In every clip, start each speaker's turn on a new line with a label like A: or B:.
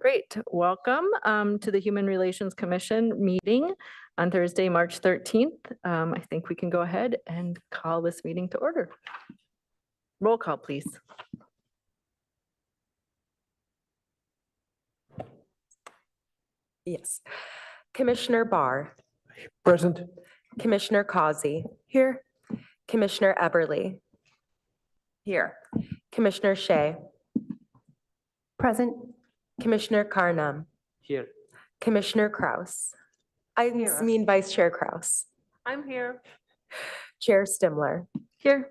A: Great. Welcome to the Human Relations Commission meeting on Thursday, March 13th. I think we can go ahead and call this meeting to order. Roll call, please.
B: Yes. Commissioner Barr.
C: Present.
B: Commissioner Causey. Here. Commissioner Eberly. Here. Commissioner Shea.
D: Present.
B: Commissioner Carnum.
C: Here.
B: Commissioner Kraus. I mean Vice Chair Kraus.
A: I'm here.
B: Chair Stimler.
A: Here.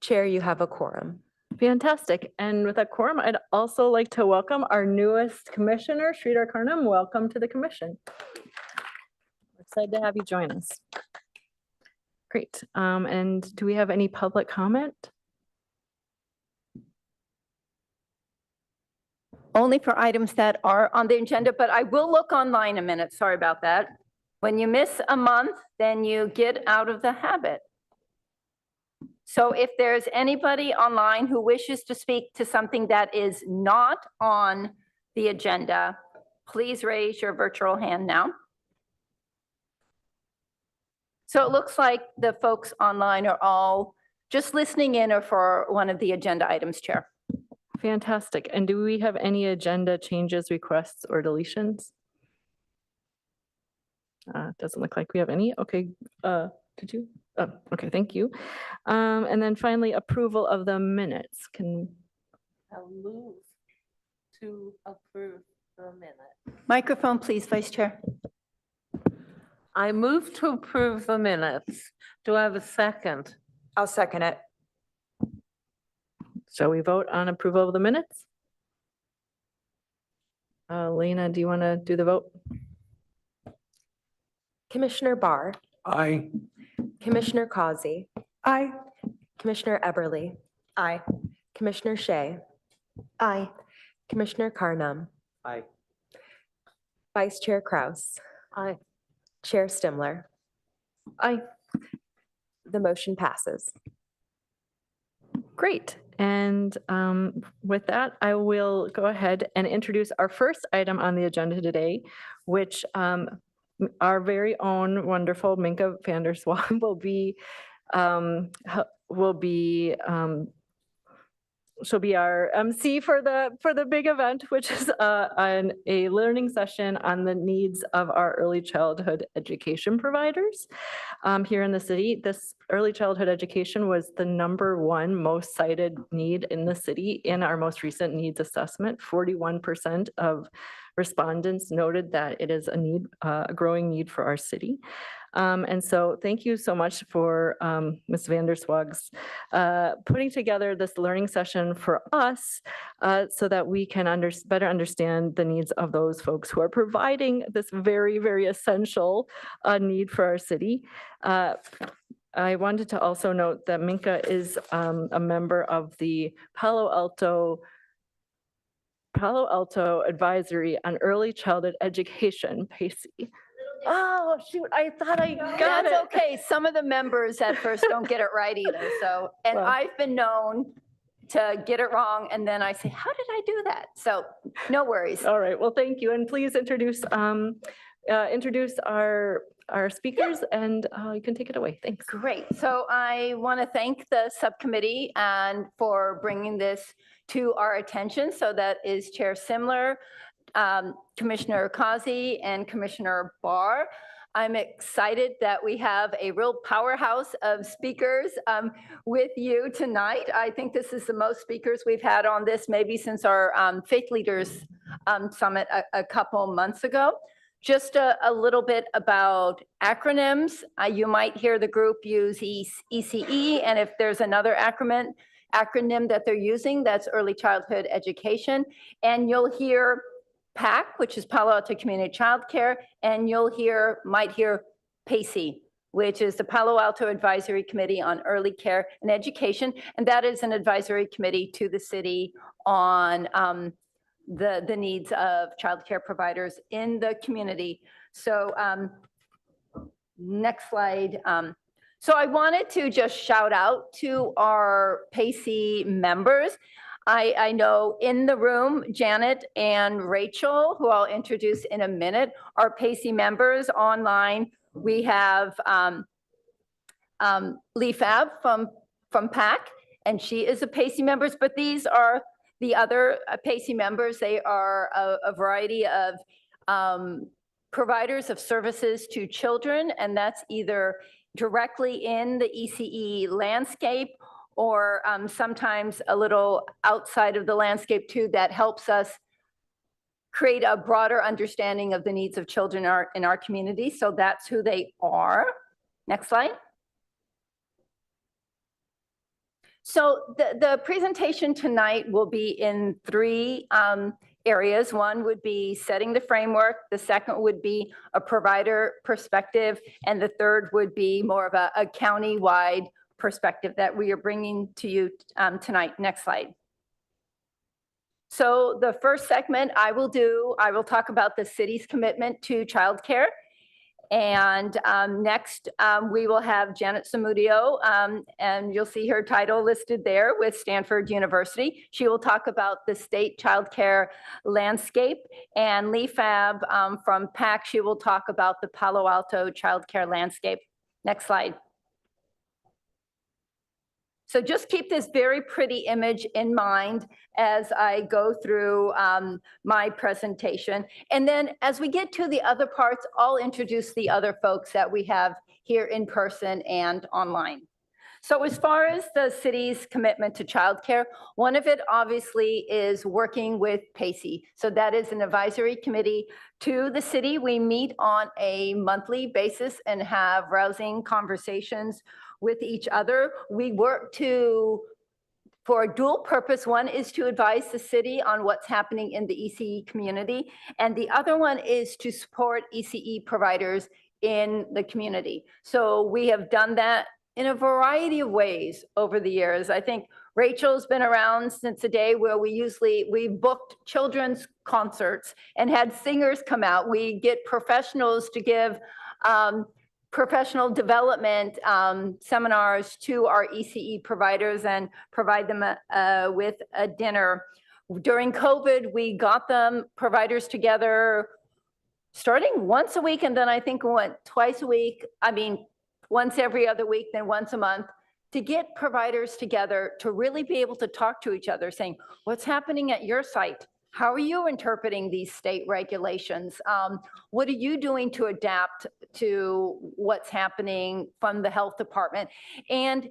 B: Chair, you have a quorum.
A: Fantastic. And with that quorum, I'd also like to welcome our newest commissioner, Sridhar Karnam. Welcome to the commission. We're excited to have you join us. Great. And do we have any public comment?
D: Only for items that are on the agenda, but I will look online a minute. Sorry about that. When you miss a month, then you get out of the habit. So if there's anybody online who wishes to speak to something that is not on the agenda, please raise your virtual hand now. So it looks like the folks online are all just listening in or for one of the agenda items, Chair.
A: Fantastic. And do we have any agenda changes, requests, or deletions? Doesn't look like we have any. Okay. Did you? Oh, okay. Thank you. And then finally, approval of the minutes.
E: I'll move to approve the minute.
D: Microphone, please, Vice Chair.
E: I move to approve the minutes. Do I have a second?
B: I'll second it.
A: Shall we vote on approval of the minutes? Lena, do you want to do the vote?
B: Commissioner Barr.
C: Aye.
B: Commissioner Causey.
D: Aye.
B: Commissioner Eberly.
D: Aye.
B: Commissioner Shea.
D: Aye.
B: Commissioner Carnum.
C: Aye.
B: Vice Chair Kraus.
E: Aye.
B: Chair Stimler.
A: Aye.
B: The motion passes.
A: Great. And with that, I will go ahead and introduce our first item on the agenda today, which our very own wonderful Minka van der Swaan she'll be our MC for the big event, which is a learning session on the needs of our early childhood education providers here in the city. This early childhood education was the #1 most cited need in the city in our most recent needs assessment. 41% of respondents noted that it is a growing need for our city. And so thank you so much for Ms. van der Swaa's putting together this learning session for us so that we can better understand the needs of those folks who are providing this very, very essential need for our city. I wanted to also note that Minka is a member of the Palo Alto Advisory on Early Childhood Education, PACE. Oh, shoot, I thought I got it.
D: That's okay. Some of the members at first don't get it right either. So, and
A: Well.
D: I've been known to get it wrong. And then I say, how did I do that? So no worries.
A: All right, well, thank you. And please introduce our speakers and you can take it away. Thanks.
D: Great. So I want to thank the subcommittee and for bringing this to our attention. So that is Chair Simler, Commissioner Causey, and Commissioner Barr. I'm excited that we have a real powerhouse of speakers with you tonight. I think this is the most speakers we've had on this maybe since our Faith Leaders Summit a couple months ago. Just a little bit about acronyms. You might hear the group use ECE, and if there's another acronym that they're using, that's Early Childhood Education. And you'll hear PAC, which is Palo Alto Community Childcare, and might hear PACE, which is the Palo Alto Advisory Committee on Early Care and Education, and that is an advisory committee to the city on the needs of childcare providers in the community. So next slide. So I wanted to just shout out to our PACE members. I know in the room, Janet and Rachel, who I'll introduce in a minute, are Pacey members. Online, we have Lee Fab from PAC, and she is a Pacey member, but these are the other Pacey members. They are a variety of providers of services to children, and that's either directly in the ECE landscape or sometimes a little outside of the landscape too, that helps us create a broader understanding of the needs of children in our community. So that's who they are. Next slide. So the presentation tonight will be in three areas. One would be setting the framework. The second would be a provider perspective. And the third would be more of a county-wide perspective that we are bringing to you tonight. Next slide. So the first segment I will talk about the city's commitment to childcare. And next, we will have Janet Samudio, and you'll see her title listed there with Stanford University. She will talk about the state childcare landscape. And Lee Fab from PAC, she will talk about the Palo Alto childcare landscape. Next slide. So just keep this very pretty image in mind as I go through my presentation. And then as we get to the other parts, I'll introduce the other folks that we have here in person and online. So as far as the city's commitment to childcare, one of it obviously is working with Pacey. So that is an advisory committee to the city. We meet on a monthly basis and have rousing conversations with each other. We work for a dual purpose. One is to advise the city on what's happening in the ECE community, and the other one is to support ECE providers in the community. So we have done that in a variety of ways over the years. I think Rachel's been around since the day where we booked children's concerts and had singers come out. We get professionals to give professional development seminars to our ECE providers and provide them with a dinner. During COVID, we got them providers together starting once a week, and then I think went twice a week. I mean, once every other week, then once a month, to get providers together to really be able to talk to each other, saying, what's happening at your site? How are you interpreting these state regulations? What are you doing to adapt to what's happening from the health department? And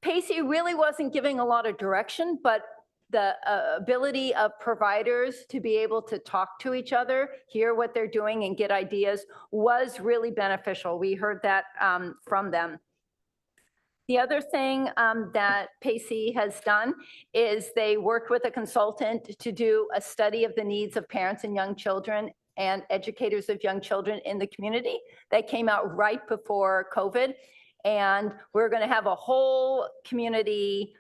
D: Pacey really wasn't giving a lot of direction, but the ability of providers to be able to talk to each other, hear what they're doing and get ideas was really beneficial. We heard that from them. The other thing that Pacey has done is they worked with a consultant to do a study of the needs of parents and young children and educators of young children in the community. That came out right before COVID. And we're going to have a whole community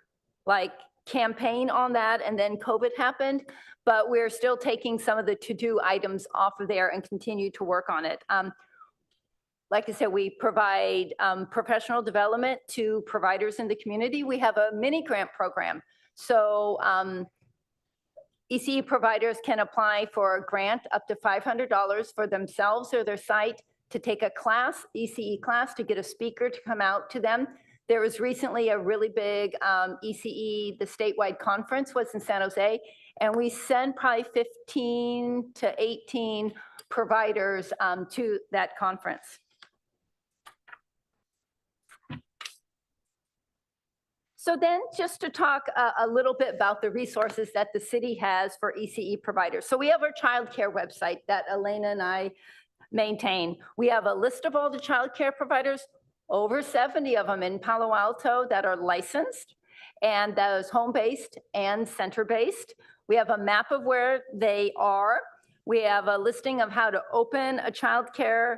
D: campaign on that, and then COVID happened, but we're still taking some of the to-do items off of there and continue to work on it. Like I said, we provide professional development to providers in the community. We have a mini grant program. So ECE providers can apply for a grant up to $500 for themselves or their site to take a class, ECE class, to get a speaker to come out to them. There was recently a really big ECE, the statewide conference was in San Jose, and we send probably 15 to 18 providers to that conference. So then just to talk a little bit about the resources that the city has for ECE providers. So we have our childcare website that Elena and I maintain. We have a list of all the childcare providers, over 70 of them in Palo Alto that are licensed, and those home-based and center-based. We have a map of where they are. We have a listing of how to open a childcare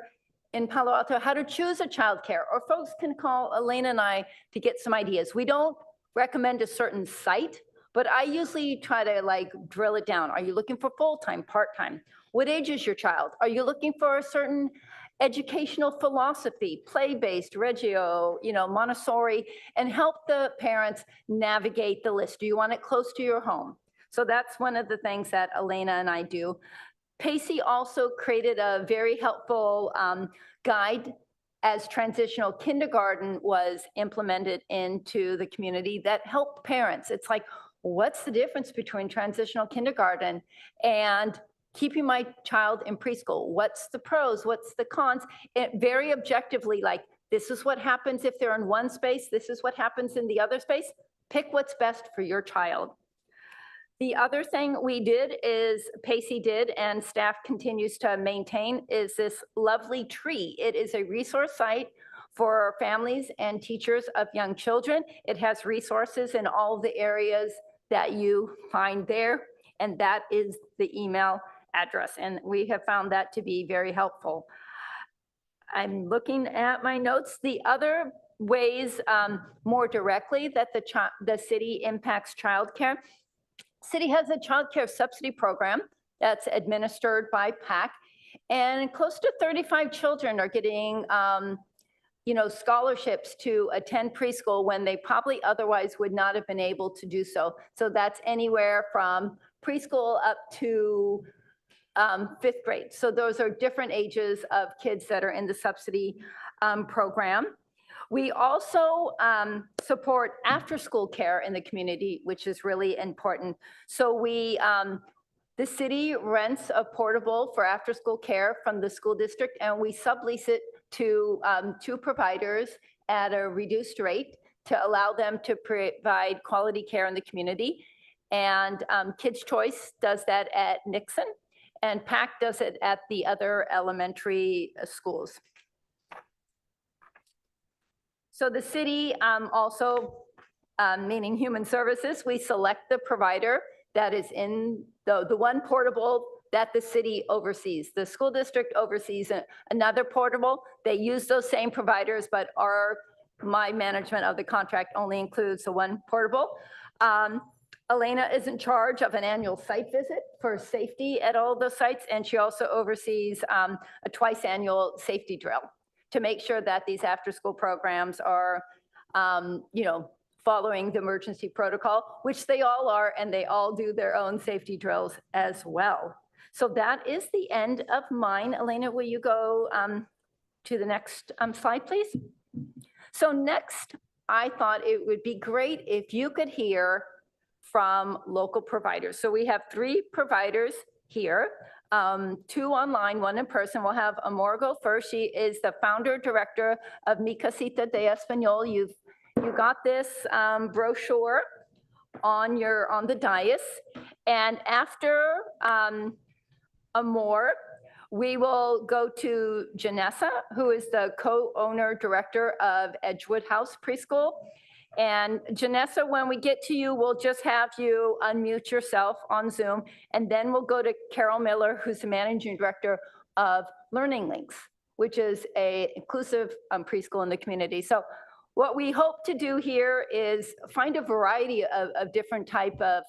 D: in Palo Alto, how to choose a childcare, or folks can call Elena and I to get some ideas. We don't recommend a certain site, but I usually try to drill it down. Are you looking for full-time, part-time? What age is your child? Are you looking for a certain educational philosophy, play-based, Reggio, Montessori, and help the parents navigate the list. Do you want it close to your home? So that's one of the things that Elena and I do. Pacey also created a very helpful guide as transitional kindergarten was implemented into the community that helped parents. It's like, what's the difference between transitional kindergarten and keeping my child in preschool? What's the pros? What's the cons? Very objectively, like, this is what happens if they're in one space. This is what happens in the other space. Pick what's best for your child. The other thing we did is, Pacey did, and staff continues to maintain, is this lovely tree. It is a resource site for families and teachers of young children. It has resources in all the areas that you find there, and that is the email address. And we have found that to be very helpful. I'm looking at my notes. The other ways more directly that the city impacts childcare. City has a childcare subsidy program that's administered by PAC, and close to 35 children are getting scholarships to attend preschool when they probably otherwise would not have been able to do so. So that's anywhere from preschool up to 5th grade. So those are different ages of kids that are in the subsidy program. We also support after-school care in the community, which is really important. So the city rents a portable for after-school care from the school district, and we sublease it to 2 providers at a reduced rate to allow them to provide quality care in the community. And Kids Choice does that at Nixon, and PAC does it at the other elementary schools. So the city also, meaning Human Services, we select the provider that is in the one portable that the city oversees. The school district oversees another portable. They use those same providers, but my management of the contract only includes the one portable. Elena is in charge of an annual site visit for safety at all the sites, and she also oversees a twice annual safety drill to make sure that these after-school programs are, following the emergency protocol, which they all are, and they all do their own safety drills as well. So that is the end of mine. Elena, will you go to the next slide, please? So next, I thought it would be great if you could hear from local providers. So we have 3 providers here. 2 online, 1 in person. We'll have Amor go first. She is the founder director of Mi Casita de Español. You got this brochure on the dais. And after Amor, we will go to Janessa, who is the co-owner director of Edgewood House Preschool. And Janessa, when we get to you, we'll just have you unmute yourself on Zoom, and then we'll go to Carol Miller, who's the managing director of Learning Links, which is an inclusive preschool in the community. So what we hope to do here is find a variety of different type of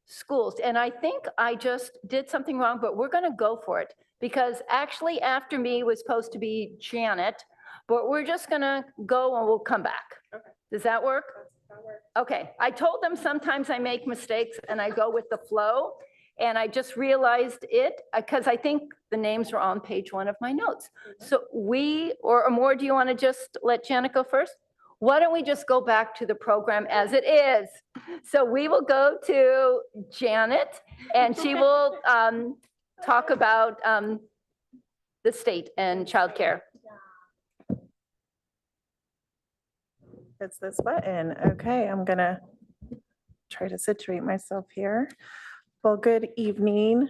D: schools. And I think I just did something wrong, but we're gonna go for it, because actually after me was supposed to be Janet, but we're just gonna go and we'll come back. Okay. Does that work? Okay, I told them sometimes I make mistakes and I go with the flow, and I just realized it because I think the names are on page 1 of my notes. So Amor, do you want to just let Janet go first? Why don't we just go back to the program as it is? So we will go to Janet, and she will talk about the state and childcare.
C: It's this button. Okay, I'm gonna try to situate myself here. Well, good evening,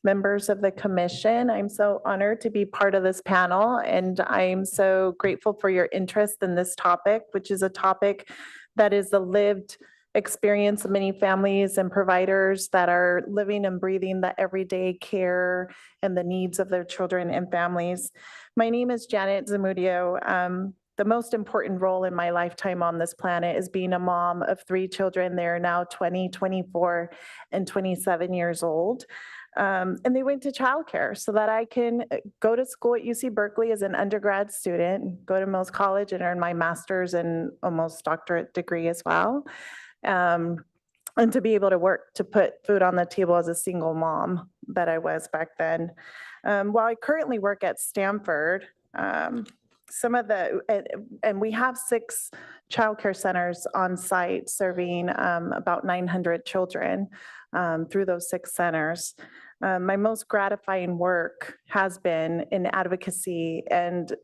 C: members of the commission. I'm so honored to be part of this panel, and I'm so grateful for your interest in this topic, which is a topic that is the lived experience of many families and providers that are living and breathing the everyday care and the needs of their children and families. My name is Janet Zamudio. The most important role in my lifetime on this planet is being a mom of 3 children. They're now 20, 24, and 27 years old. And they went to childcare so that I can go to school at UC Berkeley as an undergrad student, go to Mills College and earn my master's and almost doctorate degree as well. And to be able to work to put food on the table as a single mom that I was back then. While I currently work at Stanford, some of the, and we have 6 childcare centers on site serving about 900 children through those 6 centers. My most gratifying work has been in advocacy and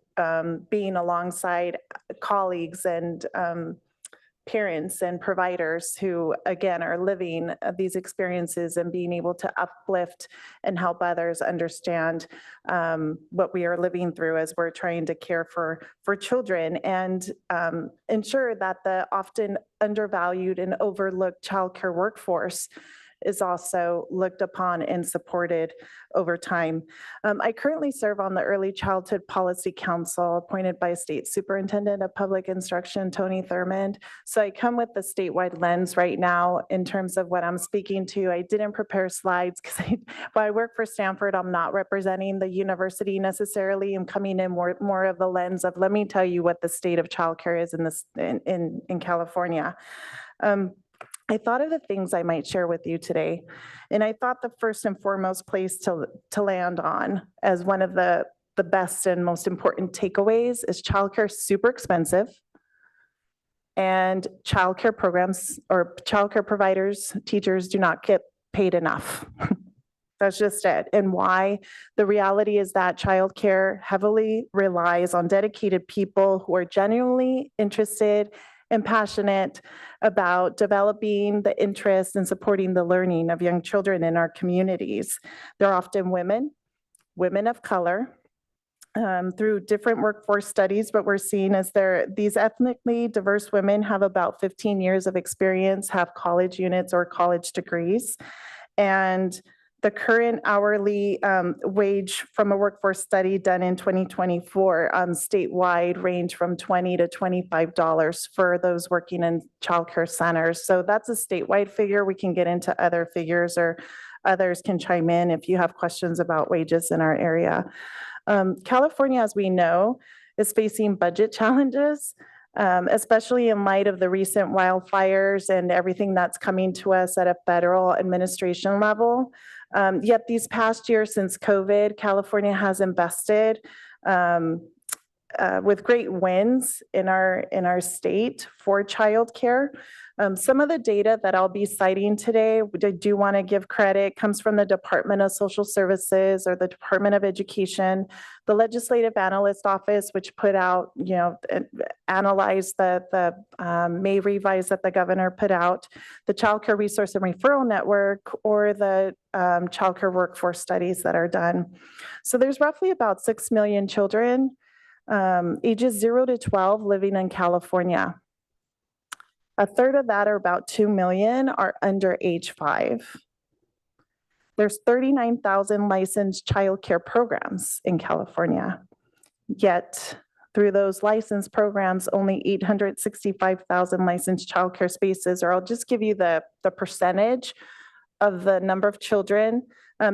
C: being alongside colleagues and parents and providers who, again, are living these experiences and being able to uplift and help others understand what we are living through as we're trying to care for children and ensure that the often undervalued and overlooked childcare workforce is also looked upon and supported over time. I currently serve on the Early Childhood Policy Council appointed by State Superintendent of Public Instruction, Tony Thurmond. So I come with the statewide lens right now in terms of what I'm speaking to. I didn't prepare slides because while I work for Stanford, I'm not representing the university necessarily. I'm coming in more of the lens of, let me tell you what the state of childcare is in California. I thought of the things I might share with you today, and I thought the first and foremost place to land on as one of the best and most important takeaways is childcare is super expensive, and childcare programs or childcare providers, teachers do not get paid enough. That's just it. And why? The reality is that childcare heavily relies on dedicated people who are genuinely interested and passionate about developing the interest and supporting the learning of young children in our communities. They're often women of color. Through different workforce studies, what we're seeing is these ethnically diverse women have about 15 years of experience, have college units or college degrees, and the current hourly wage from a workforce study done in 2024 statewide range from $20 to $25 for those working in childcare centers. So that's a statewide figure. We can get into other figures or others can chime in if you have questions about wages in our area. California, as we know, is facing budget challenges, especially in light of the recent wildfires and everything that's coming to us at a federal administration level. Yet these past years since COVID, California has invested with great wins in our state for childcare. Some of the data that I'll be citing today, I do want to give credit, comes from the Department of Social Services or the Department of Education, the Legislative Analyst Office, which put out, analyzed the May revise that the governor put out, the Child Care Resource and Referral Network, or the child care workforce studies that are done. So there's roughly about 6 million children ages 0 to 12 living in California. A third of that, or about 2 million, are under age 5. There's 39,000 licensed childcare programs in California. Yet, through those licensed programs, only 865,000 licensed childcare spaces, or I'll just give you the percentage of the number of children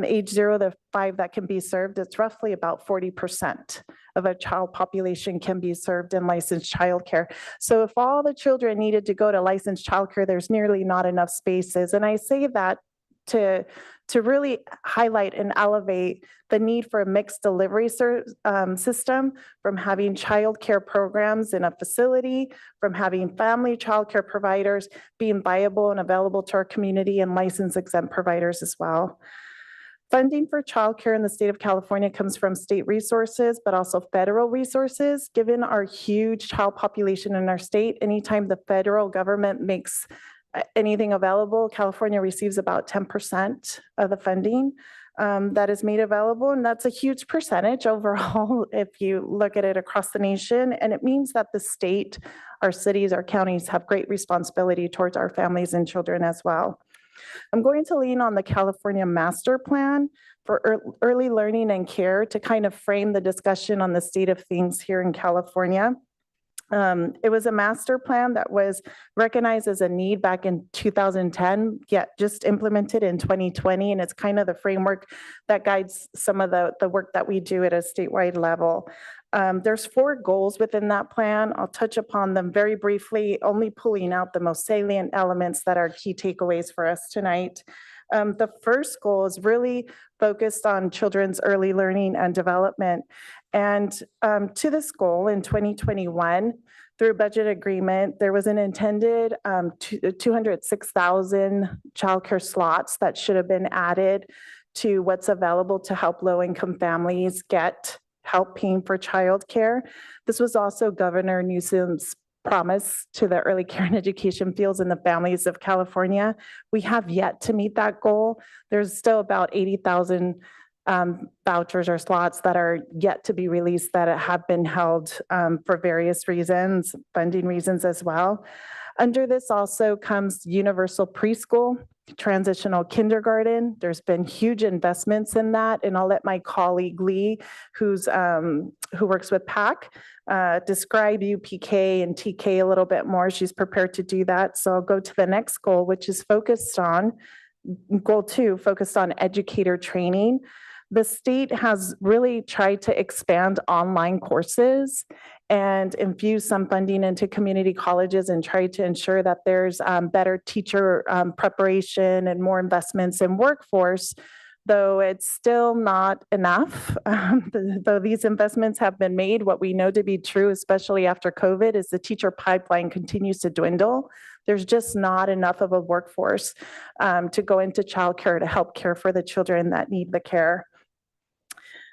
C: age 0 to 5 that can be served. It's roughly about 40% of a child population can be served in licensed childcare. So if all the children needed to go to licensed childcare, there's nearly not enough spaces. And I say that to really highlight and elevate the need for a mixed delivery system, from having childcare programs in a facility, from having family childcare providers being viable and available to our community, and license exempt providers as well. Funding for childcare in the state of California comes from state resources, but also federal resources. Given our huge child population in our state, anytime the federal government makes anything available, California receives about 10% of the funding that is made available. And that's a huge percentage overall if you look at it across the nation. And it means that the state, our cities, our counties have great responsibility towards our families and children as well. I'm going to lean on the California Master Plan for early learning and care to kind of frame the discussion on the state of things here in California. It was a master plan that was recognized as a need back in 2010, yet just implemented in 2020. And it's kind of the framework that guides some of the work that we do at a statewide level. There's 4 goals within that plan. I'll touch upon them very briefly, only pulling out the most salient elements that are key takeaways for us tonight. The first goal is really focused on children's early learning and development. And to this goal in 2021, through budget agreement, there was an intended 206,000 childcare slots that should have been added to what's available to help low-income families get help paying for childcare. This was also Governor Newsom's promise to the early care and education fields and the families of California. We have yet to meet that goal. There's still about 80,000 vouchers or slots that are yet to be released that have been held for various reasons, funding reasons as well. Under this also comes universal preschool, transitional kindergarten. There's been huge investments in that, and I'll let my colleague Lee, who works with PAC, describe UPK and TK a little bit more. She's prepared to do that. So I'll go to the next goal, which is focused on goal 2, focused on educator training. The state has really tried to expand online courses and infuse some funding into community colleges and try to ensure that there's better teacher preparation and more investments in workforce, though it's still not enough. Though these investments have been made, what we know to be true, especially after COVID, is the teacher pipeline continues to dwindle. There's just not enough of a workforce to go into childcare to help care for the children that need the care.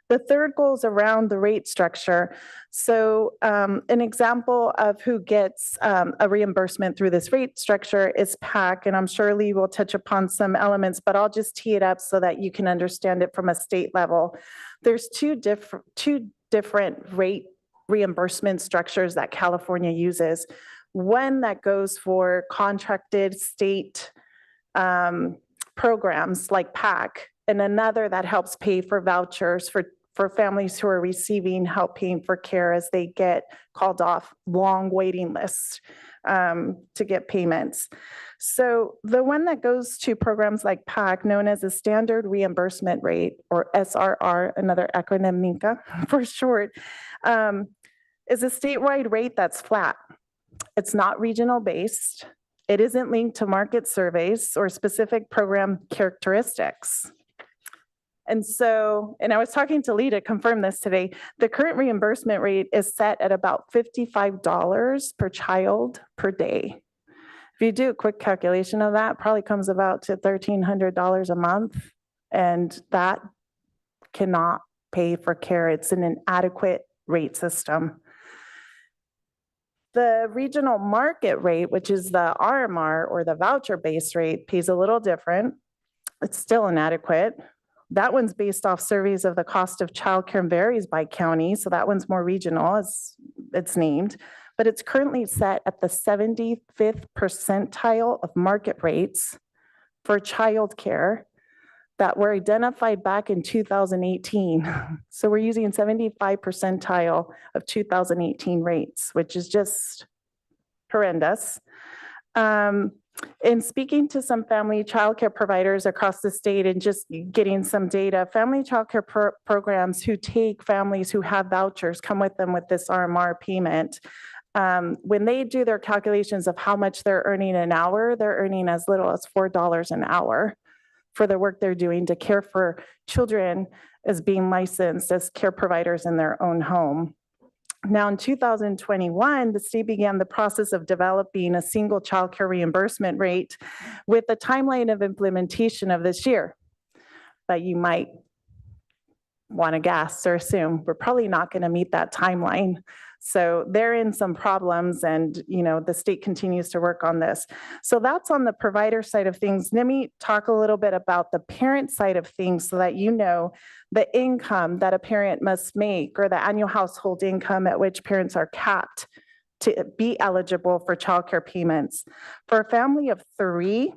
C: The third goal is around the rate structure. So an example of who gets a reimbursement through this rate structure is PAC, and I'm sure Lee will touch upon some elements, but I'll just tee it up so that you can understand it from a state level. There's two different rate reimbursement structures that California uses. One that goes for contracted state programs like PAC, and another that helps pay for vouchers for families who are receiving help paying for care as they get called off long waiting lists to get payments. So the one that goes to programs like PAC, known as a standard reimbursement rate, or SRR, another acronym, Minka for short, is a statewide rate that's flat. It's not regional based. It isn't linked to market surveys or specific program characteristics. And I was talking to Lee to confirm this today, the current reimbursement rate is set at about $55 per child per day. If you do a quick calculation of that, probably comes about to $1,300 a month, and that cannot pay for care. It's an inadequate rate system. The regional market rate, which is the RMR or the voucher-based rate, pays a little different. It's still inadequate. That one's based off surveys of the cost of childcare and varies by county. So that one's more regional, as it's named, but it's currently set at the 75th percentile of market rates for childcare that were identified back in 2018. So we're using 75 percentile of 2018 rates, which is just horrendous. In speaking to some family childcare providers across the state and just getting some data, family childcare programs who take families who have vouchers come with them with this RMR payment. When they do their calculations of how much they're earning an hour, they're earning as little as $4 an hour for the work they're doing to care for children as being licensed as care providers in their own home. Now, in 2021, the state began the process of developing a single child care reimbursement rate with the timeline of implementation of this year. But you might want to guess or assume we're probably not going to meet that timeline. So they're in some problems, and the state continues to work on this. So that's on the provider side of things. Let me talk a little bit about the parent side of things so that you know the income that a parent must make, or the annual household income at which parents are capped to be eligible for childcare payments. For a family of 3,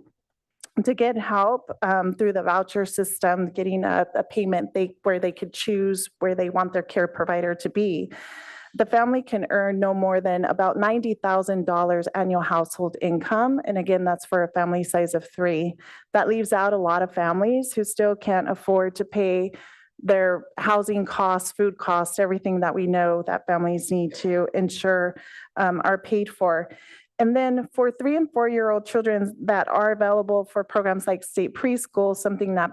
C: to get help through the voucher system, getting a payment where they could choose where they want their care provider to be. the family can earn no more than about $90,000 annual household income. And again, that's for a family size of 3. That leaves out a lot of families who still can't afford to pay their housing costs, food costs, everything that we know that families need to ensure are paid for. And then for 3 and 4-year-old children that are available for programs like state preschool, something that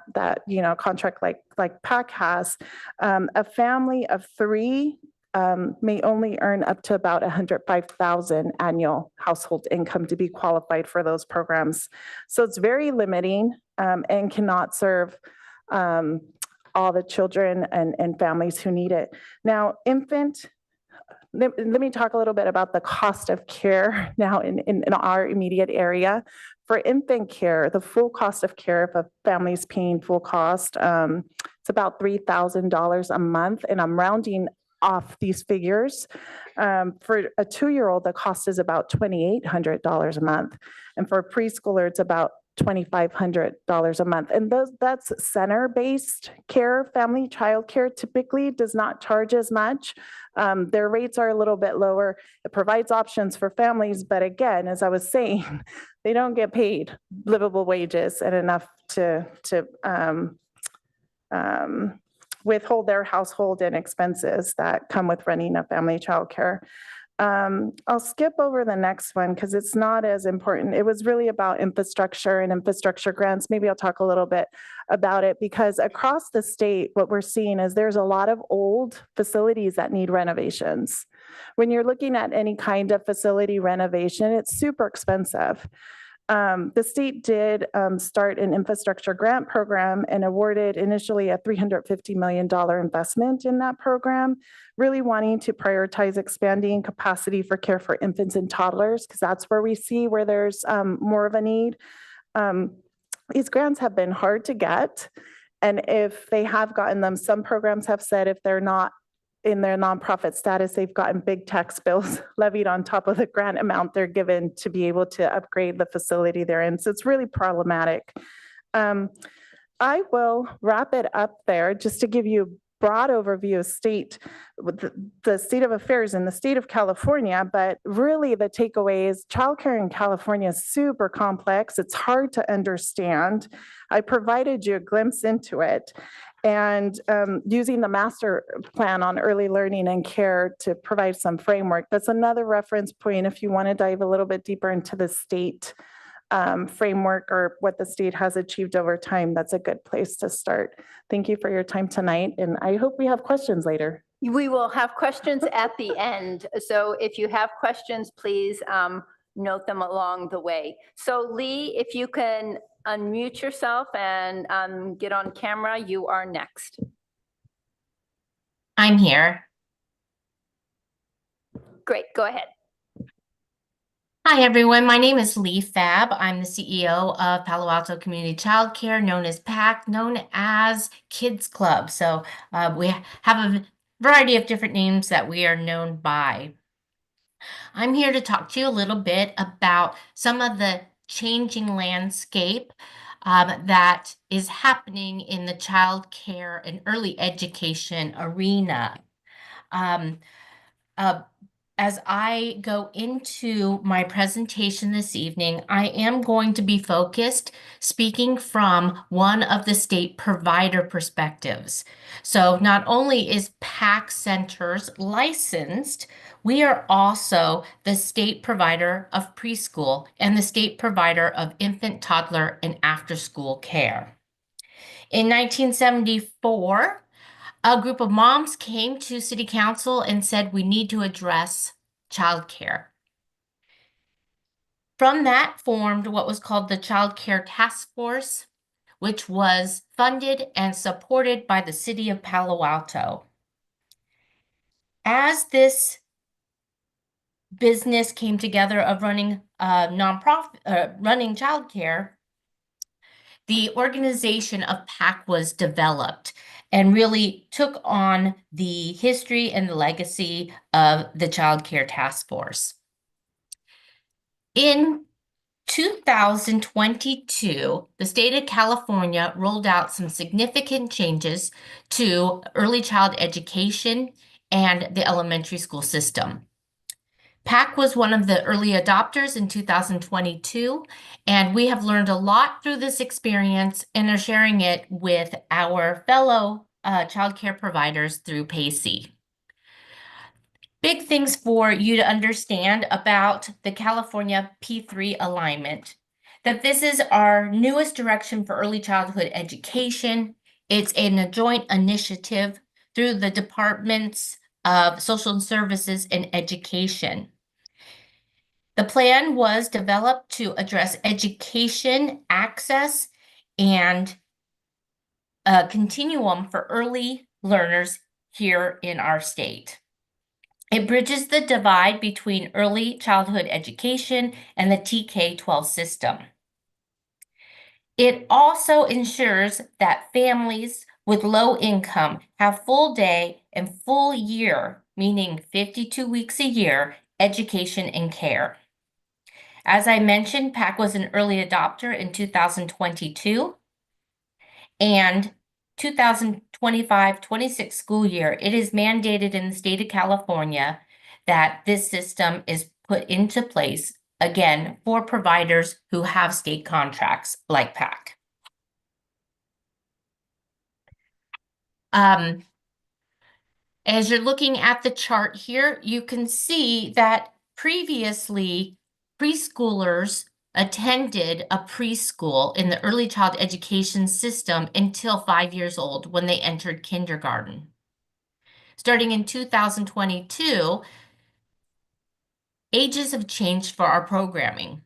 C: contract like PAC has, a family of 3 may only earn up to about 105,000 annual household income to be qualified for those programs. So it's very limiting and cannot serve all the children and families who need it. Now, let me talk a little bit about the cost of care now in our immediate area. For infant care, the full cost of care, if a family's paying full cost, it's about $3,000 a month, and I'm rounding off these figures. For a 2-year-old, the cost is about $2,800 a month, and for a preschooler, it's about $2,500 a month. And that's center-based care. Family child care typically does not charge as much. Their rates are a little bit lower. It provides options for families, but again, as I was saying, they don't get paid livable wages and enough to withhold their household and expenses that come with running a family child care. I'll skip over the next one because it's not as important. It was really about infrastructure and infrastructure grants. Maybe I'll talk a little bit about it because across the state, what we're seeing is there's a lot of old facilities that need renovations. When you're looking at any kind of facility renovation, it's super expensive. The state did start an infrastructure grant program and awarded initially a $350 million investment in that program, really wanting to prioritize expanding capacity for care for infants and toddlers, because that's where we see where there's more of a need. These grants have been hard to get, and if they have gotten them, some programs have said if they're not in their nonprofit status, they've gotten big tax bills levied on top of the grant amount they're given to be able to upgrade the facility they're in. So it's really problematic. I will wrap it up there just to give you a broad overview of the state of affairs in the state of California, but really the takeaway is childcare in California is super complex. It's hard to understand. I provided you a glimpse into it. And using the master plan on early learning and care to provide some framework. That's another reference point if you want to dive a little bit deeper into the state framework or what the state has achieved over time. That's a good place to start. Thank you for your time tonight, and I hope we have questions later.
D: We will have questions at the end. So if you have questions, please note them along the way. So Lee, if you can unmute yourself and get on camera, you are next.
F: I'm here.
D: Great, go ahead.
F: Hi, everyone. My name is Lee Fab. I'm the CEO of Palo Alto Community Childcare, known as PAC, known as Kids Club. So we have a variety of different names that we are known by. I'm here to talk to you a little bit about some of the changing landscape that is happening in the child care and early education arena. As I go into my presentation this evening, I am going to be focused speaking from one of the state provider perspectives. So not only is PAC Centers licensed, we are also the state provider of preschool and the state provider of infant, toddler, and after-school care. In 1974, a group of moms came to City Council and said, we need to address childcare. From that formed what was called the Child Care Task Force, which was funded and supported by the City of Palo Alto. As this business came together of running running childcare, the organization of PAC was developed and really took on the history and the legacy of the Child Care Task Force. In 2022, the state of California rolled out some significant changes to early child education and the elementary school system. PAC was one of the early adopters in 2022, and we have learned a lot through this experience and are sharing it with our fellow childcare providers through PACE. Big things for you to understand about the California P3 alignment, that this is our newest direction for early childhood education. It's a joint initiative through the Departments of Social Services and Education. The plan was developed to address education access and a continuum for early learners here in our state. It bridges the divide between early childhood education and the TK-12 system. It also ensures that families with low income have full day and full year, meaning 52 weeks a year, education and care. As I mentioned, PAC was an early adopter in 2022 and 2025-26 school year. It is mandated in the state of California that this system is put into place, again, for providers who have state contracts like PAC. As you're looking at the chart here, you can see that previously preschoolers attended a preschool in the early child education system until 5 years old when they entered kindergarten. Starting in 2022, ages have changed for our programming.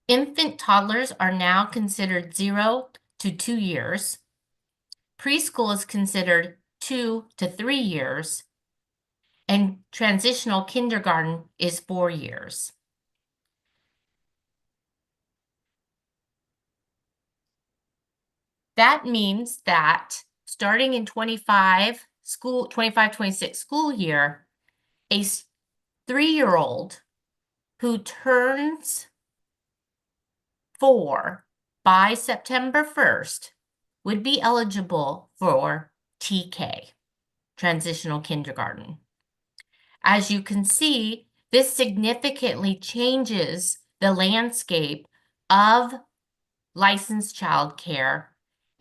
F: Infant toddlers are now considered 0 to 2 years. Preschool is considered 2 to 3 years. And transitional kindergarten is 4 years. That means that starting in 25-26 school year, a 3-year-old who turns 4 by September 1st would be eligible for TK, transitional kindergarten. As you can see, this significantly changes the landscape of licensed childcare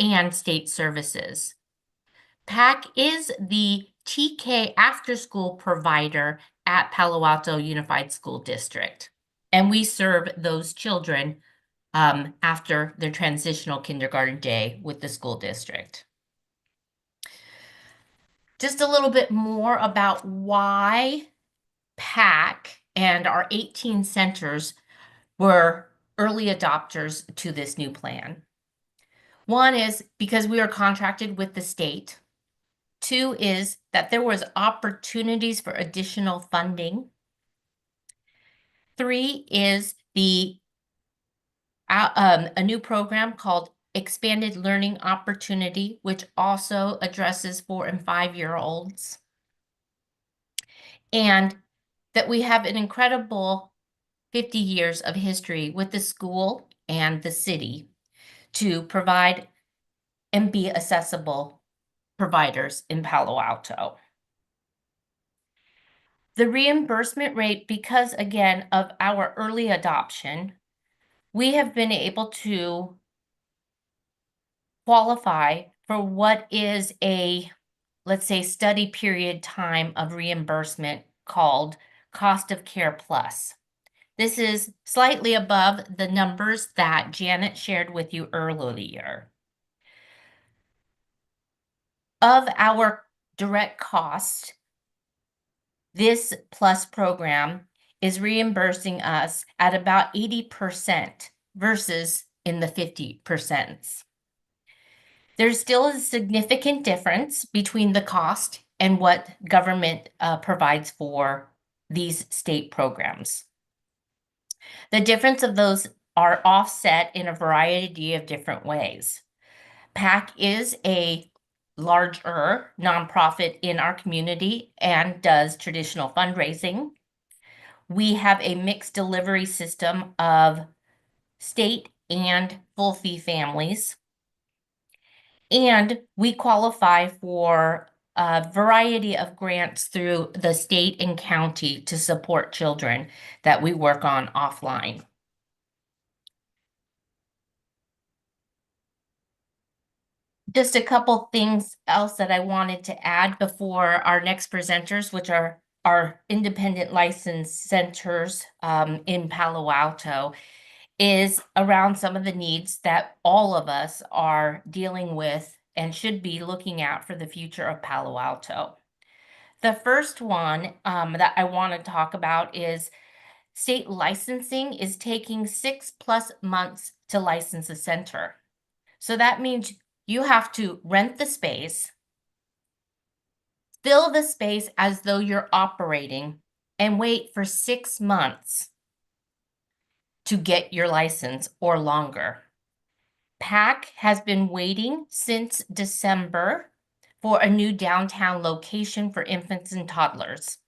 F: and state services. PAC is the TK after-school provider at Palo Alto Unified School District, and we serve those children after their transitional kindergarten day with the school district. Just a little bit more about why PAC and our 18 centers were early adopters to this new plan. One is because we are contracted with the state. 2 is that there was opportunities for additional funding. 3 is a new program called Expanded Learning Opportunity, which also addresses 4 and 5-year-olds. And that we have an incredible 50 years of history with the school and the city to provide and be accessible providers in Palo Alto. The reimbursement rate, because again of our early adoption, we have been able to qualify for what is a, let's say, study period time of reimbursement called Cost of Care Plus. This is slightly above the numbers that Janet shared with you earlier. Of our direct costs, this Plus program is reimbursing us at about 80% versus in the 50%. There's still a significant difference between the cost and what government provides for these state programs. The difference of those are offset in a variety of different ways. PAC is a larger nonprofit in our community and does traditional fundraising. We have a mixed delivery system of state and full fee families. And we qualify for a variety of grants through the state and county to support children that we work on offline. Just a couple things else that I wanted to add before our next presenters, which are our independent licensed centers in Palo Alto, is around some of the needs that all of us are dealing with and should be looking at for the future of Palo Alto. The first one that I want to talk about is state licensing is taking 6+ months to license a center. So that means you have to rent the space, fill the space as though you're operating, and wait for 6 months to get your license or longer. PAC has been waiting since December for a new downtown location for infants and toddlers.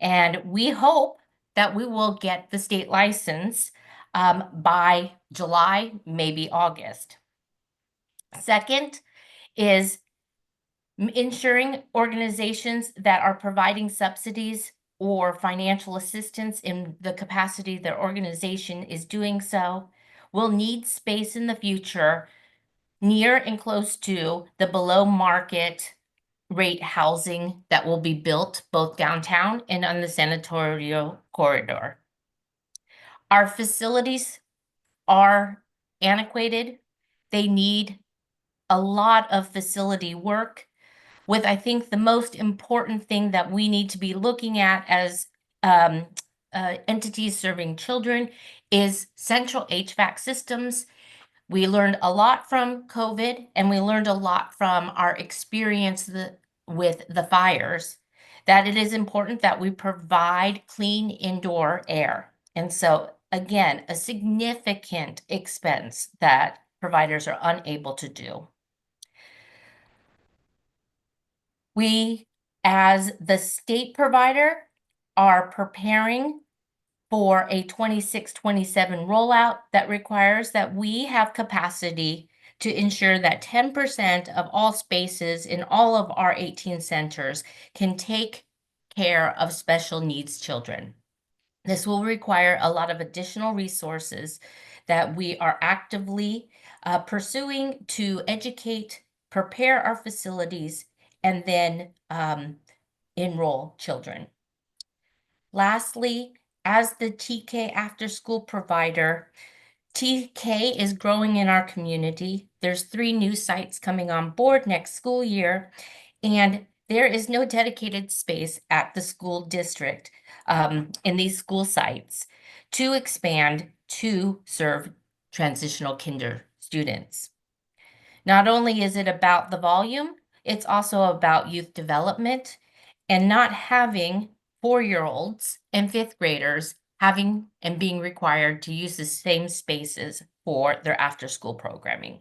F: And we hope that we will get the state license by July, maybe August. Second is ensuring organizations that are providing subsidies or financial assistance in the capacity their organization is doing so will need space in the future near and close to the below market rate housing that will be built both downtown and on the senatorial corridor. Our facilities are antiquated. They need a lot of facility work, with I think the most important thing that we need to be looking at as entities serving children is central HVAC systems. We learned a lot from COVID, and we learned a lot from our experience with the fires, that it is important that we provide clean indoor air. And so, again, a significant expense that providers are unable to do. We, as the state provider, are preparing for a 26-27 rollout that requires that we have capacity to ensure that 10% of all spaces in all of our 18 centers can take care of special needs children. This will require a lot of additional resources that we are actively pursuing to educate, prepare our facilities, and then enroll children. Lastly, as the TK after-school provider, TK is growing in our community. There's 3 new sites coming on board next school year, and there is no dedicated space at the school district in these school sites to expand to serve transitional kinder students. Not only is it about the volume, it's also about youth development and not having 4-year-olds and 5th graders having and being required to use the same spaces for their after-school programming.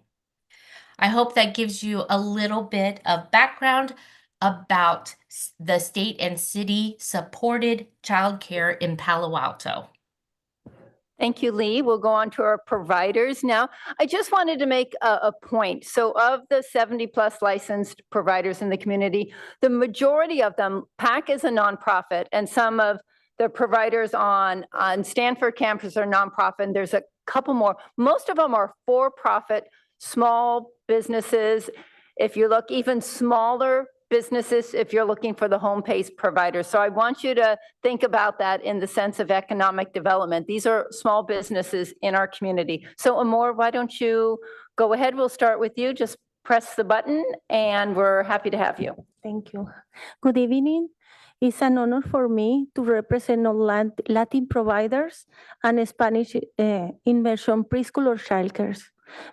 F: I hope that gives you a little bit of background about the state and city supported childcare in Palo Alto.
D: Thank you, Lee. We'll go on to our providers now. I just wanted to make a point. So of the 70+ licensed providers in the community, the majority of them, PAC is a nonprofit, and some of the providers on Stanford campus are nonprofit, and there's a couple more. Most of them are for-profit, small businesses. If you look, even smaller businesses, if you're looking for the home-based providers. So I want you to think about that in the sense of economic development. These are small businesses in our community. So Amor, why don't you go ahead? We'll start with you. Just press the button and we're happy to have you.
G: Thank you. Good evening. It's an honor for me to represent all Latin providers and Spanish immersion preschool or childcare.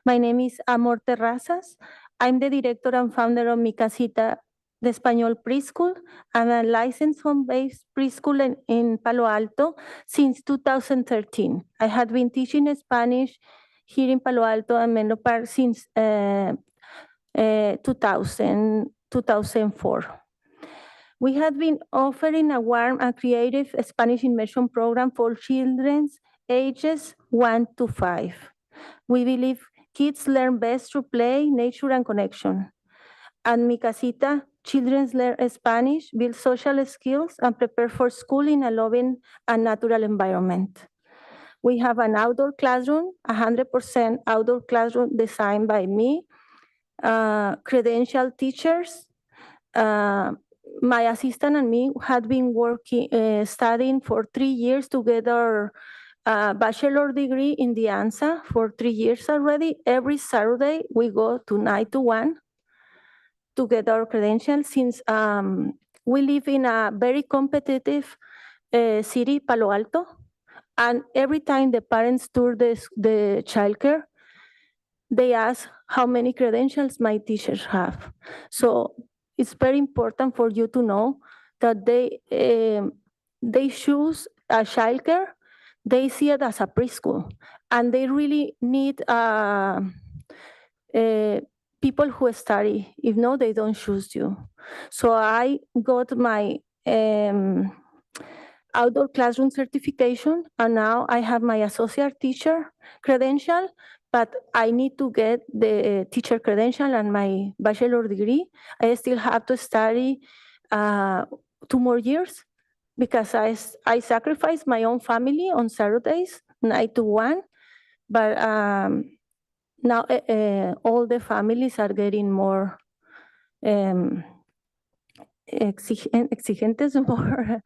G: My name is Amor Terrazas. I'm the director and founder of Mi Casita de Español Preschool. I'm a licensed home-based preschool in Palo Alto since 2013. I had been teaching Spanish here in Palo Alto and Menlo Park since 2004. We have been offering a warm and creative Spanish immersion program for children ages 1 to 5. We believe kids learn best through play, nature, and connection. At Mi Casita, children learn Spanish, build social skills, and prepare for school in a loving and natural environment. We have an outdoor classroom, 100% outdoor classroom designed by me, credentialed teachers. My assistant and me had been studying for 3 years to get our bachelor degree in the ANSA for 3 years already. Every Saturday, we go to 9 to 1 to get our credentials since we live in a very competitive city, Palo Alto. And every time the parents tour the childcare, they ask how many credentials my teachers have. So it's very important for you to know that they choose a childcare, they see it as a preschool, and they really need people who study. If no, they don't choose you. So I got my outdoor classroom certification, and now I have my associate teacher credential, but I need to get the teacher credential and my bachelor degree. I still have to study 2 more years because I sacrifice my own family on Saturdays, 9 to 1, but now all the families are getting more exigentes, more,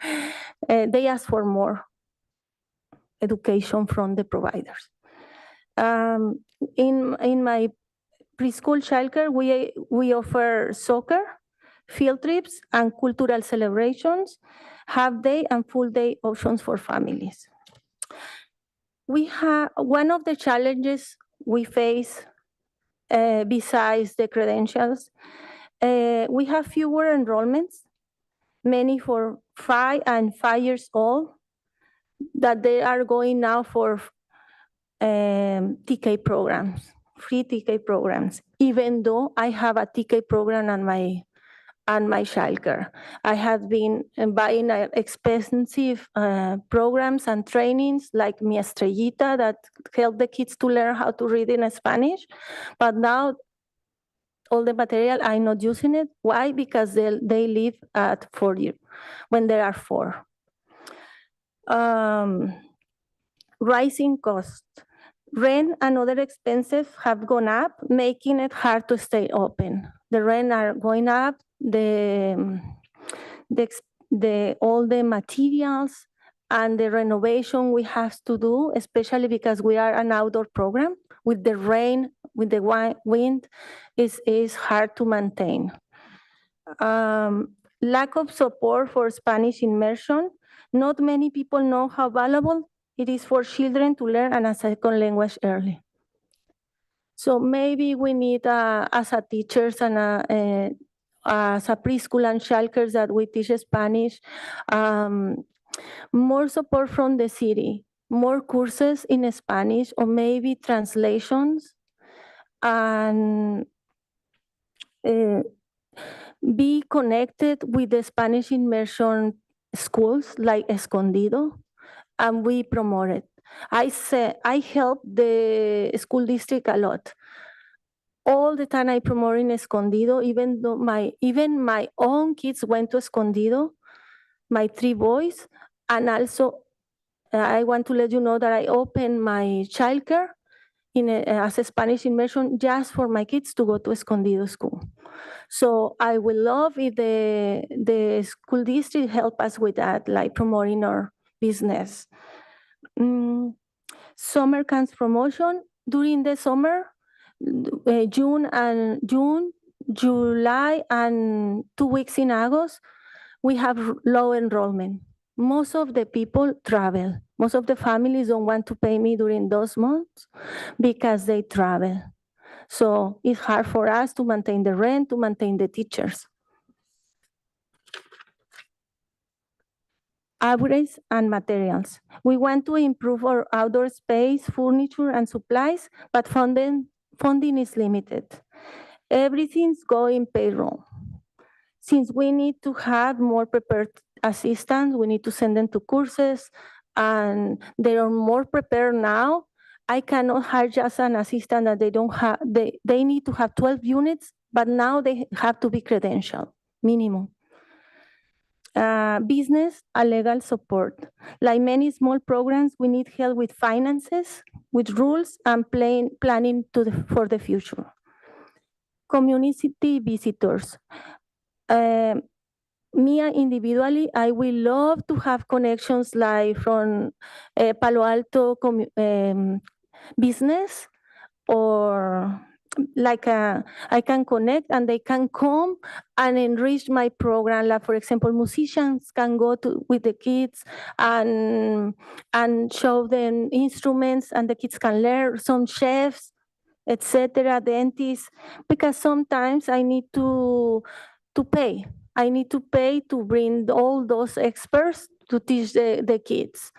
G: they ask for more education from the providers. In my preschool childcare, we offer soccer, field trips, and cultural celebrations, half-day and full-day options for families. We have one of the challenges we face besides the credentials, we have fewer enrollments, many for 5 and 5 years old, that they are going now for TK programs, free TK programs, even though I have a TK program on my childcare. I have been buying expensive programs and trainings like Mi Estrellita that help the kids to learn how to read in Spanish, but now all the material, I'm not using it. Why? Because they live at 4 years, when they are 4. Rising costs. Rent and other expenses have gone up, making it hard to stay open. The rent are going up, all the materials and the renovation we have to do, especially because we are an outdoor program. With the rain, with the wind, is hard to maintain. Lack of support for Spanish immersion. Not many people know how valuable it is for children to learn a second language early. So maybe we need, as a teachers and as a preschool and childcare that we teach Spanish, more support from the city, more courses in Spanish, or maybe translations, and be connected with the Spanish immersion schools like Escondido, and we promote it. I help the school district a lot. All the time I promote in Escondido, even though even my own kids went to Escondido, my 3 boys, and also I want to let you know that I opened my childcare as a Spanish immersion just for my kids to go to Escondido school. So I would love if the school district help us with that, like promoting our business. Summer camps promotion. During the summer, June, July, and 2 weeks in August, we have low enrollment. Most of the people travel. Most of the families don't want to pay me during those months because they travel. So it's hard for us to maintain the rent, to maintain the teachers. Upgrades and materials. We want to improve our outdoor space, furniture, and supplies, but funding is limited. Everything's going payroll. Since we need to have more prepared assistants, we need to send them to courses, and they are more prepared now. I cannot hire just an assistant that they don't have. They need to have 12 units, but now they have to be credentialed, minimum. Business and legal support. Like many small programs, we need help with finances, with rules, and planning for the future. Community visitors. Me individually, I will love to have connections like from Palo Alto business, or like I can connect and they can come and enrich my program. Like for example, musicians can go with the kids and show them instruments, and the kids can learn. Some chefs, etc., dentists, because sometimes I need to pay. I need to pay to bring all those experts to teach the kids.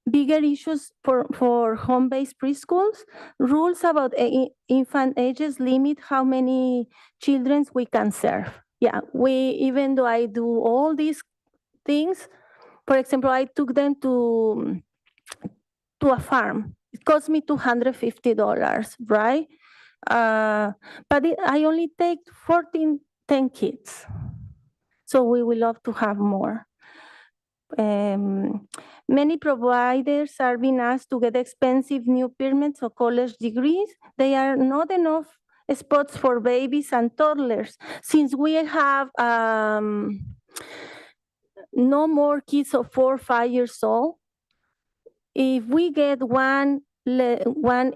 G: Bigger issues for home-based preschools, rules about infant ages limit how many children we can serve. Yeah, even though I do all these things, for example, I took them to a farm. It cost me $250, right? But I only take 10 kids. So we will love to have more. Many providers are being asked to get expensive new permits or college degrees. There are not enough spots for babies and toddlers. Since we have no more kids of 4 or 5 years old, if we get one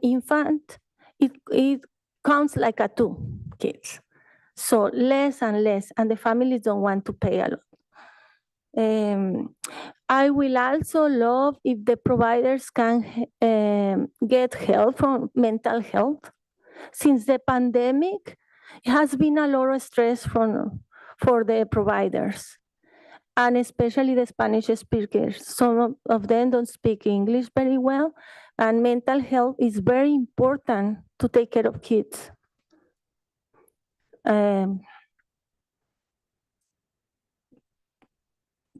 G: infant, it counts like a 2 kids. So less and less, and the families don't want to pay a lot. I will also love if the providers can get help from mental health. Since the pandemic, it has been a lot of stress for the providers, and especially the Spanish speakers. Some of them don't speak English very well, and mental health is very important to take care of kids.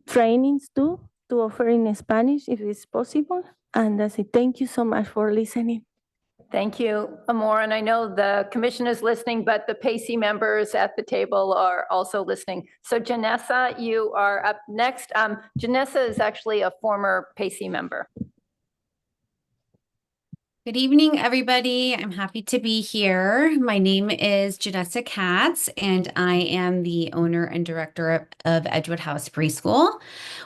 G: Trainings too, to offer in Spanish if it's possible. And that's it. Thank you so much for listening.
D: Thank you, Amor. And I know the commission is listening, but the PACE members at the table are also listening. So Janessa, you are up next. Janessa is actually a former PACE member.
H: Good evening, everybody. I'm happy to be here. My name is Janessa Katz, and I am the owner and director of Edgewood House Preschool.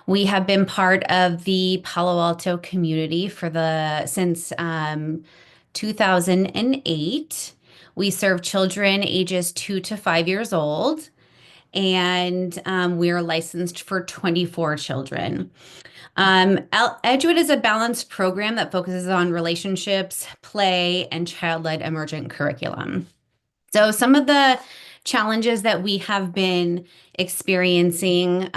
H: We have been part of the Palo Alto community since 2008. We serve children ages 2 to 5 years old, and we are licensed for 24 children. Edgewood is a balanced program that focuses on relationships, play, and child-led emergent curriculum. So some of the challenges that we have been experiencing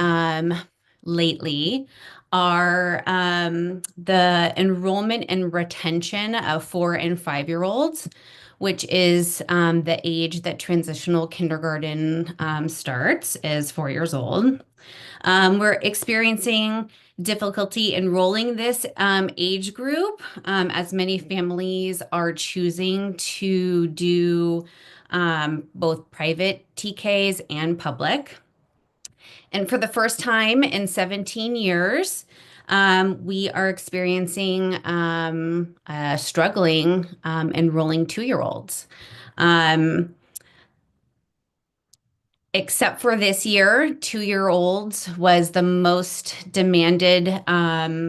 H: lately are the enrollment and retention of 4 and 5-year-olds, which is the age that transitional kindergarten starts, is 4 years old. We're experiencing difficulty enrolling this age group, as many families are choosing to do both private TKs and public. And for the first time in 17 years, we are experiencing struggling enrolling 2-year-olds. Except for this year, 2-year-olds was the most demanded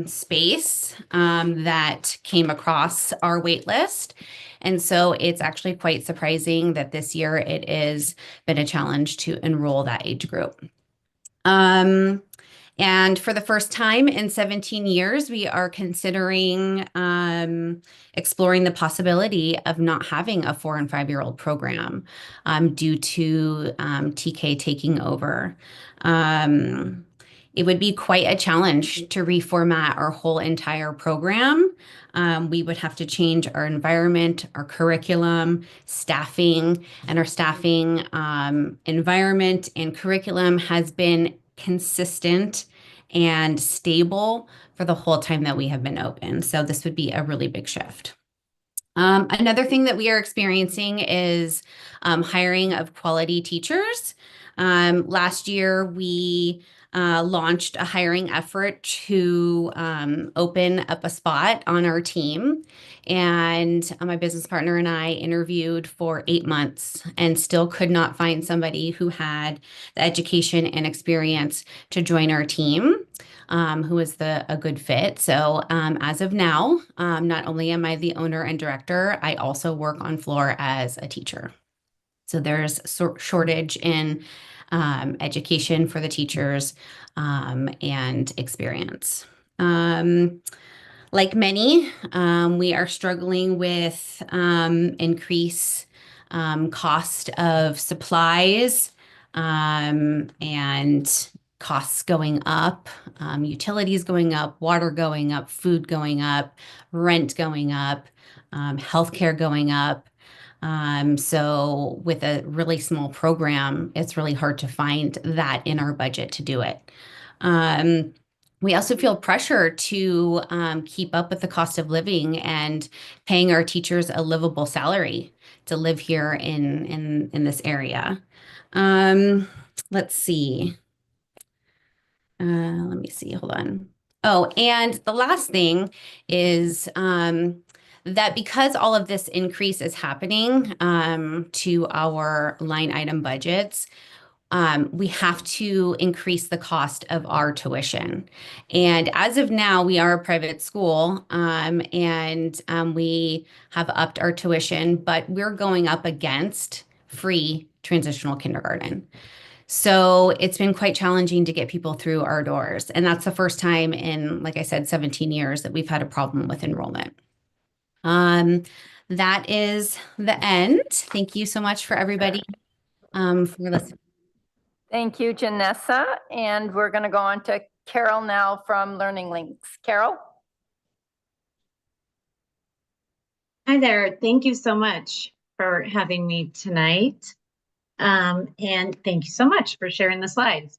H: space that came across our wait list. And so it's actually quite surprising that this year it has been a challenge to enroll that age group. And for the first time in 17 years, we are considering exploring the possibility of not having a 4 and 5-year-old program due to TK taking over. It would be quite a challenge to reformat our whole entire program. We would have to change our environment, our curriculum, staffing, and our staffing environment and curriculum has been consistent and stable for the whole time that we have been open. So this would be a really big shift. Another thing that we are experiencing is hiring of quality teachers. Last year, we launched a hiring effort to open up a spot on our team. And my business partner and I interviewed for 8 months and still could not find somebody who had the education and experience to join our team. Who is a good fit. So as of now, not only am I the owner and director, I also work on floor as a teacher. So there's shortage in education for the teachers and experience. Like many, we are struggling with increase cost of supplies and costs going up, utilities going up, water going up, food going up, rent going up, healthcare going up. So with a really small program, it's really hard to find that in our budget to do it. We also feel pressure to keep up with the cost of living and paying our teachers a livable salary to live here in this area. Let's see. Let me see. Hold on. Oh, and the last thing is that because all of this increase is happening to our line item budgets, we have to increase the cost of our tuition. And as of now, we are a private school and we have upped our tuition, but we're going up against free transitional kindergarten. So it's been quite challenging to get people through our doors. And that's the first time in, like I said, 17 years that we've had a problem with enrollment. That is the end. Thank you so much for everybody for listening.
D: Thank you, Janessa. And we're going to go on to Carol now from Learning Links. Carol?
I: Hi there. Thank you so much for having me tonight. And thank you so much for sharing the slides.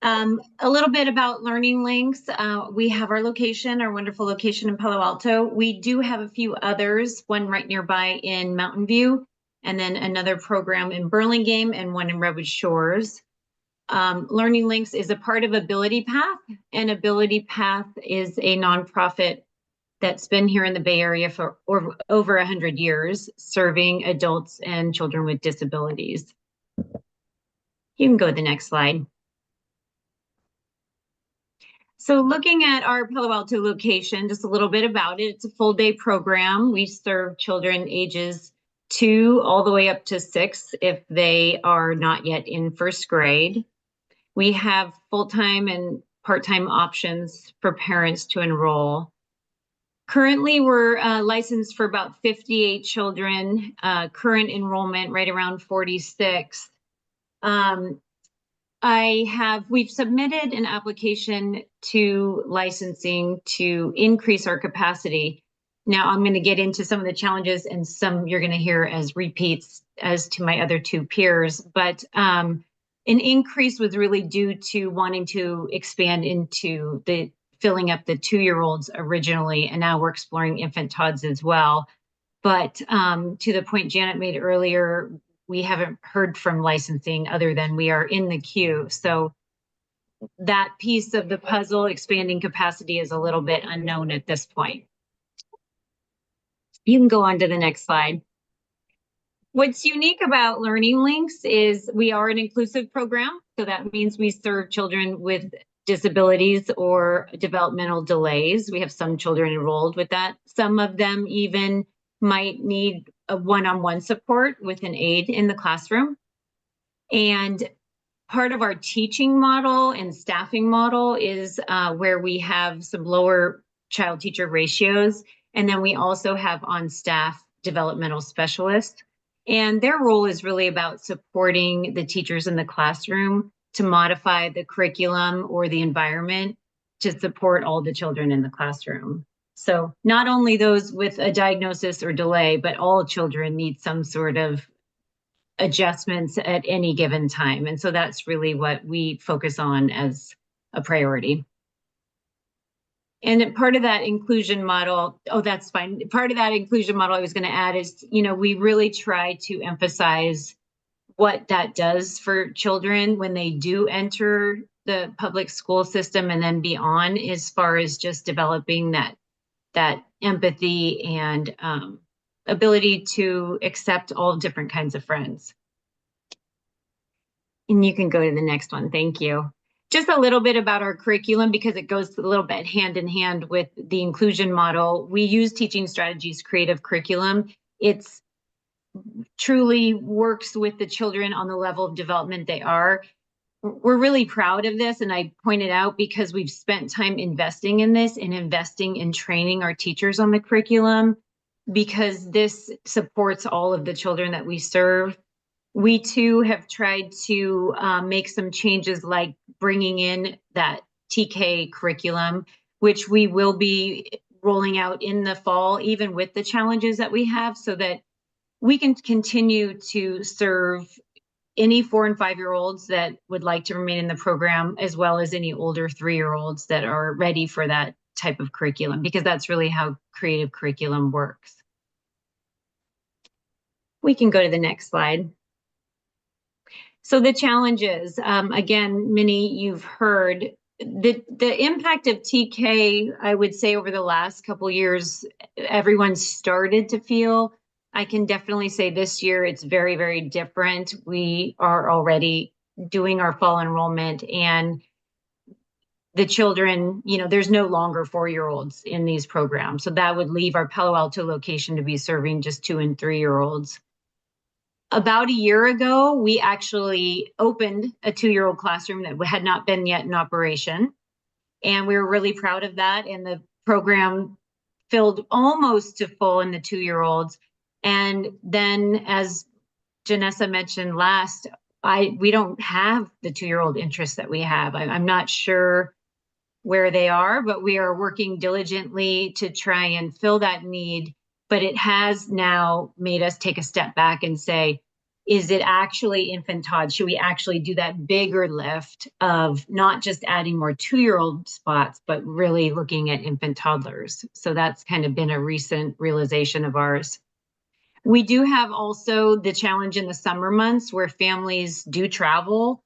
I: A little bit about Learning Links. We have our location, our wonderful location in Palo Alto. We do have a few others, one right nearby in Mountain View, and then another program in Burlingame and one in Redwood Shores. Learning Links is a part of Ability Path, and Ability Path is a nonprofit that's been here in the Bay Area for over 100 years, serving adults and children with disabilities. You can go to the next slide. So looking at our Palo Alto location, just a little bit about it. It's a full day program. We serve children ages 2 all the way up to 6 if they are not yet in first grade. We have full-time and part-time options for parents to enroll. Currently, we're licensed for about 58 children, current enrollment right around 46. We've submitted an application to licensing to increase our capacity. Now I'm going to get into some of the challenges and some you're going to hear as repeats as to my other 2 peers, but an increase was really due to wanting to expand into the filling up the 2-year-olds originally, and now we're exploring infant tots as well. But to the point Janet made earlier, we haven't heard from licensing other than we are in the queue. So that piece of the puzzle, expanding capacity, is a little bit unknown at this point. You can go on to the next slide. What's unique about Learning Links is we are an inclusive program. So that means we serve children with disabilities or developmental delays. We have some children enrolled with that. Some of them even might need a one-on-one support with an aide in the classroom. And part of our teaching model and staffing model is where we have some lower child-teacher ratios. And then we also have on staff developmental specialists. And their role is really about supporting the teachers in the classroom to modify the curriculum or the environment to support all the children in the classroom. So not only those with a diagnosis or delay, but all children need some sort of adjustments at any given time. And so that's really what we focus on as a priority. And then part of that inclusion model, oh, that's fine. Part of that inclusion model I was going to add is, we really try to emphasize what that does for children when they do enter the public school system and then beyond, as far as just developing that empathy and ability to accept all different kinds of friends. And you can go to the next one. Thank you. Just a little bit about our curriculum, because it goes a little bit hand in hand with the inclusion model. We use Teaching Strategies creative curriculum. It's truly works with the children on the level of development they are. We're really proud of this, and I pointed out because we've spent time investing in this and investing in training our teachers on the curriculum, because this supports all of the children that we serve. We too have tried to make some changes, like bringing in that TK curriculum, which we will be rolling out in the fall, even with the challenges that we have, so that we can continue to serve any 4- and 5-year-olds that would like to remain in the program, as well as any older 3-year-olds that are ready for that type of curriculum, because that's really how creative curriculum works. We can go to the next slide. So the challenges, again, many you've heard. The impact of TK, I would say over the last couple of years, everyone started to feel. I can definitely say this year it's very, very different. We are already doing our fall enrollment, and the children, there's no longer 4-year-olds in these programs. So that would leave our Palo Alto location to be serving just 2- and 3-year-olds. About a year ago, we actually opened a 2-year-old classroom that had not been yet in operation. And we were really proud of that. And the program filled almost to full in the 2-year-olds. And then, as Janessa mentioned last, we don't have the 2-year-old interest that we have. I'm not sure where they are, but we are working diligently to try and fill that need. But it has now made us take a step back and say, is it actually infantile? Should we actually do that bigger lift of not just adding more 2-year-old spots, but really looking at infant toddlers? So that's kind of been a recent realization of ours. We do have also the challenge in the summer months where families do travel,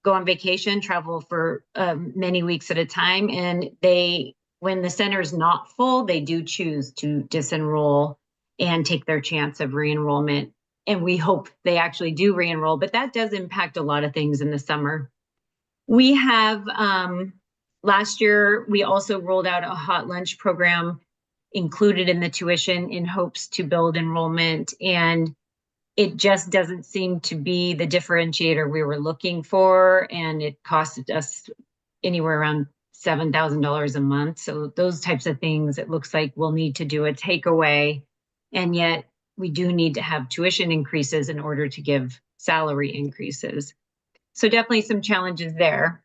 I: go on vacation, travel for many weeks at a time. And when the center is not full, they do choose to disenroll and take their chance of re-enrollment. And we hope they actually do re-enroll, but that does impact a lot of things in the summer. We have, last year, we also rolled out a hot lunch program included in the tuition in hopes to build enrollment. And it just doesn't seem to be the differentiator we were looking for. And it costed us anywhere around $7,000 a month. So those types of things, it looks like we'll need to do a takeaway. And yet we do need to have tuition increases in order to give salary increases. So definitely some challenges there.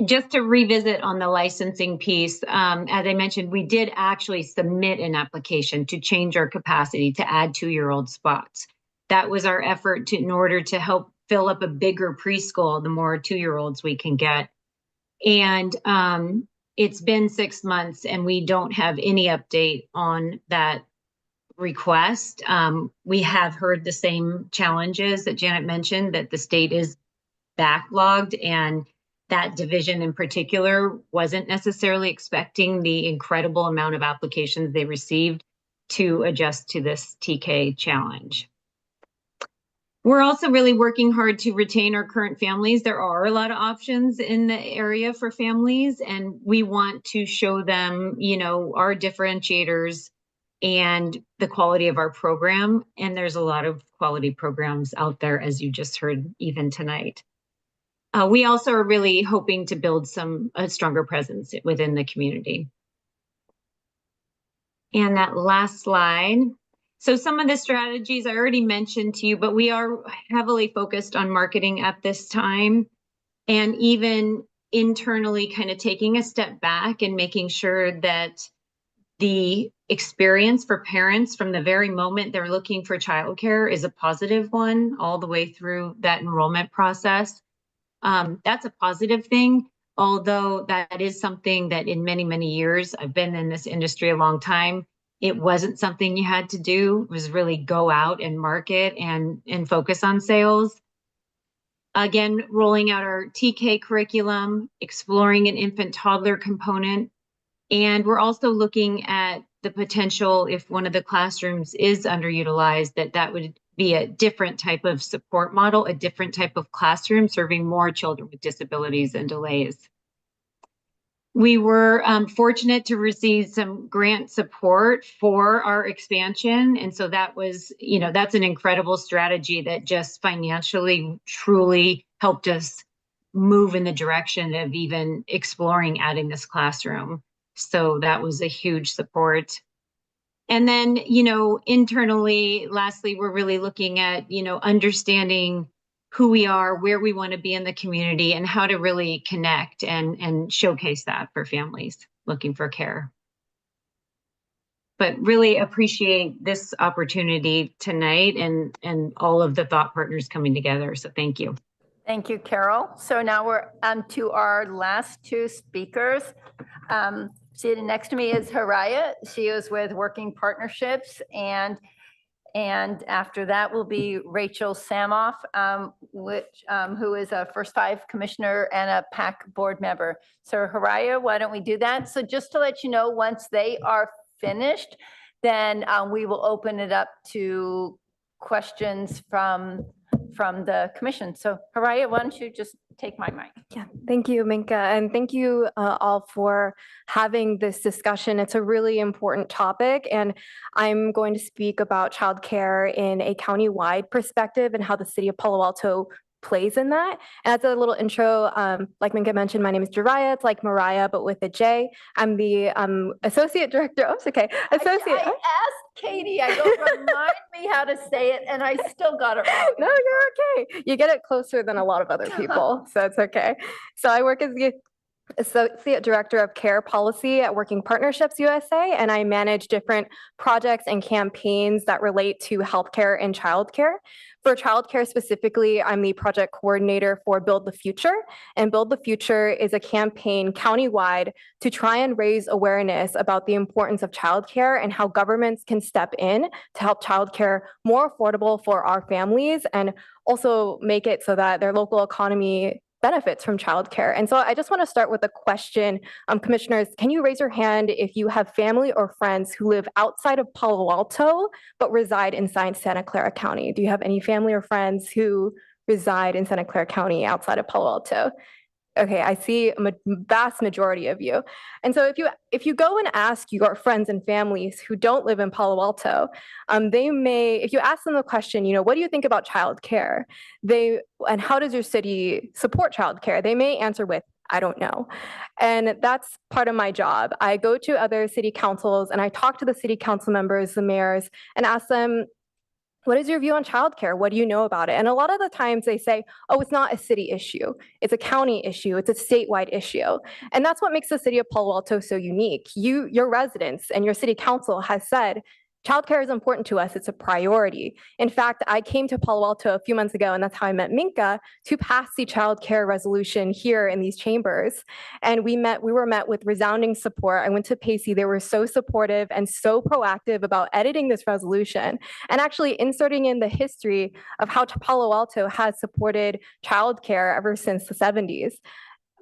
I: Just to revisit on the licensing piece, as I mentioned, we did actually submit an application to change our capacity to add 2-year-old spots. That was our effort in order to help fill up a bigger preschool, the more 2-year-olds we can get. And it's been 6 months and we don't have any update on that request. We have heard the same challenges that Janet mentioned, that the state is backlogged, and that division in particular wasn't necessarily expecting the incredible amount of applications they received to adjust to this TK challenge. We're also really working hard to retain our current families. There are a lot of options in the area for families, and we want to show them, our differentiators and the quality of our program. And there's a lot of quality programs out there, as you just heard even tonight. We also are really hoping to build a stronger presence within the community. And that last slide. So some of the strategies I already mentioned to you, but we are heavily focused on marketing at this time, and even internally kind of taking a step back and making sure that the experience for parents from the very moment they're looking for childcare is a positive one all the way through that enrollment process. That's a positive thing. although that is something that in many, many years, I've been in this industry a long time, it wasn't something you had to do. It was really go out and market and focus on sales. Again, rolling out our TK curriculum, exploring an infant toddler component. And we're also looking at the potential, if one of the classrooms is underutilized, that would be a different type of support model, a different type of classroom serving more children with disabilities and delays. We were fortunate to receive some grant support for our expansion. And so that was, that's an incredible strategy that just financially truly helped us move in the direction of even exploring adding this classroom. So that was a huge support. And then, internally, lastly, we're really looking at, understanding who we are, where we want to be in the community, and how to really connect and showcase that for families looking for care. But really appreciate this opportunity tonight and all of the thought partners coming together. So thank you.
D: Thank you, Carol. So now we're to our last two speakers. Sitting next to me is Haraya. She is with Working Partnerships, and after that will be Rachel Samoff, who is a First Five commissioner and a PAC board member. So Haraya, why don't we do that? So just to let you know, once they are finished, then we will open it up to questions from the commission. So Haraya, why don't you just take my mic?
B: Yeah, thank you, Minka, and thank you all for having this discussion. It's a really important topic, and I'm going to speak about childcare in a county-wide perspective and how the city of Palo Alto plays in that. And as a little intro, like Minka mentioned, my name is Jiraiya. It's like Mariah, but with a J. I'm the associate director. Oh, it's okay. Associate.
D: I asked Katie, I go, remind me how to say it, and I still got it wrong.
B: No, you're okay. You get it closer than a lot of other people, so it's okay. So I work as the Associate Director of Care Policy at Working Partnerships USA, and I manage different projects and campaigns that relate to healthcare and childcare. For childcare specifically, I'm the project coordinator for Build the Future, and Build the Future is a campaign countywide to try and raise awareness about the importance of childcare and how governments can step in to help childcare more affordable for our families and also make it so that their local economy benefits from childcare. And so I just want to start with a question. Commissioners, can you raise your hand if you have family or friends who live outside of Palo Alto but reside inside Santa Clara County? Do you have any family or friends who reside in Santa Clara County outside of Palo Alto? Okay, I see a vast majority of you. And so if you go and ask your friends and families who don't live in Palo Alto, they may, if you ask them the question, what do you think about childcare? And how does your city support childcare? They may answer with, I don't know. And that's part of my job. I go to other city councils and I talk to the city council members, the mayors, and ask them, what is your view on childcare? What do you know about it? And a lot of the times they say, oh, it's not a city issue. It's a county issue. It's a statewide issue. And that's what makes the city of Palo Alto so unique. Your residents and your city council has said, childcare is important to us. It's a priority. In fact, I came to Palo Alto a few months ago, and that's how I met Minka, to pass the childcare resolution here in these chambers. And we were met with resounding support. I went to Pacey. They were so supportive and so proactive about editing this resolution and actually inserting in the history of how Palo Alto has supported childcare ever since the 70s.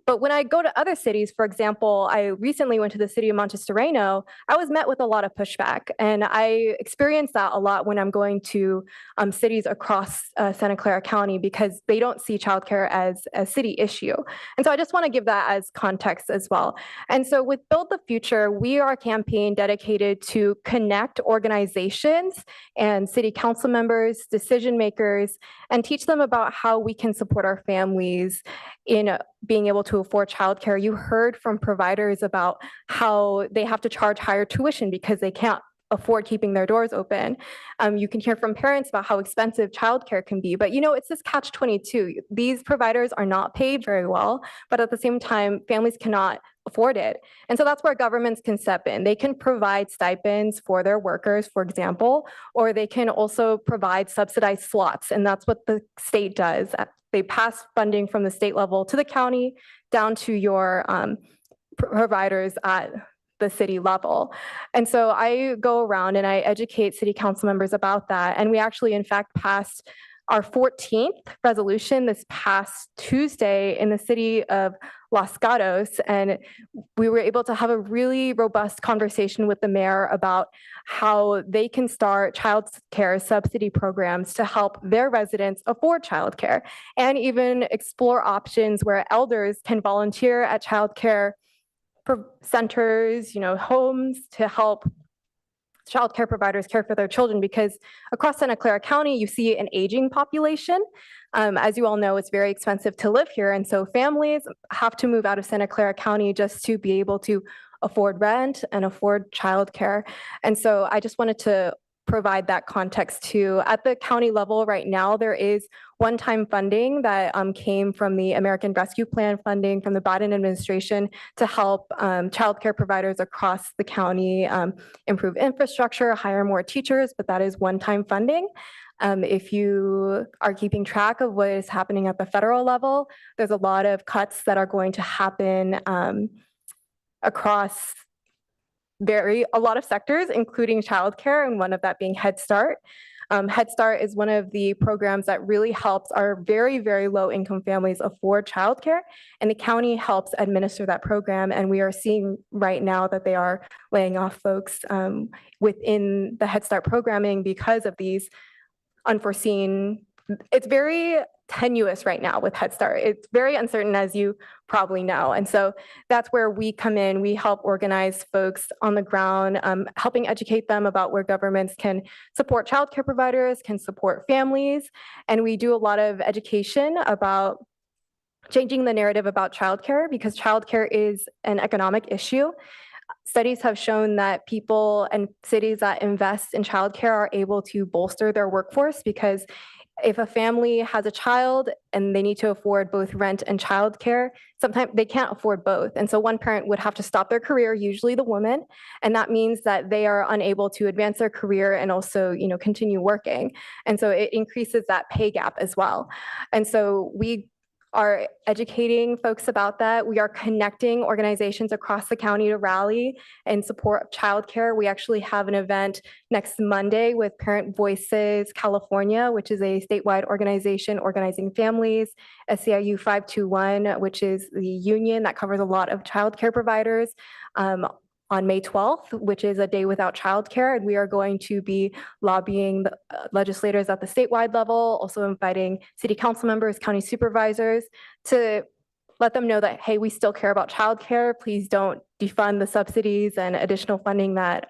B: But when I go to other cities, for example, I recently went to the city of Montessoreno, I was met with a lot of pushback. And I experience that a lot when I'm going to cities across Santa Clara County because they don't see childcare as a city issue. And so I just want to give that as context as well. And so with Build the Future, we are a campaign dedicated to connect organizations and city council members, decision makers, and teach them about how we can support our families in being able to afford childcare. You heard from providers about how they have to charge higher tuition because they can't afford keeping their doors open. You can hear from parents about how expensive childcare can be, but it's this catch-22. These providers are not paid very well, but at the same time, families cannot afford it. And so that's where governments can step in. They can provide stipends for their workers, for example, or they can also provide subsidized slots. And that's what the state does. They pass funding from the state level to the county down to your providers at the city level. And so I go around and I educate city council members about that. And we actually, in fact, passed our 14th resolution this past Tuesday in the city of Los Gatos. And we were able to have a really robust conversation with the mayor about how they can start child care subsidy programs to help their residents afford childcare, and even explore options where elders can volunteer at childcare centers, homes, to help childcare providers care for their children, because across Santa Clara County, you see an aging population. As you all know, it's very expensive to live here. And so families have to move out of Santa Clara County just to be able to afford rent and afford childcare. And so I just wanted to provide that context too. At the county level right now, there is one-time funding that came from the American Rescue Plan funding from the Biden administration to help childcare providers across the county improve infrastructure, hire more teachers, but that is one-time funding. If you are keeping track of what is happening at the federal level, there's a lot of cuts that are going to happen across a lot of sectors, including childcare, and one of that being Head Start. Head Start is one of the programs that really helps our very, very low income families afford childcare, and the county helps administer that program. And we are seeing right now that they are laying off folks within the Head Start programming because of these unforeseen. It's very tenuous right now with Head Start. It's very uncertain, as you probably know. And so that's where we come in. We help organize folks on the ground, helping educate them about where governments can support childcare providers, can support families. And we do a lot of education about changing the narrative about childcare, because childcare is an economic issue. Studies have shown that people and cities that invest in childcare are able to bolster their workforce, because if a family has a child and they need to afford both rent and childcare, sometimes they can't afford both. And so one parent would have to stop their career, usually the woman, and that means that they are unable to advance their career and also, continue working. And so it increases that pay gap as well. And so we are educating folks about that. We are connecting organizations across the county to rally in support of childcare. We actually have an event next Monday with Parent Voices California, which is a statewide organization organizing families, SEIU 521, which is the union that covers a lot of childcare providers, on May 12th, which is a day without childcare. And we are going to be lobbying the legislators at the statewide level, also inviting city council members, county supervisors, to let them know that, hey, we still care about childcare. Please don't defund the subsidies and additional funding that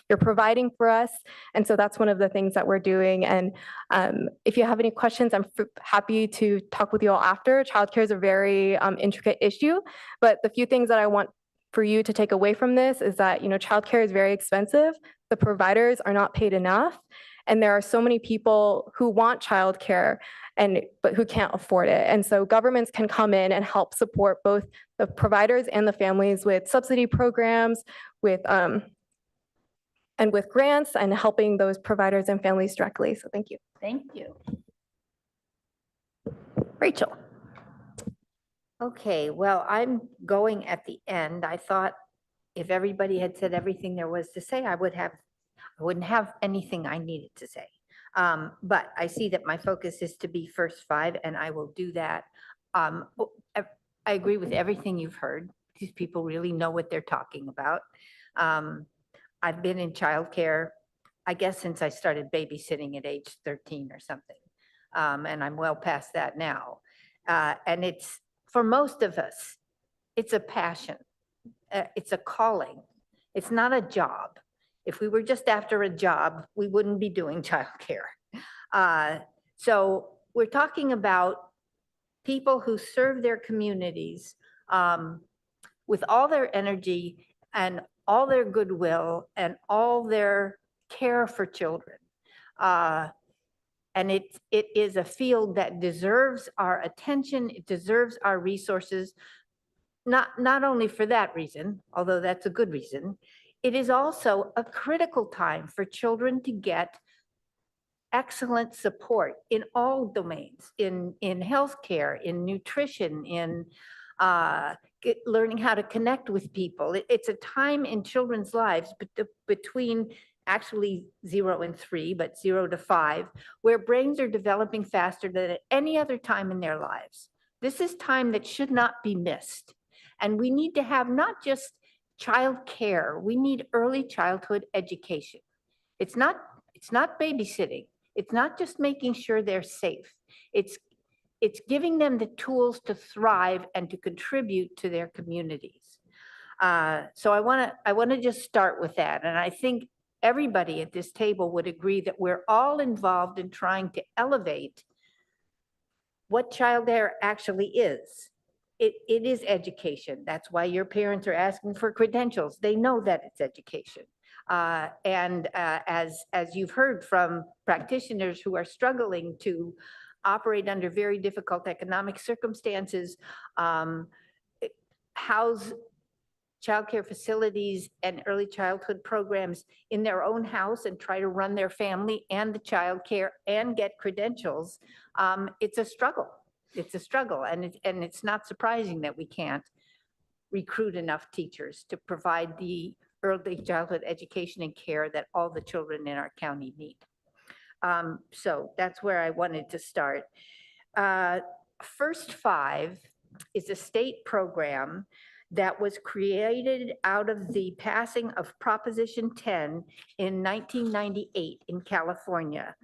B: you're providing for us. And so that's one of the things that we're doing. And if you have any questions, I'm happy to talk with you all after. Childcare is a very intricate issue, but the few things that I want for you to take away from this is that, childcare is very expensive. The providers are not paid enough. And there are so many people who want childcare but who can't afford it. And so governments can come in and help support both the providers and the families with subsidy programs, with grants, and helping those providers and families directly. So thank you.
D: Thank you. Rachel.
J: Okay, well, I'm going at the end. I thought if everybody had said everything there was to say, I wouldn't have anything I needed to say. But I see that my focus is to be first five, and I will do that. I agree with everything you've heard. These people really know what they're talking about. I've been in childcare, I guess, since I started babysitting at age 13 or something. And I'm well past that now. And it's, for most of us, it's a passion. It's a calling. It's not a job. If we were just after a job, we wouldn't be doing childcare. So we're talking about people who serve their communities with all their energy and all their goodwill and all their care for children. And it is a field that deserves our attention. It deserves our resources, not only for that reason, although that's a good reason. It is also a critical time for children to get excellent support in all domains, in healthcare, in nutrition, in learning how to connect with people. It's a time in children's lives between actually 0 and 3, but 0 to 5, where brains are developing faster than at any other time in their lives. This is time that should not be missed. And we need to have not just child care, we need early childhood education. It's not babysitting. It's not just making sure they're safe. It's giving them the tools to thrive and to contribute to their communities. So I want to just start with that. And I think everybody at this table would agree that we're all involved in trying to elevate what child care actually is. It is education. That's why your parents are asking for credentials. They know that it's education. As you've heard from practitioners who are struggling to operate under very difficult economic circumstances, house childcare facilities and early childhood programs in their own house and try to run their family and the childcare and get credentials, it's a struggle. It's a struggle, and it's not surprising that we can't recruit enough teachers to provide the early childhood education and care that all the children in our county need. So that's where I wanted to start. First Five is a state program that was created out of the passing of Proposition 10 in 1998 in California,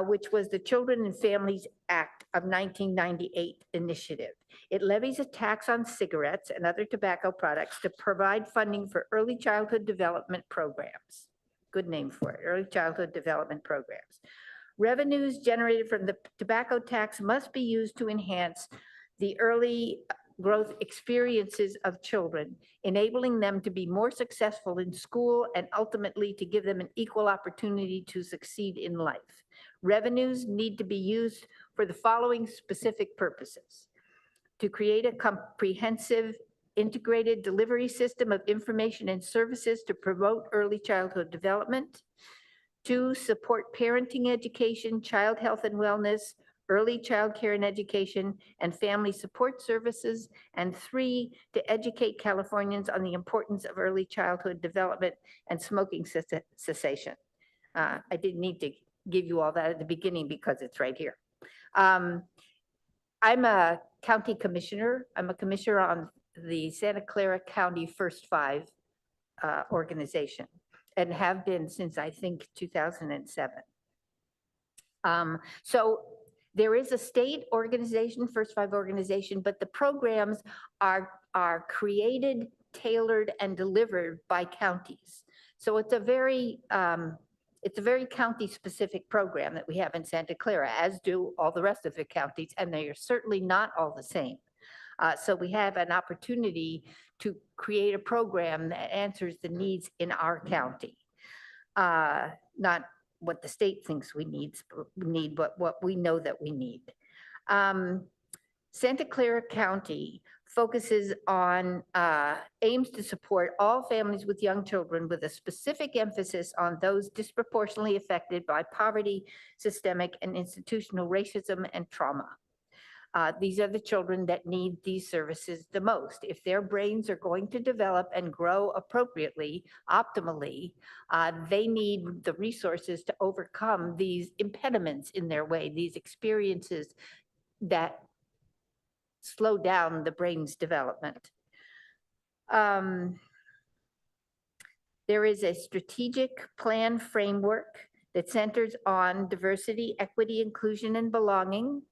J: which was the Children and Families Act of 1998 initiative. It levies a tax on cigarettes and other tobacco products to provide funding for early childhood development programs. Good name for it, early childhood development programs. Revenues generated from the tobacco tax must be used to enhance the early growth experiences of children, enabling them to be more successful in school and ultimately to give them an equal opportunity to succeed in life. Revenues need to be used for the following specific purposes: to create a comprehensive integrated delivery system of information and services to promote early childhood development, to support parenting education, child health and wellness, early child care and education, and family support services, and 3, to educate Californians on the importance of early childhood development and smoking cessation. I didn't need to give you all that at the beginning because it's right here. I'm a county commissioner. I'm a commissioner on the Santa Clara County First Five organization, and have been since I think 2007. So there is a state organization, First Five organization, but the programs are created, tailored, and delivered by counties. So it's a very county-specific program that we have in Santa Clara, as do all the rest of the counties, and they are certainly not all the same. So we have an opportunity to create a program that answers the needs in our county. Not what the state thinks we need, but what we know that we need. Santa Clara County focuses on, aims to support all families with young children with a specific emphasis on those disproportionately affected by poverty, systemic and institutional racism and trauma. These are the children that need these services the most. If their brains are going to develop and grow appropriately, optimally, they need the resources to overcome these impediments in their way, these experiences that slow down the brain's development. There is a strategic plan framework that centers on diversity, equity, inclusion, and belonging,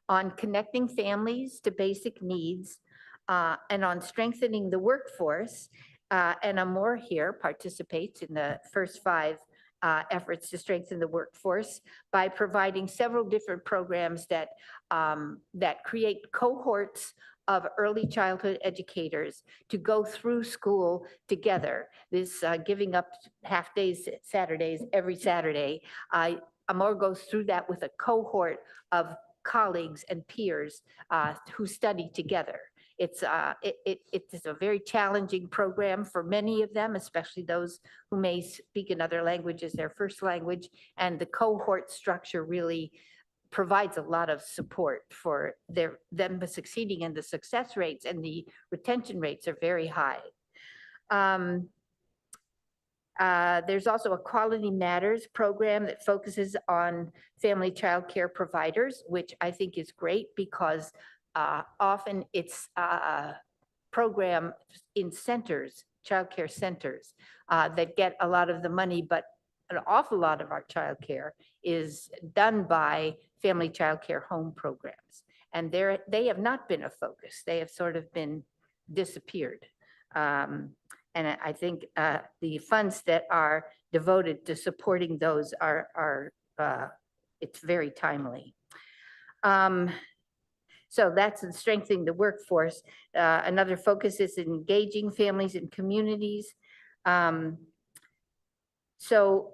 J: on connecting families to basic needs, and on strengthening the workforce. And Amor here participates in the First Five efforts to strengthen the workforce by providing several different programs that, that create cohorts of early childhood educators to go through school together. This giving up half days, Saturdays, every Saturday. Amor goes through that with a cohort of colleagues and peers who study together. It is a very challenging program for many of them, especially those who may speak another language as their first language. And the cohort structure really provides a lot of support for them succeeding, and the success rates and the retention rates are very high. There's also a Quality Matters program that focuses on family child care providers, which I think is great because often it's a program in centers, child care centers, that get a lot of the money, but an awful lot of our child care is done by family child care home programs. And they have not been a focus. They have sort of been disappeared. And I think the funds that are devoted to supporting those it's very timely. So that's strengthening the workforce. Another focus is engaging families and communities. So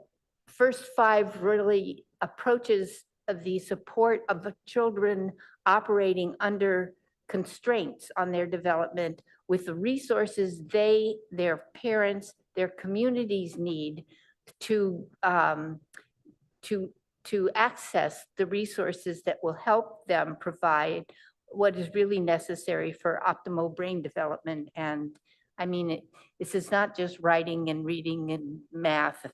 J: first 5 really approaches of the support of the children operating under constraints on their development with the resources their parents, their communities need to access the resources that will help them provide what is really necessary for optimal brain development. And I mean, this is not just writing and reading and math.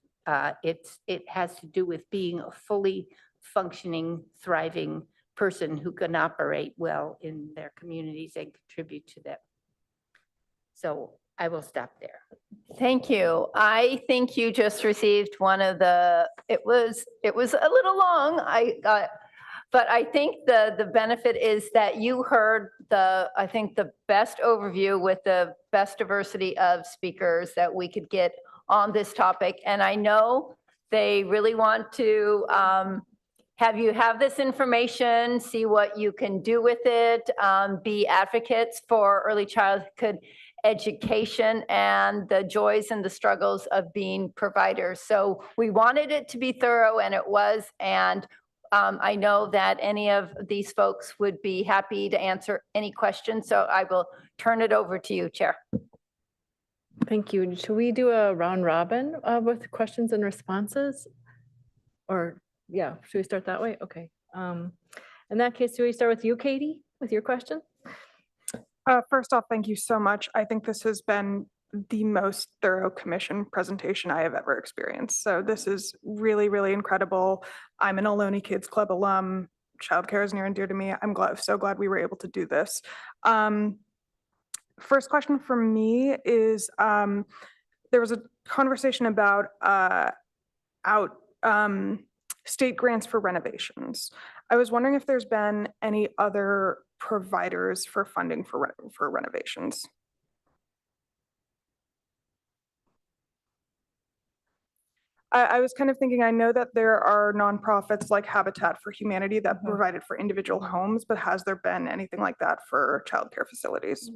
J: It has to do with being a fully functioning, thriving person who can operate well in their communities and contribute to them. So I will stop there.
D: Thank you. I think you just received one of the, it was a little long, but I think the benefit is that you heard I think the best overview with the best diversity of speakers that we could get on this topic. And I know they really want to have you have this information, see what you can do with it, be advocates for early childhood education and the joys and the struggles of being providers. So we wanted it to be thorough, and it was. And I know that any of these folks would be happy to answer any questions. So I will turn it over to you, Chair.
A: Thank you. Should we do a round robin with questions and responses? Or, yeah, should we start that way? Okay. In that case, do we start with you, Katie, with your question?
K: First off, thank you so much. I think this has been the most thorough commission presentation I have ever experienced. So this is really, really incredible. I'm an Ohlone Kids Club alum. Childcare is near and dear to me. I'm so glad we were able to do this. First question for me is, there was a conversation about state grants for renovations. I was wondering if there's been any other providers for funding for renovations. I was kind of thinking, I know that there are nonprofits like Habitat for Humanity that provided for individual homes, but has there been anything like that for childcare facilities?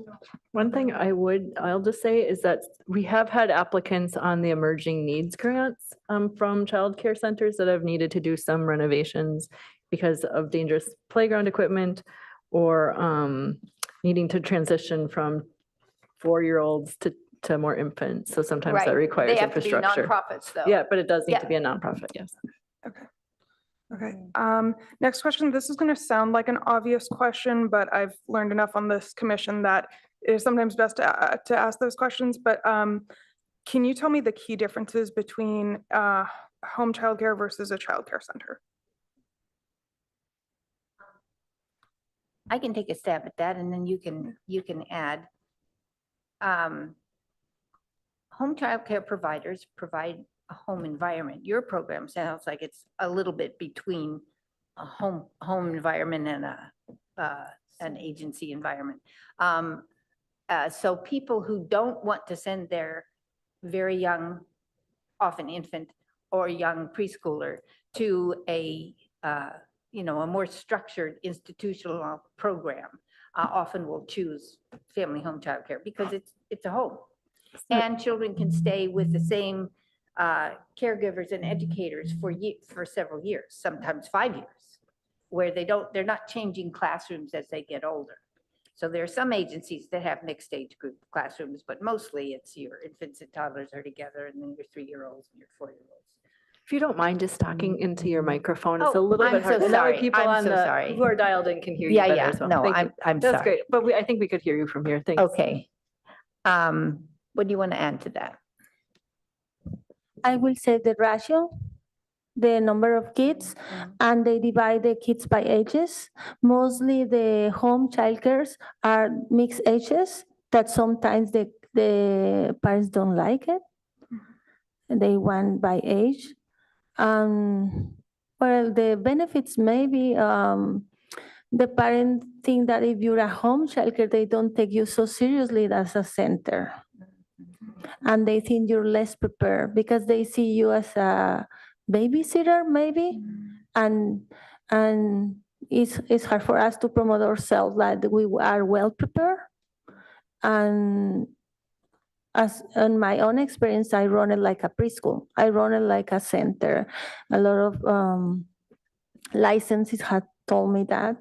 A: One thing I'll just say is that we have had applicants on the emerging needs grants from childcare centers that have needed to do some renovations because of dangerous playground equipment or needing to transition from 4-year-olds to more infants. So sometimes that requires
D: They have to be
A: infrastructure.
D: nonprofits, though.
A: Yeah, but it does need
D: Yeah.
A: to be a nonprofit, yes.
K: Okay. Next question. This is going to sound like an obvious question, but I've learned enough on this commission that it is sometimes best to ask those questions. But can you tell me the key differences between home childcare versus a childcare center?
J: I can take a stab at that, and then you can add. Home childcare providers provide a home environment. Your program sounds like it's a little bit between a home environment and an agency environment. So people who don't want to send their very young, often infant or young preschooler to a more structured institutional program often will choose family home childcare because it's a home. And children can stay with the same caregivers and educators for several years, sometimes 5 years, where they're not changing classrooms as they get older. So there are some agencies that have mixed age group classrooms, but mostly it's your infants and toddlers are together, and then your 3-year-olds and your 4-year-olds.
A: If you don't mind just talking into your microphone, it's a
J: Oh,
A: little
J: I'm
A: bit hard.
J: so
A: And that way
J: sorry.
A: people
J: I'm
A: on
J: so
A: the,
J: sorry.
A: who are dialed in can hear you
J: Yeah,
A: better
J: yeah.
A: as well.
J: No,
A: Thank you.
J: I'm
A: That's
J: sorry.
A: great. But I think we could hear you from here. Thanks.
J: Okay. What do you want to add to that?
G: I will say the ratio, the number of kids, and they divide the kids by ages. Mostly the home childcares are mixed ages that sometimes the parents don't like it. They want by age. Well, the benefits maybe the parents think that if you're a home childcare, they don't take you so seriously as a center. And they think you're less prepared because they see you as a babysitter maybe. And it's hard for us to promote ourselves that we are well prepared. And as in my own experience, I run it like a preschool. I run it like a center. A lot of licenses had told me that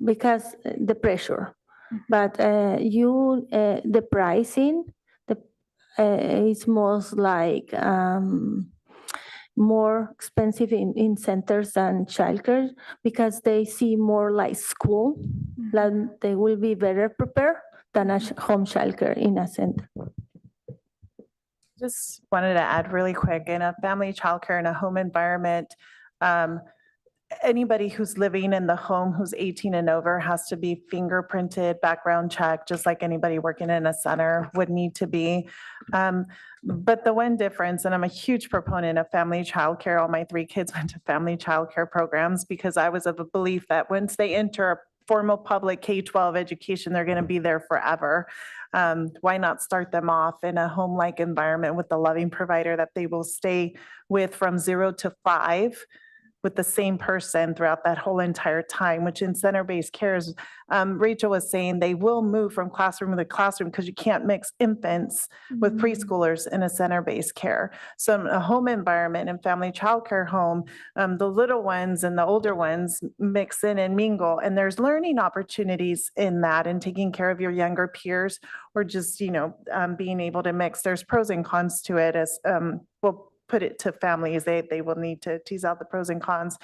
G: because the pressure. But the pricing, is most like more expensive in centers than childcare because they see more like school, that they will be better prepared than a home childcare in a center.
C: Just wanted to add really quick, in a family childcare in a home environment, anybody who's living in the home who's 18 and over has to be fingerprinted, background checked, just like anybody working in a center would need to be. But the one difference, and I'm a huge proponent of family childcare, all my 3 kids went to family childcare programs because I was of a belief that once they enter a formal public K-12 education, they're going to be there forever. Why not start them off in a home-like environment with a loving provider that they will stay with from 0 to 5 with the same person throughout that whole entire time, which in center-based cares, Rachel was saying they will move from classroom to classroom because you can't mix infants with preschoolers in a center-based care. So in a home environment and family childcare home, the little ones and the older ones mix in and mingle, and there's learning opportunities in that and taking care of your younger peers or just, being able to mix. There's pros and cons to it as, well, put it to families, they will need to tease out the pros and cons.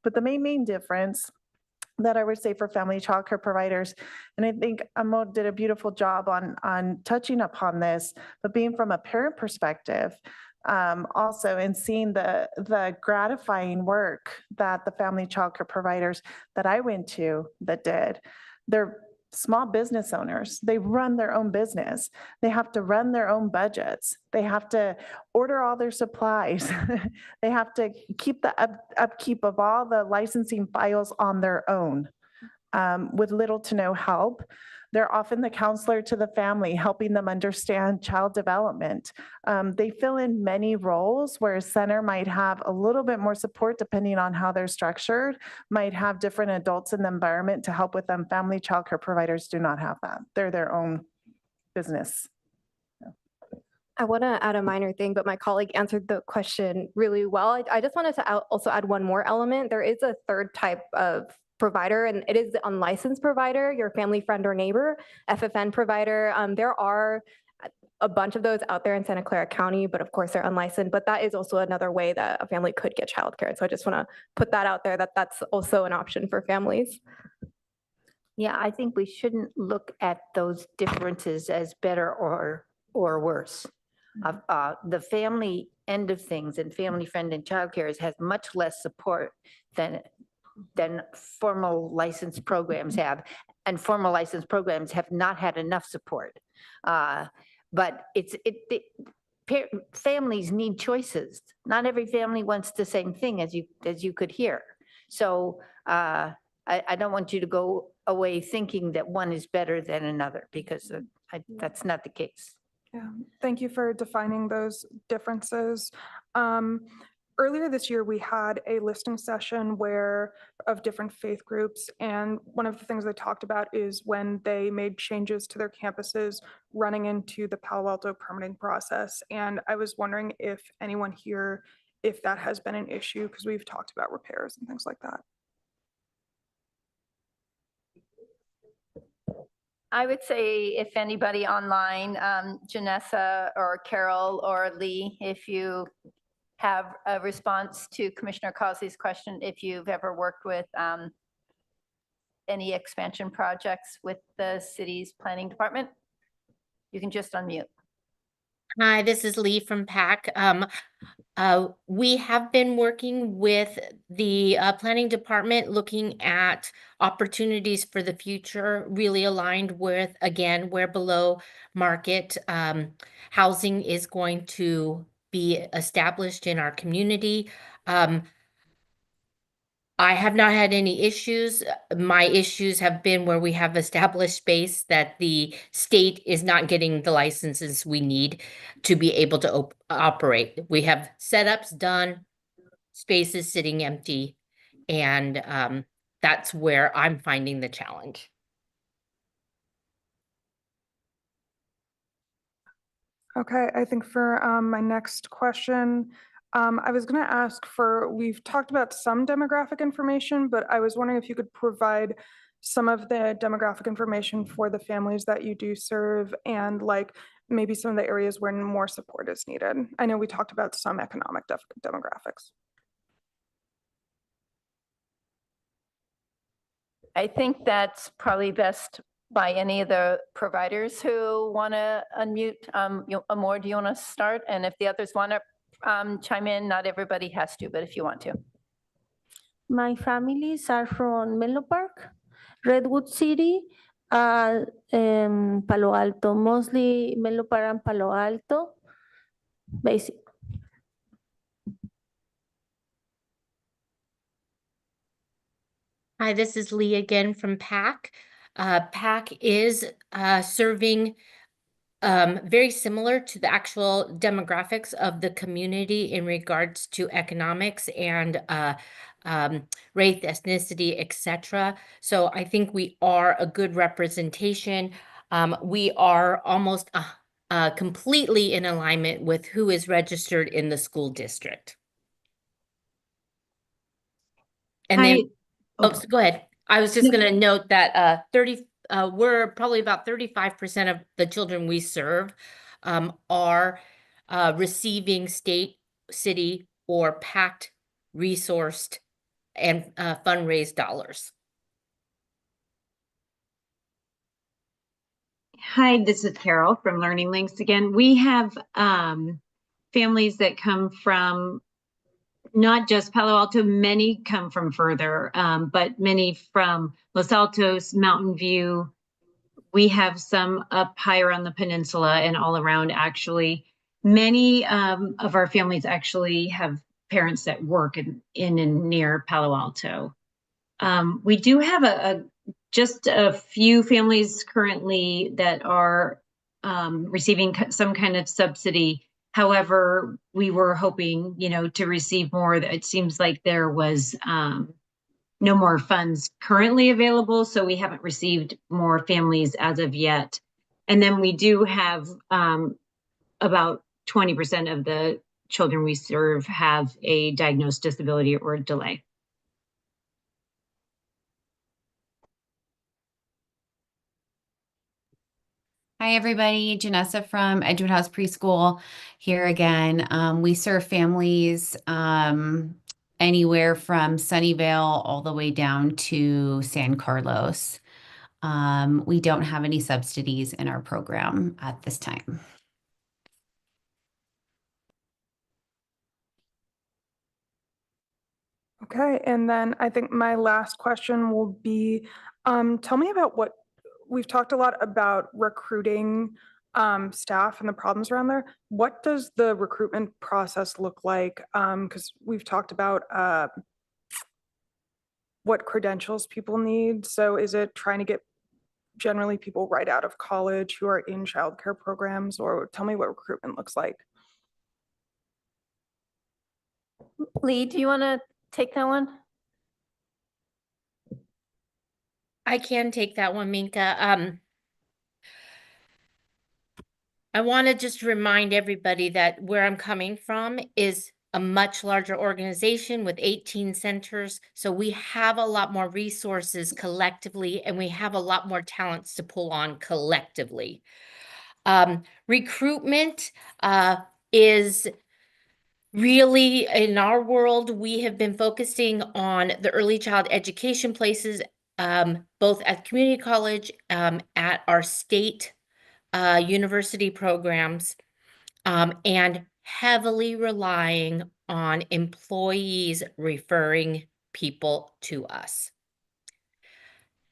C: But the main difference that I would say for family childcare providers, and I think Amo did a beautiful job on touching upon this, but being from a parent perspective, also, and seeing the gratifying work that the family childcare providers that I went to that did, they're small business owners. They run their own business. They have to run their own budgets. They have to order all their supplies. They have to keep the upkeep of all the licensing files on their own, with little to no help. They're often the counselor to the family, helping them understand child development. They fill in many roles where a center might have a little bit more support depending on how they're structured, might have different adults in the environment to help with them. Family childcare providers do not have that. They're their own business.
B: I want to add a minor thing, but my colleague answered the question really well. I just wanted to also add one more element. There is a third type of provider, and it is the unlicensed provider, your family friend or neighbor, FFN provider. There are a bunch of those out there in Santa Clara County, but of course they're unlicensed, but that is also another way that a family could get childcare. So I just want to put that out there, that that's also an option for families.
J: Yeah, I think we shouldn't look at those differences as better or worse. The family end of things and family friend and childcare has much less support than formal licensed programs have, and formal licensed programs have not had enough support. But families need choices. Not every family wants the same thing, as you could hear. So I don't want you to go away thinking that one is better than another, because that's not the case.
K: Yeah, thank you for defining those differences. Earlier this year, we had a listening session of different faith groups, and one of the things they talked about is when they made changes to their campuses, running into the Palo Alto permitting process. And I was wondering if anyone here, if that has been an issue, because we've talked about repairs and things like that.
D: I would say if anybody online, Janessa or Carol or Lee, if you have a response to Commissioner Causey's question, if you've ever worked with any expansion projects with the city's planning department. You can just unmute.
F: Hi, this is Lee from PAC. We have been working with the planning department, looking at opportunities for the future, really aligned with, again, where below market housing is going to be established in our community. I have not had any issues. My issues have been where we have established space that the state is not getting the licenses we need to be able to operate. We have setups done, spaces sitting empty, and that's where I'm finding the challenge.
K: Okay, I think for my next question, I was going to ask for, we've talked about some demographic information, but I was wondering if you could provide some of the demographic information for the families that you do serve and like maybe some of the areas where more support is needed. I know we talked about some economic demographics.
D: I think that's probably best by any of the providers who want to unmute. Amor, do you want to start? And if the others want to chime in, not everybody has to, but if you want to.
G: My families are from Menlo Park, Redwood City, Palo Alto, mostly Menlo Park and Palo Alto. Basic.
F: Hi, this is Lee again from PAC. PAC is serving very similar to the actual demographics of the community in regards to economics and race, ethnicity, etc. So I think we are a good representation. We are almost completely in alignment with who is registered in the school district. And then, so go ahead. I was just going to note that we're probably about 35% of the children we serve are receiving state, city, or PACT resourced and fundraised dollars.
I: Hi, this is Carol from Learning Links again. We have families that come from not just Palo Alto, many come from further, but many from Los Altos, Mountain View. We have some up higher on the peninsula and all around, actually. Many of our families actually have parents that work in and near Palo Alto. We do have just a few families currently that are receiving some kind of subsidy. However, we were hoping, to receive more. It seems like there was no more funds currently available, so we haven't received more families as of yet. And then we do have about 20% of the children we serve have a diagnosed disability or delay.
H: Hi, everybody. Janessa from Edgewood House Preschool here again. We serve families anywhere from Sunnyvale all the way down to San Carlos. We don't have any subsidies in our program at this time.
K: Okay, and then I think my last question will be, tell me about what, we've talked a lot about recruiting staff and the problems around there. What does the recruitment process look like? Because we've talked about what credentials people need. So is it trying to get generally people right out of college who are in childcare programs, or tell me what recruitment looks like?
D: Lee, do you want to take that one?
F: I can take that one, Minka. I want to just remind everybody that where I'm coming from is a much larger organization with 18 centers. So we have a lot more resources collectively, and we have a lot more talents to pull on collectively. Recruitment is Really, in our world, we have been focusing on the early child education places, both at community college, at our state university programs, and heavily relying on employees referring people to us.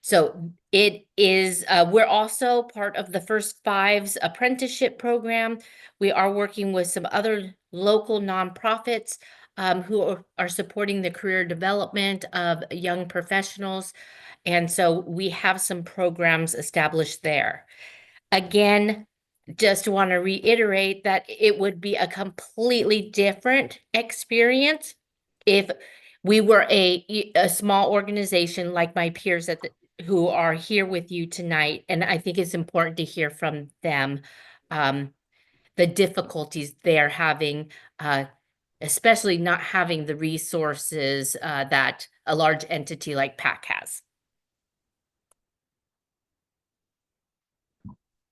F: So it is, we're also part of the First Fives apprenticeship program. We are working with some other local nonprofits who are supporting the career development of young professionals. And so we have some programs established there. Again, just want to reiterate that it would be a completely different experience if we were a small organization like my peers who are here with you tonight. And I think it's important to hear from them the difficulties they're having, especially not having the resources that a large entity like PAC has.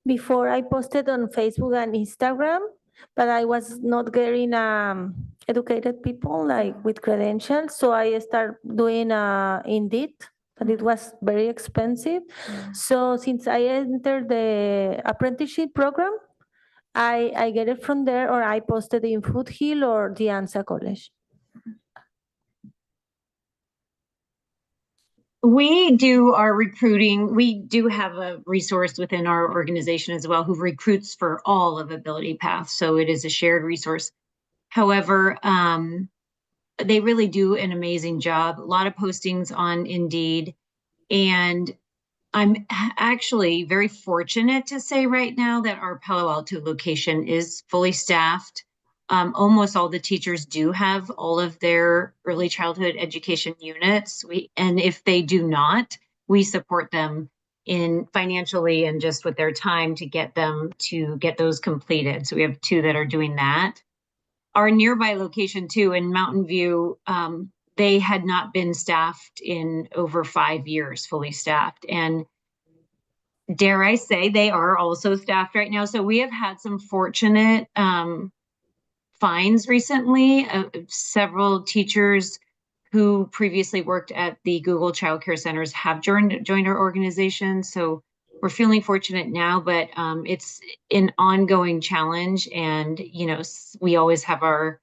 G: Before I posted on Facebook and Instagram, but I was not getting educated people like with credentials. So I started doing Indeed, but it was very expensive. So since I entered the apprenticeship program, I get it from there, or I posted in Foothill or the ANSA College.
I: We do our recruiting. We do have a resource within our organization as well who recruits for all of Ability Path. So it is a shared resource. However, they really do an amazing job. A lot of postings on Indeed. And I'm actually very fortunate to say right now that our Palo Alto location is fully staffed. Almost all the teachers do have all of their early childhood education units. And if they do not, we support them in financially and just with their time to get them to get those completed. So we have 2 that are doing that. Our nearby location too in Mountain View, they had not been staffed in over 5 years, fully staffed. And dare I say, they are also staffed right now. So we have had some fortunate finds recently. Several teachers who previously worked at the Google Child Care Centers have joined our organization. So we're feeling fortunate now, but it's an ongoing challenge. And, we always have our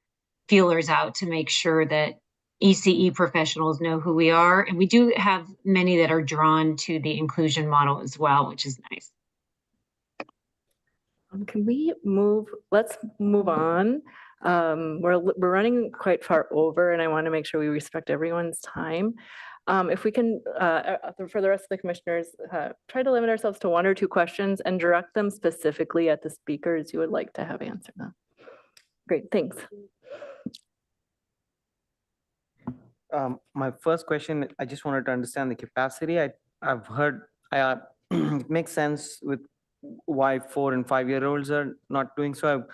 I: feelers out to make sure that ECE professionals know who we are. And we do have many that are drawn to the inclusion model as well, which is nice.
A: Let's move on. We're running quite far over and I want to make sure we respect everyone's time. If we can, for the rest of the commissioners, try to limit ourselves to 1 or 2 questions and direct them specifically at the speakers you would like to have answer them. Great, thanks.
L: My first question, I just wanted to understand the capacity. I've heard it makes sense with why 4 and 5-year-olds are not doing so.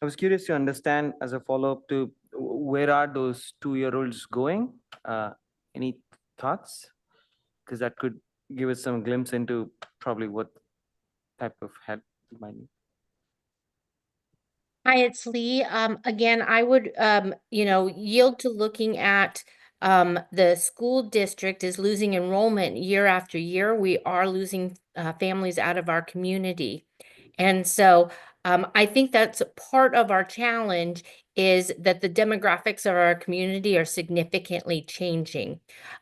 L: I was curious to understand as a follow-up to where are those 2-year-olds going? Any thoughts? Because that could give us some glimpse into probably what type of help you might need.
F: Hi, it's Lee. Again, I would, yield to looking at the school district is losing enrollment year after year. We are losing families out of our community. And so I think that's part of our challenge is that the demographics of our community are significantly changing.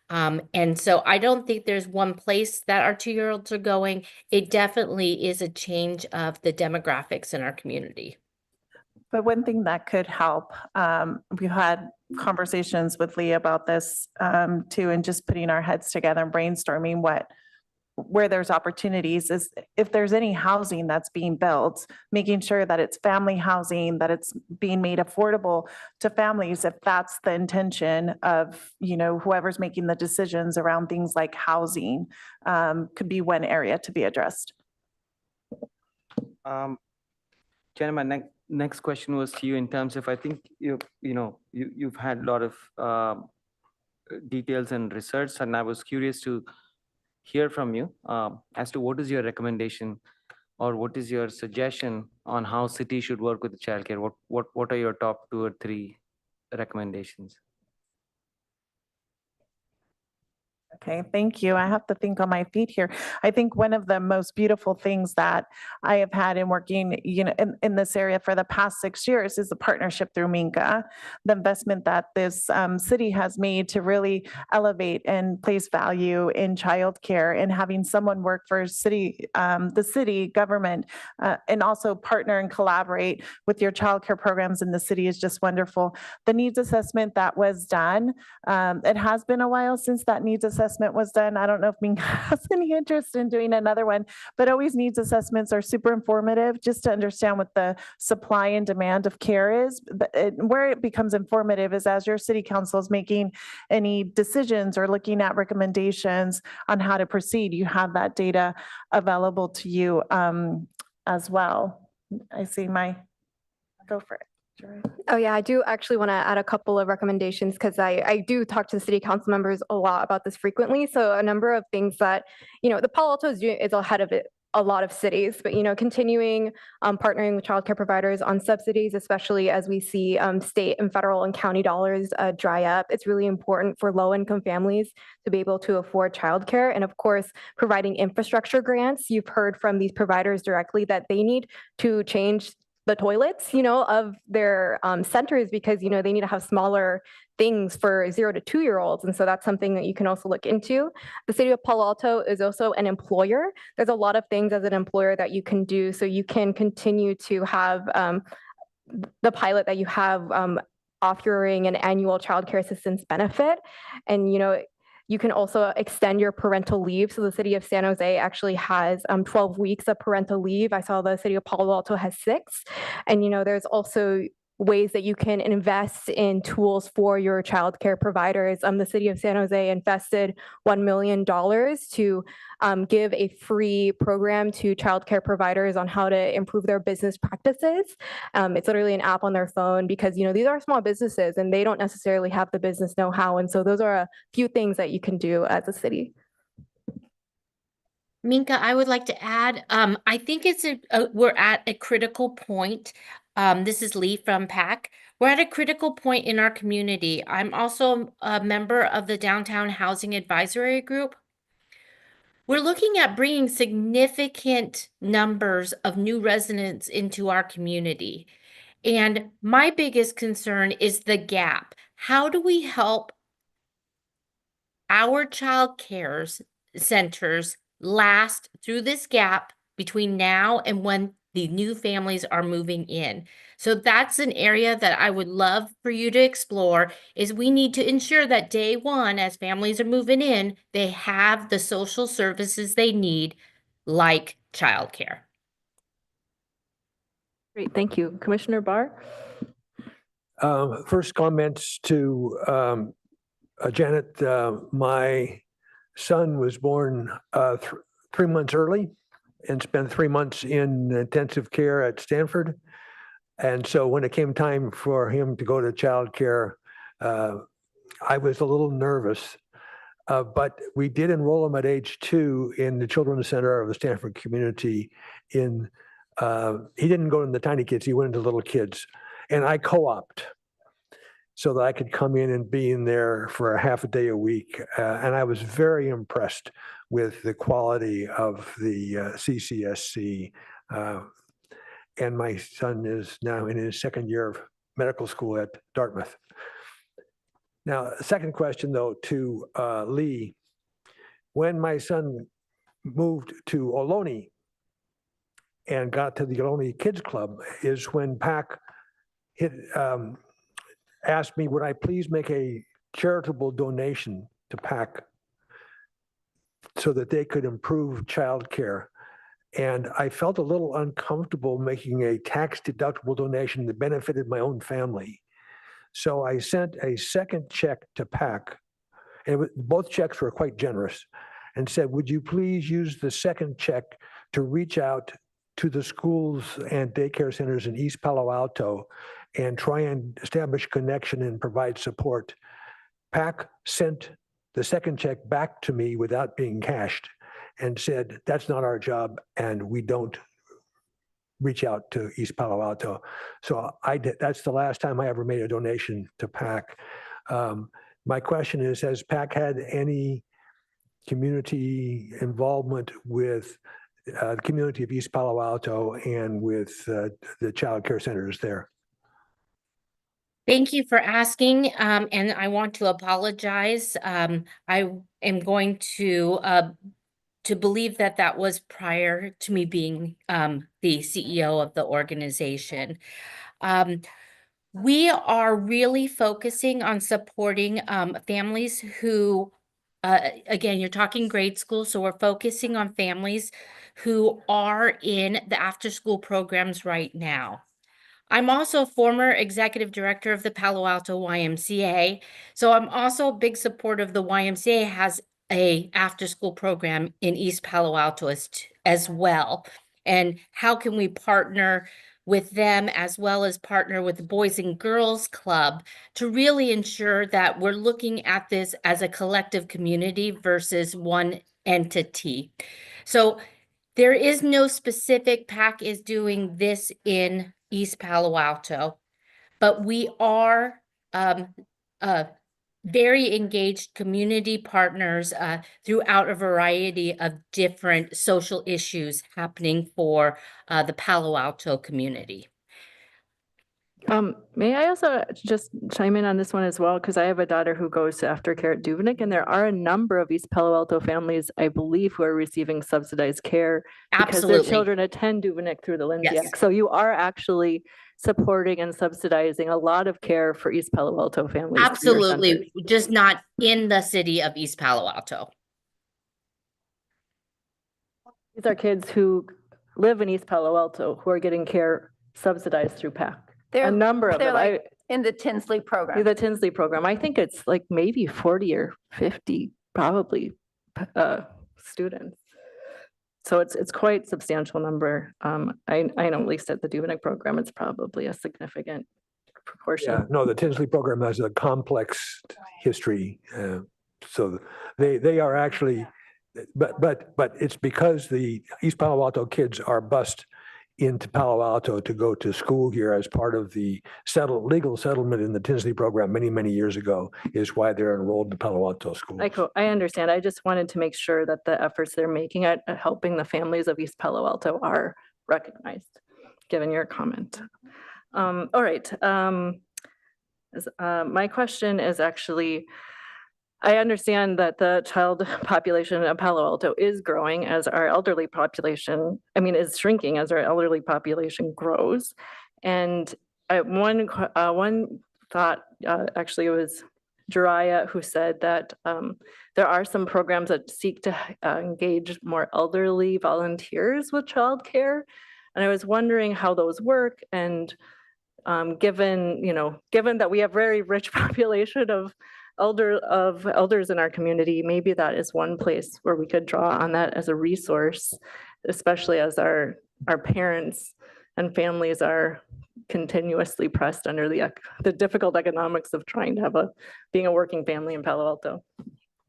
F: And so I don't think there's one place that our 2-year-olds are going. It definitely is a change of the demographics in our community.
C: But one thing that could help, we've had conversations with Lee about this too, and just putting our heads together and brainstorming where there's opportunities is if there's any housing that's being built, making sure that it's family housing, that it's being made affordable to families, if that's the intention of, whoever's making the decisions around things like housing, could be one area to be addressed.
L: Jenna, my next question was to you in terms of, I think you've had a lot of details and research, and I was curious to hear from you as to what is your recommendation or what is your suggestion on how city should work with childcare? What are your top 2 or 3 recommendations.
C: Okay, thank you. I have to think on my feet here. I think one of the most beautiful things that I have had in working, in this area for the past 6 years is the partnership through Minka, the investment that this city has made to really elevate and place value in childcare, and having someone work for the city government, and also partner and collaborate with your childcare programs in the city is just wonderful. The needs assessment that was done, it has been a while since that needs assessment was done. I don't know if Minka has any interest in doing another one, but always needs assessments are super informative just to understand what the supply and demand of care is. But where it becomes informative is as your city council is making any decisions or looking at recommendations on how to proceed, you have that data available to you as well. I see go for it.
B: Oh yeah, I do actually want to add a couple of recommendations because I do talk to the city council members a lot about this frequently. So a number of things that, the Palo Alto is ahead of it, a lot of cities, but continuing partnering with childcare providers on subsidies, especially as we see state and federal and county dollars dry up. It's really important for low-income families to be able to afford childcare, and of course, providing infrastructure grants. You've heard from these providers directly that they need to change the toilets, of their centers because, they need to have smaller things for 0 to 2-year-olds. And so that's something that you can also look into. The city of Palo Alto is also an employer. There's a lot of things as an employer that you can do. So you can continue to have the pilot that you have offering an annual childcare assistance benefit. And, you can also extend your parental leave. So the city of San Jose actually has 12 weeks of parental leave. I saw the city of Palo Alto has 6. And, there's also ways that you can invest in tools for your childcare providers. The city of San Jose invested $1 million to give a free program to childcare providers on how to improve their business practices. It's literally an app on their phone because, these are small businesses and they don't necessarily have the business know-how. And so those are a few things that you can do as a city.
F: Minka, I would like to add, I think we're at a critical point. This is Lee from PAC. We're at a critical point in our community. I'm also a member of the Downtown Housing Advisory Group. We're looking at bringing significant numbers of new residents into our community. And my biggest concern is the gap. How do we help our child care centers last through this gap between now and when the new families are moving in? So that's an area that I would love for you to explore, is we need to ensure that day one, as families are moving in, they have the social services they need, like childcare.
A: Great, thank you. Commissioner Barr?
M: First comments to Janet. My son was born 3 months early and spent 3 months in intensive care at Stanford. And so when it came time for him to go to childcare, I was a little nervous. But we did enroll him at age 2 in the Children's Center of the Stanford community. He didn't go in the tiny kids, he went into little kids. And I co-opted so that I could come in and be in there for a half a day a week. And I was very impressed with the quality of the CCSC. And my son is now in his 2nd year of medical school at Dartmouth. Now, second question though to Lee. When my son moved to Ohlone and got to the Ohlone Kids Club is when PAC asked me, would I please make a charitable donation to PAC so that they could improve childcare. And I felt a little uncomfortable making a tax-deductible donation that benefited my own family. So I sent a second check to PAC, and both checks were quite generous, and said, would you please use the second check to reach out to the schools and daycare centers in East Palo Alto and try and establish connection and provide support. PAC sent the second check back to me without being cashed and said, that's not our job and we don't reach out to East Palo Alto. So I did, that's the last time I ever made a donation to PAC. My question is, has PAC had any community involvement with the community of East Palo Alto and with the child care centers there?
F: Thank you for asking, and I want to apologize. I am going to believe that that was prior to me being the CEO of the organization. We are really focusing on supporting families who, again, you're talking grade school, so we're focusing on families who are in the after-school programs right now. I'm also a former executive director of the Palo Alto YMCA, so I'm also a big supporter of the YMCA has a after-school program in East Palo Alto as well. And how can we partner with them as well as partner with the Boys and Girls Club to really ensure that we're looking at this as a collective community versus one entity. So there is no specific PAC is doing this in East Palo Alto, but we are very engaged community partners throughout a variety of different social issues happening for the Palo Alto community.
A: May I also just chime in on this one as well? Because I have a daughter who goes to aftercare at Dubnik, and there are a number of East Palo Alto families, I believe, who are receiving subsidized care because their
F: Absolutely.
A: children attend Dubnik through the Lindsay
F: Yes.
A: Act. So you are actually supporting and subsidizing a lot of care for East Palo Alto families. through your
F: Absolutely,
A: centers.
F: just not in the city of East Palo Alto.
A: These are kids who live in East Palo Alto who are getting care subsidized through PAC. A number of
D: they're
A: them.
D: like in the Tinsley program.
A: The Tinsley program. I think it's like maybe 40 or 50 probably students. So it's quite substantial number. I know at least at the Dubnik program, it's probably a significant proportion.
M: Yeah, no, the Tinsley program has a complex history. So they are actually, but it's because the East Palo Alto kids are bused into Palo Alto to go to school here as part of the legal settlement in the Tinsley program many, many years ago is why they're enrolled in Palo Alto schools.
A: I understand. I just wanted to make sure that the efforts they're making at helping the families of East Palo Alto are recognized, given your comment. All right. My question is actually, I understand that the child population of Palo Alto is growing as our elderly population, is shrinking as our elderly population grows. And one thought, actually it was Jiraiya who said that there are some programs that seek to engage more elderly volunteers with childcare. And I was wondering how those work, and given that we have very rich population of elders in our community, maybe that is one place where we could draw on that as a resource, especially as our parents and families are continuously pressed under the difficult economics of trying to being a working family in Palo Alto.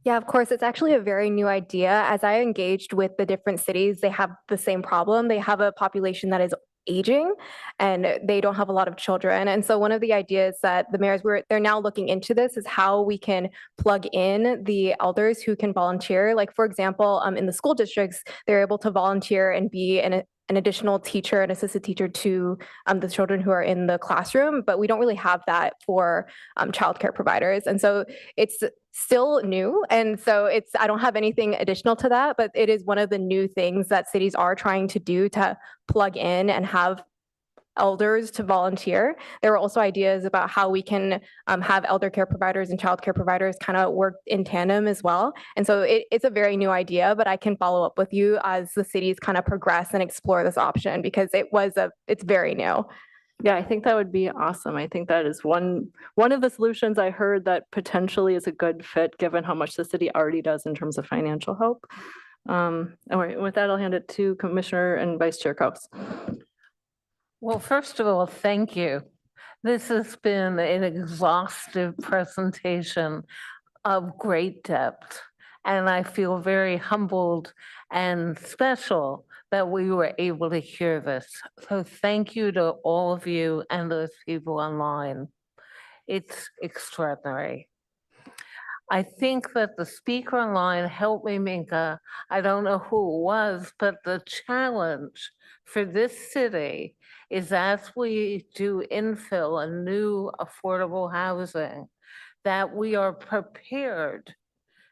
B: Yeah, of course. It's actually a very new idea. As I engaged with the different cities, they have the same problem. They have a population that is aging and they don't have a lot of children. And so one of the ideas that the mayors they're now looking into this is how we can plug in the elders who can volunteer. Like, for example, in the school districts, they're able to volunteer and be an additional teacher, an assistant teacher to the children who are in the classroom, but we don't really have that for childcare providers. And so it's still new. And so I don't have anything additional to that, but it is one of the new things that cities are trying to do to plug in and have elders to volunteer. There were also ideas about how we can have elder care providers and child care providers kind of work in tandem as well. And so it's a very new idea, but I can follow up with you as the cities kind of progress and explore this option because it's very new.
A: Yeah, I think that would be awesome. I think that is one of the solutions I heard that potentially is a good fit given how much the city already does in terms of financial help. All right, with that, I'll hand it to Commissioner and Vice Chair Kraus.
E: Well, first of all, thank you. This has been an exhaustive presentation of great depth. And I feel very humbled and special that we were able to hear this. So thank you to all of you and those people online. It's extraordinary. I think that the speaker online helped me, Minka. I don't know who it was, but the challenge for this city is as we do infill and new affordable housing, that we are prepared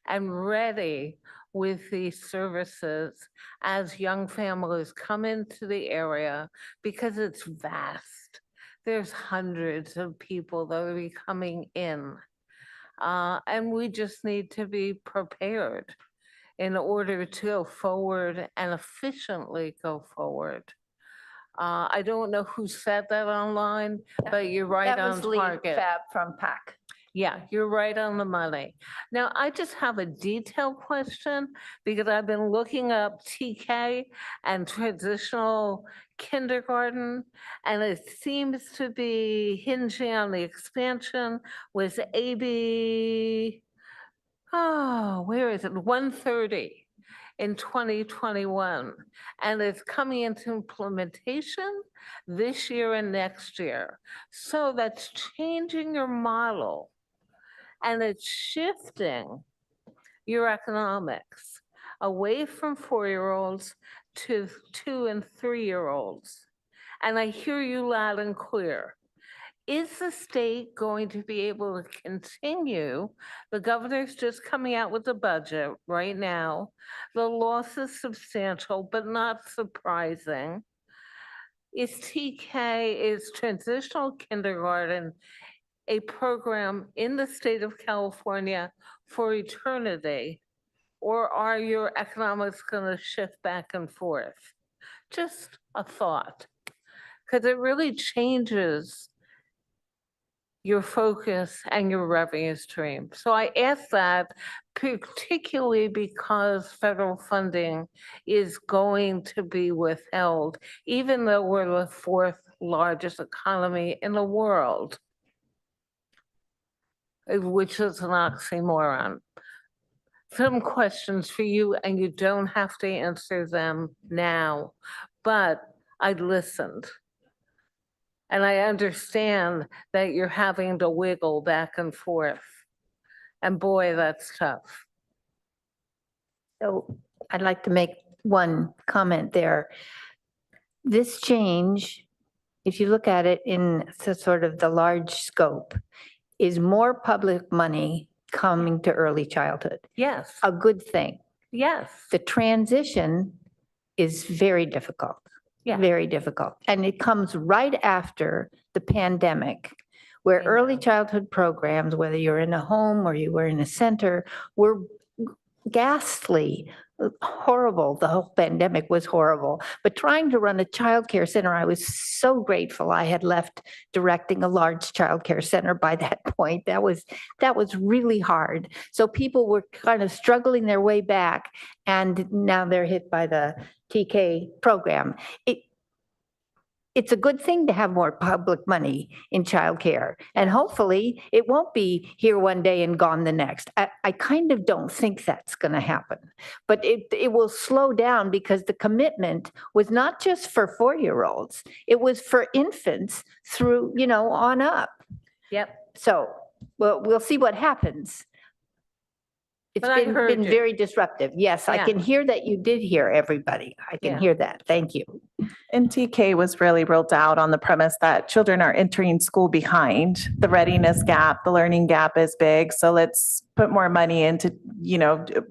E: and ready with these services as young families come into the area because it's vast. There's hundreds of people that will be coming in. And we just need to be prepared in order to go forward and efficiently go forward. I don't know who said that online, but you're right
D: That
E: on
D: was Lee
E: target.
D: Fab from PAC.
E: Yeah, you're right on the money. Now, I just have a detailed question because I've been looking up TK and transitional kindergarten, and it seems to be hinging on the expansion with AB, where is it? 130 in 2021. And it's coming into implementation this year and next year. So that's changing your model. And it's shifting your economics away from 4-year-olds to 2 and 3-year-olds. And I hear you loud and clear. Is the state going to be able to continue? The governor's just coming out with the budget right now. The loss is substantial, but not surprising. Is transitional kindergarten a program in the state of California for eternity? Or are your economics going to shift back and forth? Just a thought, because it really changes your focus and your revenue stream. So I ask that particularly because federal funding is going to be withheld, even though we're the 4th largest economy in the world, which is an oxymoron. Some questions for you, and you don't have to answer them now, but I listened. And I understand that you're having to wiggle back and forth. And boy, that's tough.
J: So I'd like to make one comment there. This change, if you look at it in sort of the large scope, is more public money coming to early childhood.
E: Yes.
J: A good thing.
E: Yes.
J: The transition is very difficult.
E: Yeah.
J: Very difficult. And it comes right after the pandemic, where early childhood programs, whether you're in a home or you were in a center, were ghastly, horrible. The whole pandemic was horrible. But trying to run a childcare center, I was so grateful I had left directing a large childcare center by that point. That was really hard. So people were kind of struggling their way back, and now they're hit by the TK program. It's a good thing to have more public money in childcare, and hopefully it won't be here one day and gone the next. I kind of don't think that's going to happen, but it will slow down because the commitment was not just for 4-year-olds, it was for infants through, on up.
E: Yep.
J: So we'll see what happens. It's
E: But I heard
J: been
E: you.
J: very disruptive. Yes, I
E: Yeah.
J: can hear that you did hear everybody. I can
E: Yeah.
J: hear that. Thank you.
C: And TK was really rolled out on the premise that children are entering school behind. The readiness gap, the learning gap is big. So let's put more money into,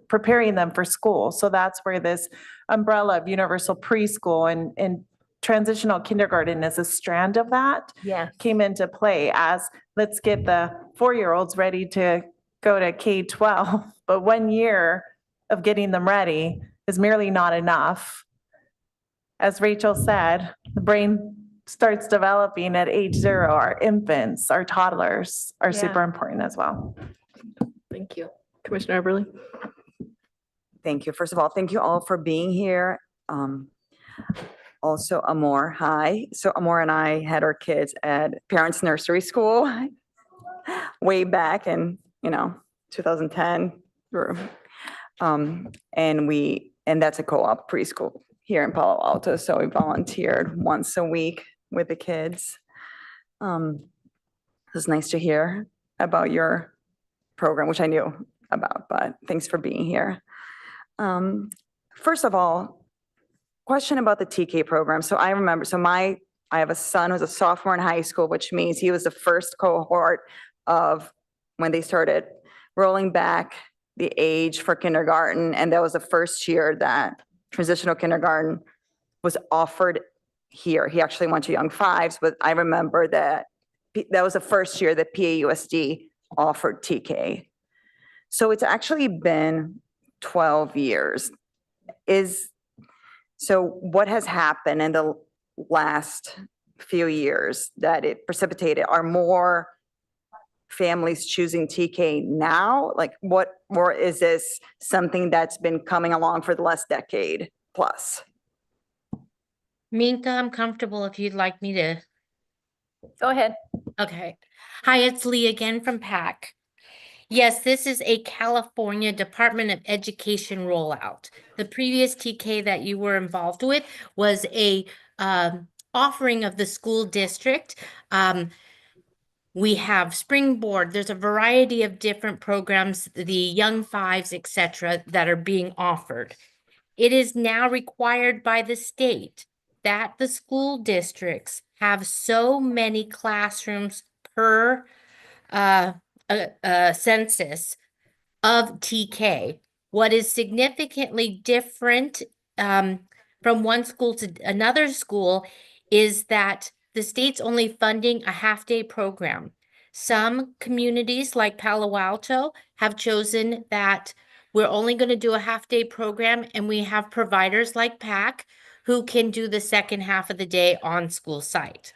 C: preparing them for school. So that's where this umbrella of universal preschool and transitional kindergarten as a strand of that
E: Yes.
C: came into play as let's get the 4-year-olds ready to go to K-12. But 1 year of getting them ready is merely not enough. As Rachel said, the brain starts developing at age 0. Our infants, our toddlers are
E: Yeah.
C: super important as well.
A: Thank you. Commissioner Eberly?
N: Thank you. First of all, thank you all for being here. Also, Amor, hi. So Amor and I had our kids at parents' nursery school way back in, 2010. And that's a co-op preschool here in Palo Alto. So we volunteered once a week with the kids. It was nice to hear about your program, which I knew about, but thanks for being here. First of all, question about the TK program. So I remember, I have a son who's a sophomore in high school, which means he was the first cohort of when they started rolling back the age for kindergarten. And that was the first year that transitional kindergarten was offered here. He actually went to Young Fives, but I remember that that was the first year that PAUSD offered TK. So it's actually been 12 years. So what has happened in the last few years that it precipitated? Are more families choosing TK now? Like what, or is this something that's been coming along for the last decade plus?
F: Minka, I'm comfortable if you'd like me to.
D: Go ahead.
F: Okay. Hi, it's Lee again from PAC. Yes, this is a California Department of Education rollout. The previous TK that you were involved with was a offering of the school district. We have Springboard. There's a variety of different programs, the Young Fives, etc., that are being offered. It is now required by the state that the school districts have so many classrooms per census of TK. What is significantly different from one school to another school is that the state's only funding a half-day program. Some communities like Palo Alto have chosen that we're only going to do a half-day program, and we have providers like PAC who can do the second half of the day on school site.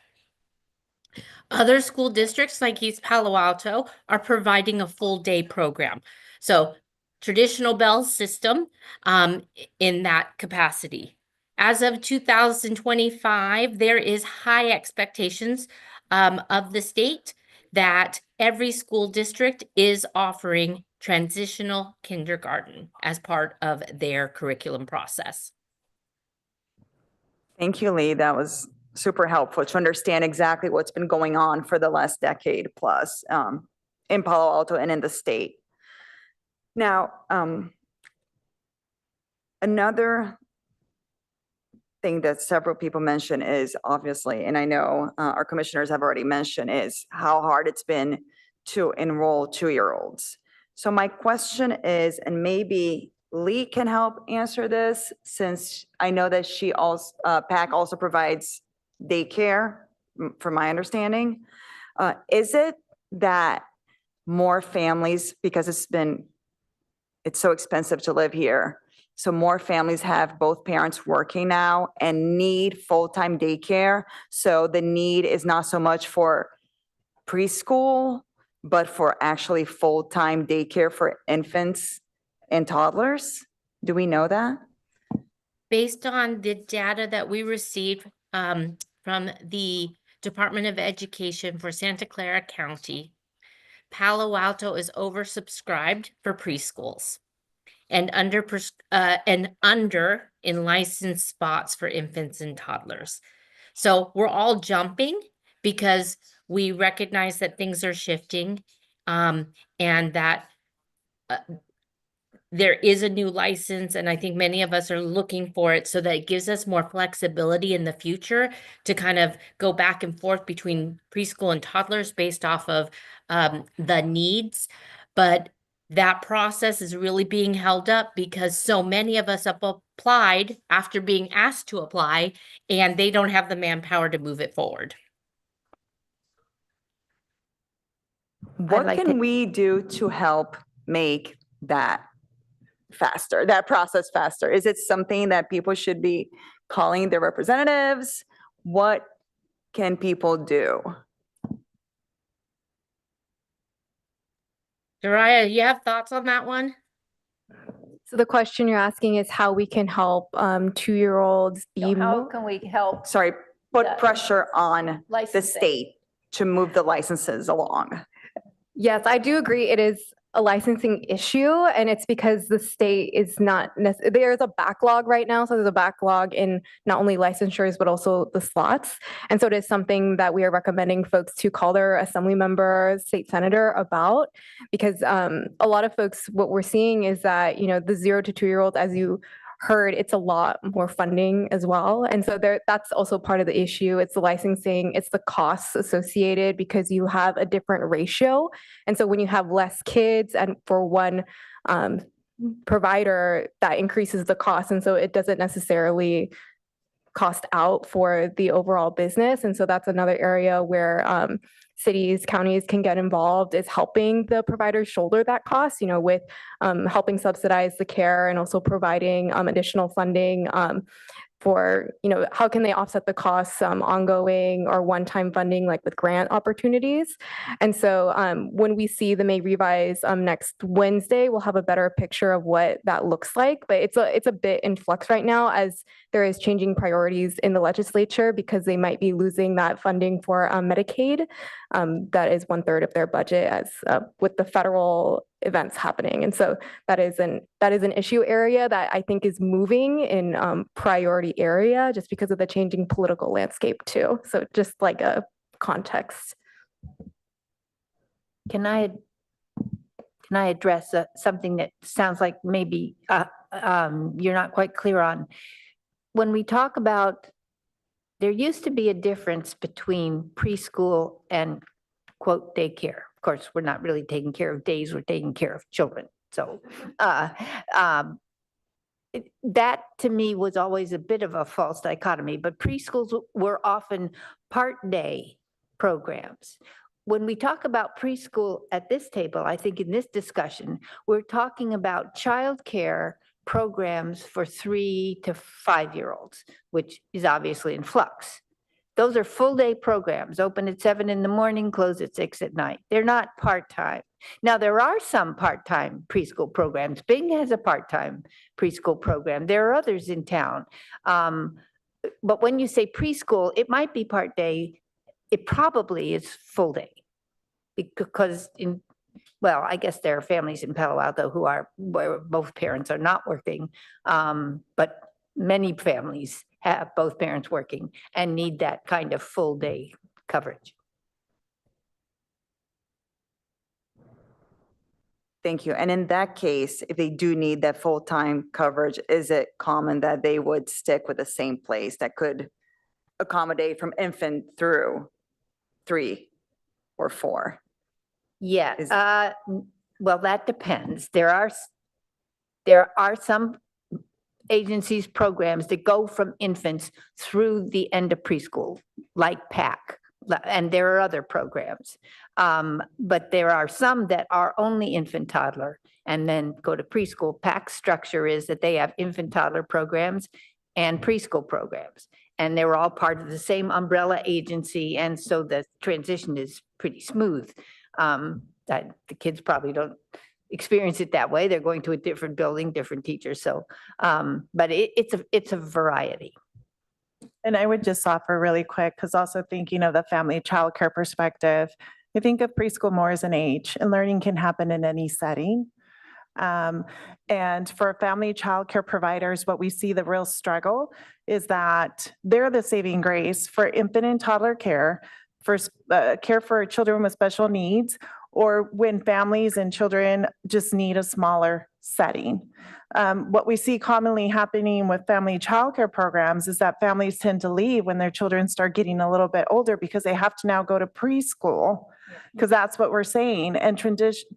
F: Other school districts like East Palo Alto are providing a full day program. So traditional bell system in that capacity. As of 2025, there is high expectations of the state that every school district is offering transitional kindergarten as part of their curriculum process.
N: Thank you, Lee. That was super helpful to understand exactly what's been going on for the last decade plus in Palo Alto and in the state. Now, another thing that several people mention is obviously, and I know our commissioners have already mentioned, is how hard it's been to enroll 2-year-olds. So my question is, and maybe Lee can help answer this, since I know that she also, PAC also provides daycare, from my understanding. Is it that more families, because it's so expensive to live here, so more families have both parents working now and need full-time daycare? So the need is not so much for preschool, but for actually full-time daycare for infants and toddlers? Do we know that?
F: Based on the data that we received from the Department of Education for Santa Clara County, Palo Alto is oversubscribed for preschools and under in licensed spots for infants and toddlers. So we're all jumping because we recognize that things are shifting and that there is a new license, and I think many of us are looking for it so that it gives us more flexibility in the future to kind of go back and forth between preschool and toddlers based off of the needs. But that process is really being held up because so many of us have applied after being asked to apply, and they don't have the manpower to move it forward.
N: What can we do to help make that faster, that process faster? Is it something that people should be calling their representatives? What can people do?
F: Soraya, you have thoughts on that one?
B: So the question you're asking is how we can help 2-year-olds be
D: How
B: more.
D: can we help?
N: Sorry, put
D: Yeah.
N: pressure on the
D: Licensing.
N: state to move the licenses along.
B: Yes, I do agree. It is a licensing issue, and it's because the state is not, there's a backlog right now. So there's a backlog in not only licensures, but also the slots. And so it is something that we are recommending folks to call their assembly member, state senator about, because a lot of folks, what we're seeing is that, the 0 to 2-year-olds, as you heard, it's a lot more funding as well. And so that's also part of the issue. It's the licensing, it's the costs associated because you have a different ratio. And so when you have less kids and for one provider, that increases the cost. And so it doesn't necessarily cost out for the overall business. And so that's another area where cities, counties can get involved, is helping the providers shoulder that cost, with helping subsidize the care and also providing additional funding for, how can they offset the costs, ongoing or one-time funding, like with grant opportunities. And so when we see the May revise next Wednesday, we'll have a better picture of what that looks like. But it's a bit in flux right now as there is changing priorities in the legislature because they might be losing that funding for Medicaid. That is 1/3 of their budget as with the federal events happening. And so that is an issue area that I think is moving in priority area just because of the changing political landscape too. So just like a context.
J: Can I address something that sounds like maybe you're not quite clear on? When we talk about, there used to be a difference between preschool and quote daycare. Of course, we're not really taking care of days, we're taking care of children. So that to me was always a bit of a false dichotomy, but preschools were often part-day programs. When we talk about preschool at this table, I think in this discussion, we're talking about childcare programs for 3 to 5-year-olds, which is obviously in flux. Those are full-day programs, open at 7 in the morning, close at 6 at night. They're not part-time. Now, there are some part-time preschool programs. Bing has a part-time preschool program. There are others in town. But when you say preschool, it might be part-day. It probably is full-day because I guess there are families in Palo Alto where both parents are not working, but many families have both parents working and need that kind of full day coverage.
N: Thank you. And in that case, if they do need that full-time coverage, is it common that they would stick with the same place that could accommodate from infant through 3 or 4?
J: Yeah, well, that depends. There are some agencies, programs that go from infants through the end of preschool, like PAC, and there are other programs. But there are some that are only infant toddler and then go to preschool. PAC's structure is that they have infant toddler programs and preschool programs, and they're all part of the same umbrella agency, and so the transition is pretty smooth. That the kids probably don't experience it that way. They're going to a different building, different teachers. So, but it's a variety.
C: And I would just offer really quick, because also thinking of the family childcare perspective, I think of preschool more as an age, and learning can happen in any setting. And for family childcare providers, what we see the real struggle is that they're the saving grace for infant and toddler care, for care for children with special needs, or when families and children just need a smaller setting. What we see commonly happening with family childcare programs is that families tend to leave when their children start getting a little bit older because they have to now go to preschool, because that's what we're saying. And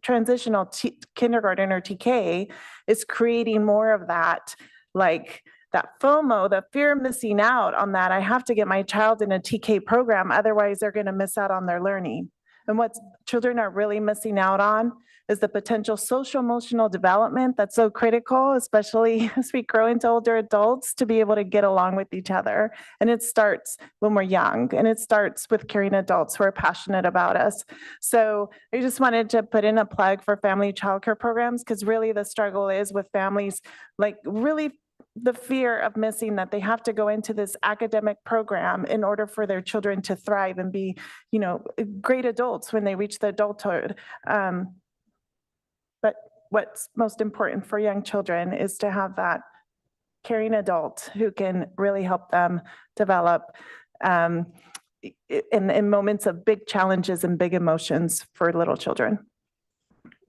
C: transitional kindergarten or TK is creating more of that, like that FOMO, the fear of missing out on that. I have to get my child in a TK program, otherwise they're going to miss out on their learning. And what children are really missing out on is the potential social emotional development that's so critical, especially as we grow into older adults, to be able to get along with each other. And it starts when we're young, and it starts with caring adults who are passionate about us. So I just wanted to put in a plug for family childcare programs, because really the struggle is with families, like really the fear of missing that they have to go into this academic program in order for their children to thrive and be, great adults when they reach the adulthood. what's most important for young children is to have that caring adult who can really help them develop in moments of big challenges and big emotions for little children.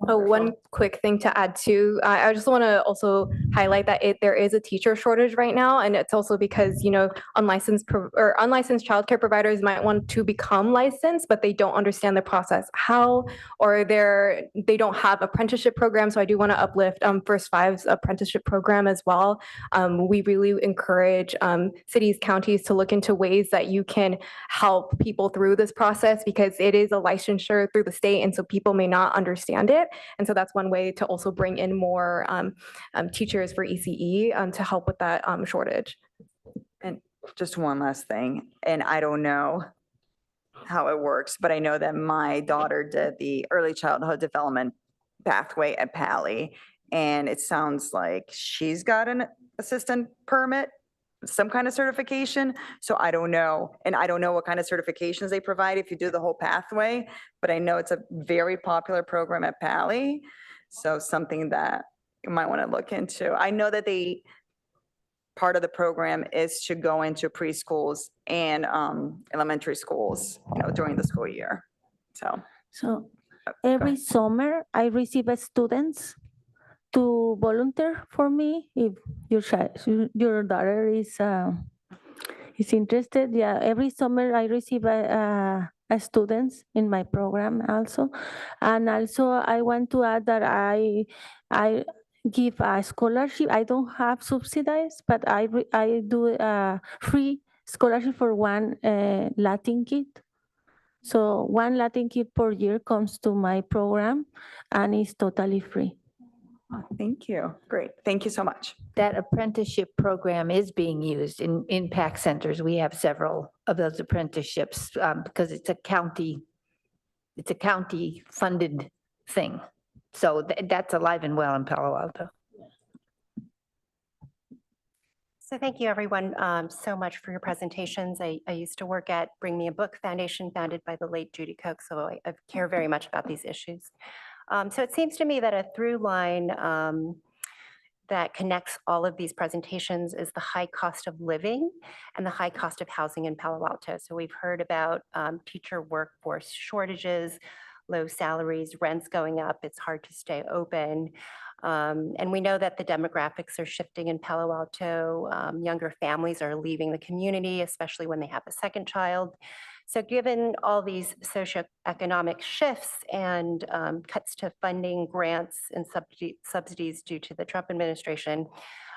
B: Oh, one quick thing to add too, I just want to also highlight that there is a teacher shortage right now, and it's also because, you know, unlicensed childcare providers might want to become licensed, but they don't understand the process how, or they don't have apprenticeship programs. So I do want to uplift First Five's apprenticeship program as well. We really encourage cities, counties to look into ways that you can help people through this process, because it is a licensure through the state, and so people may not understand it. And so that's one way to also bring in more teachers for ECE to help with that shortage.
N: And just one last thing, and I don't know how it works, but I know that my daughter did the early childhood development pathway at Pali, and it sounds like she's got an assistant permit, some kind of certification. So I don't know. And I don't know what kind of certifications they provide if you do the whole pathway, but I know it's a very popular program at Pali. So something that you might want to look into. I know that part of the program is to go into preschools and elementary schools, you know, during the school year.
G: So every summer I receive students to volunteer for me if your daughter is interested. Yeah, every summer I receive a students in my program also, and also I want to add that I give a scholarship. I don't have subsidized, but I do a free scholarship for one Latin kid. So one Latin kid per year comes to my program, and it's totally free.
N: Thank you. Great. Thank you so much.
J: That apprenticeship program is being used in PAC centers. We have several of those apprenticeships because it's a county funded thing. So that's alive and well in Palo Alto.
O: So thank you, everyone, so much for your presentations. I used to work at Bring Me a Book Foundation, founded by the late Judy Koch, so I care very much about these issues. So it seems to me that a through line that connects all of these presentations is the high cost of living and the high cost of housing in Palo Alto. So we've heard about teacher workforce shortages, low salaries, rents going up, it's hard to stay open. And we know that the demographics are shifting in Palo Alto. Younger families are leaving the community, especially when they have a second child. So given all these socioeconomic shifts and cuts to funding, grants, and subsidies due to the Trump administration,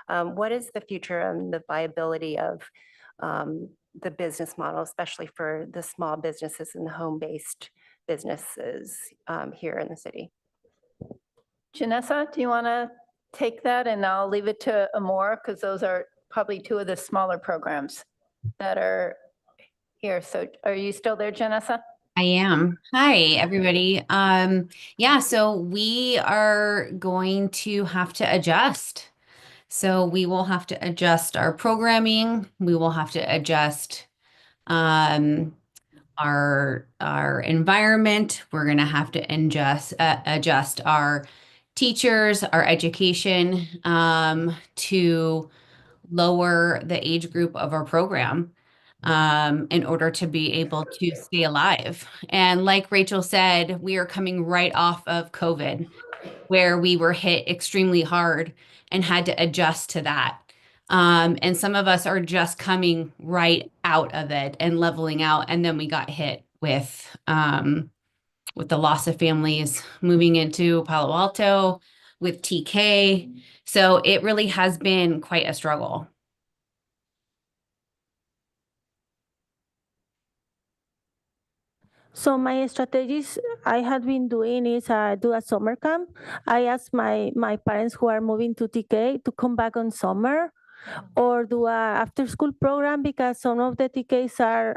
O: what is the future and the viability of the business model, especially for the small businesses and the home-based businesses here in the city?
D: Janessa, do you want to take that? And I'll leave it to Amor, because those are probably two of the smaller programs that are here. So are you still there, Janessa?
H: I am. Hi, everybody. Yeah, so we are going to have to adjust. So we will have to adjust our programming. We will have to adjust our environment. We're going to have to adjust our teachers, our education to lower the age group of our program in order to be able to stay alive. And like Rachel said, we are coming right off of COVID, where we were hit extremely hard and had to adjust to that. And some of us are just coming right out of it and leveling out. And then we got hit with the loss of families moving into Palo Alto, with TK. So it really has been quite a struggle.
G: So my strategies I had been doing is do a summer camp. I asked my parents who are moving to TK to come back on summer, or do a after school program, because some of the TKs are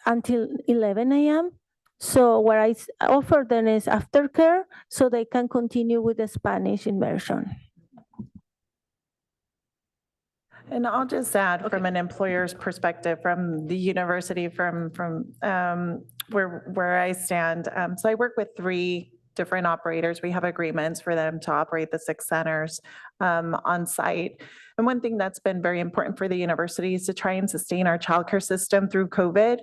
G: until 11 a.m. So what I offer them is aftercare, so they can continue with the Spanish immersion.
C: And I'll just add from an employer's perspective, from the university, from where I stand. So I work with 3 different operators. We have agreements for them to operate the 6 centers on site. And one thing that's been very important for the university is to try and sustain our childcare system through COVID.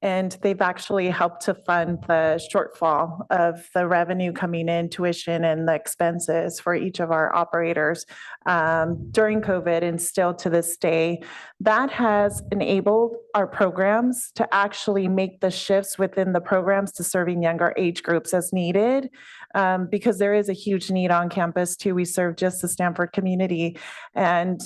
C: And they've actually helped to fund the shortfall of the revenue coming in, tuition and the expenses for each of our operators during COVID and still to this day. That has enabled our programs to actually make the shifts within the programs to serving younger age groups as needed, because there is a huge need on campus too. We serve just the Stanford community, and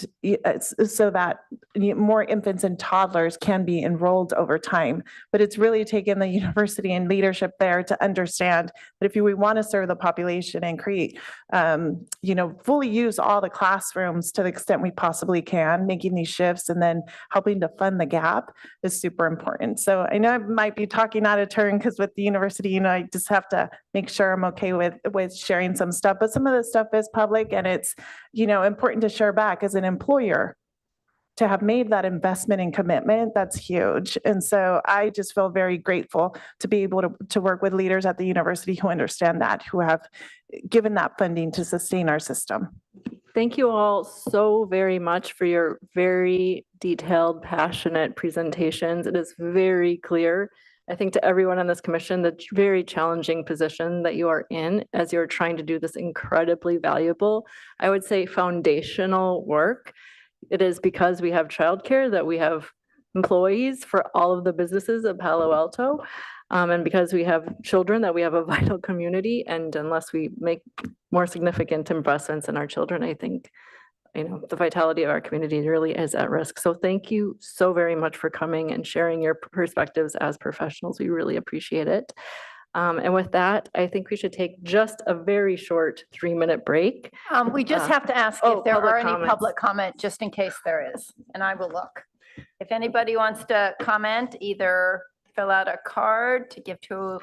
C: so that more infants and toddlers can be enrolled over time. But it's really taken the university and leadership there to understand that if we want to serve the population and create, fully use all the classrooms to the extent we possibly can, making these shifts and then helping to fund the gap is super important. So I know I might be talking out of turn because with the university, I just have to make sure I'm okay with sharing some stuff, but some of this stuff is public and it's, important to share back as an employer. To have made that investment and commitment, that's huge. And so I just feel very grateful to be able to work with leaders at the university who understand that, who have given that funding to sustain our system.
A: Thank you all so very much for your very detailed, passionate presentations. It is very clear, I think, to everyone on this commission, the very challenging position that you are in as you're trying to do this incredibly valuable, I would say foundational work. It is because we have childcare that we have employees for all of the businesses of Palo Alto. And because we have children that we have a vital community. And unless we make more significant investments in our children, I think, the vitality of our community really is at risk. So thank you so very much for coming and sharing your perspectives as professionals. We really appreciate it. And with that, I think we should take just a very short 3-minute break.
D: We just have to ask
A: oh,
D: if there
A: public
D: are any
A: comments.
D: public comment, just in case there is, and I will look. If anybody wants to comment, either fill out a card to give to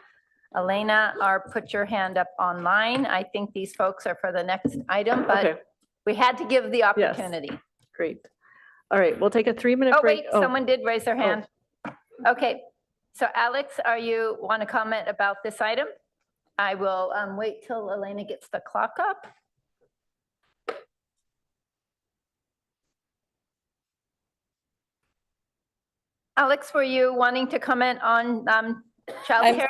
D: Elena or put your hand up online. I think these folks are for the next item, but
A: Okay,
D: we had to give the opportunity.
A: great. All right, we'll take a 3-minute
D: Oh,
A: break.
D: wait, someone did raise their hand. Okay, so Alex, you want to comment about this item? I will wait till Elena gets the clock up. Alex, were you wanting to comment on childcare?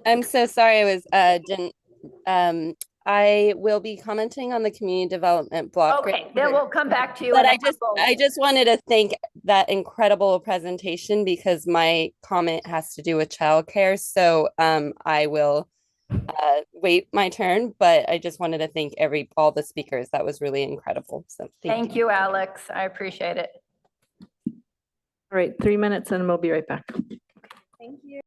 P: I'm so sorry I was didn't I will be commenting on the community development block grant.
D: Okay, then we'll come back to you.
P: But I just wanted to thank that incredible presentation because my comment has to do with childcare. So I will wait my turn, but I just wanted to thank all the speakers. That was really incredible. So
D: thank you, Alex. I appreciate it.
A: All right, 3 minutes and we'll be right back.
D: Thank you.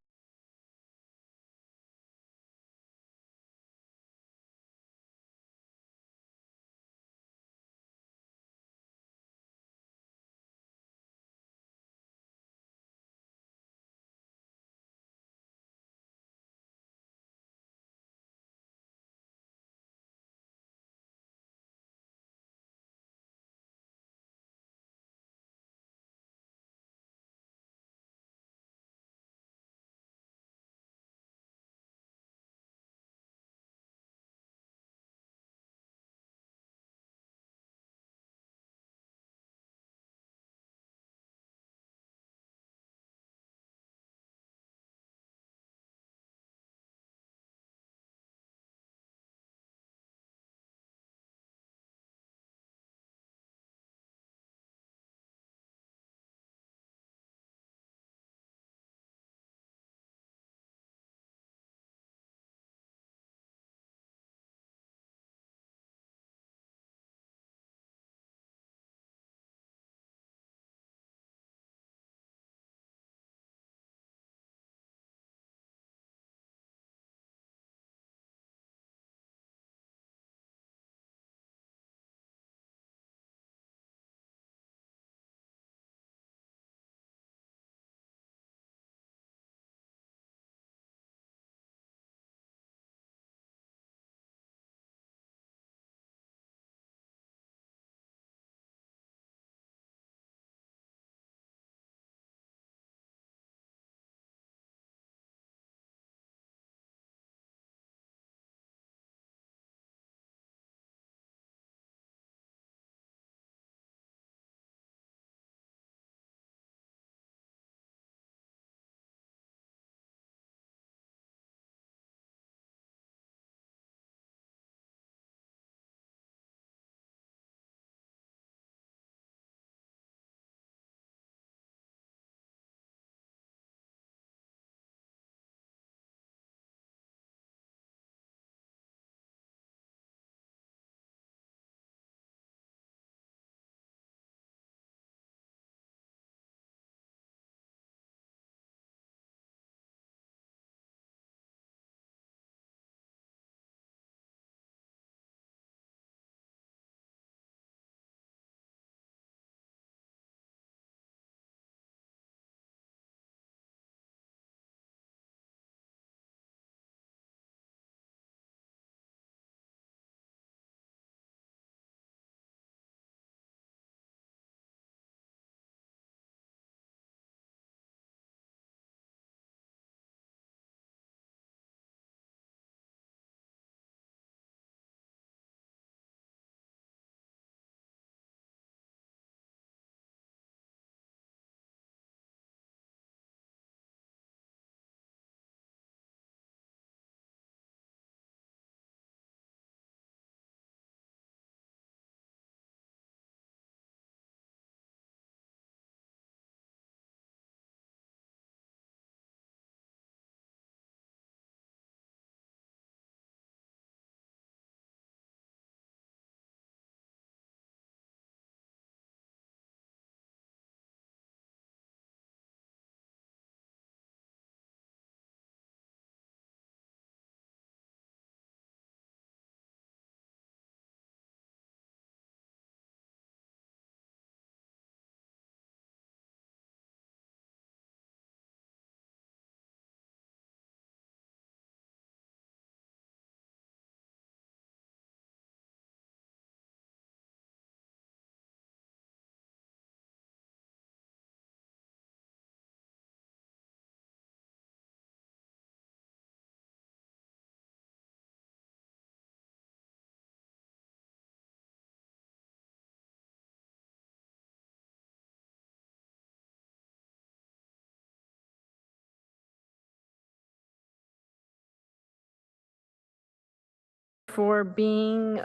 A: for being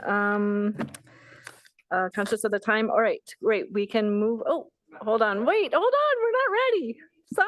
A: conscious of the time. All right, great. We can move. Oh, hold on. Wait, hold on. We're not ready. Sorry.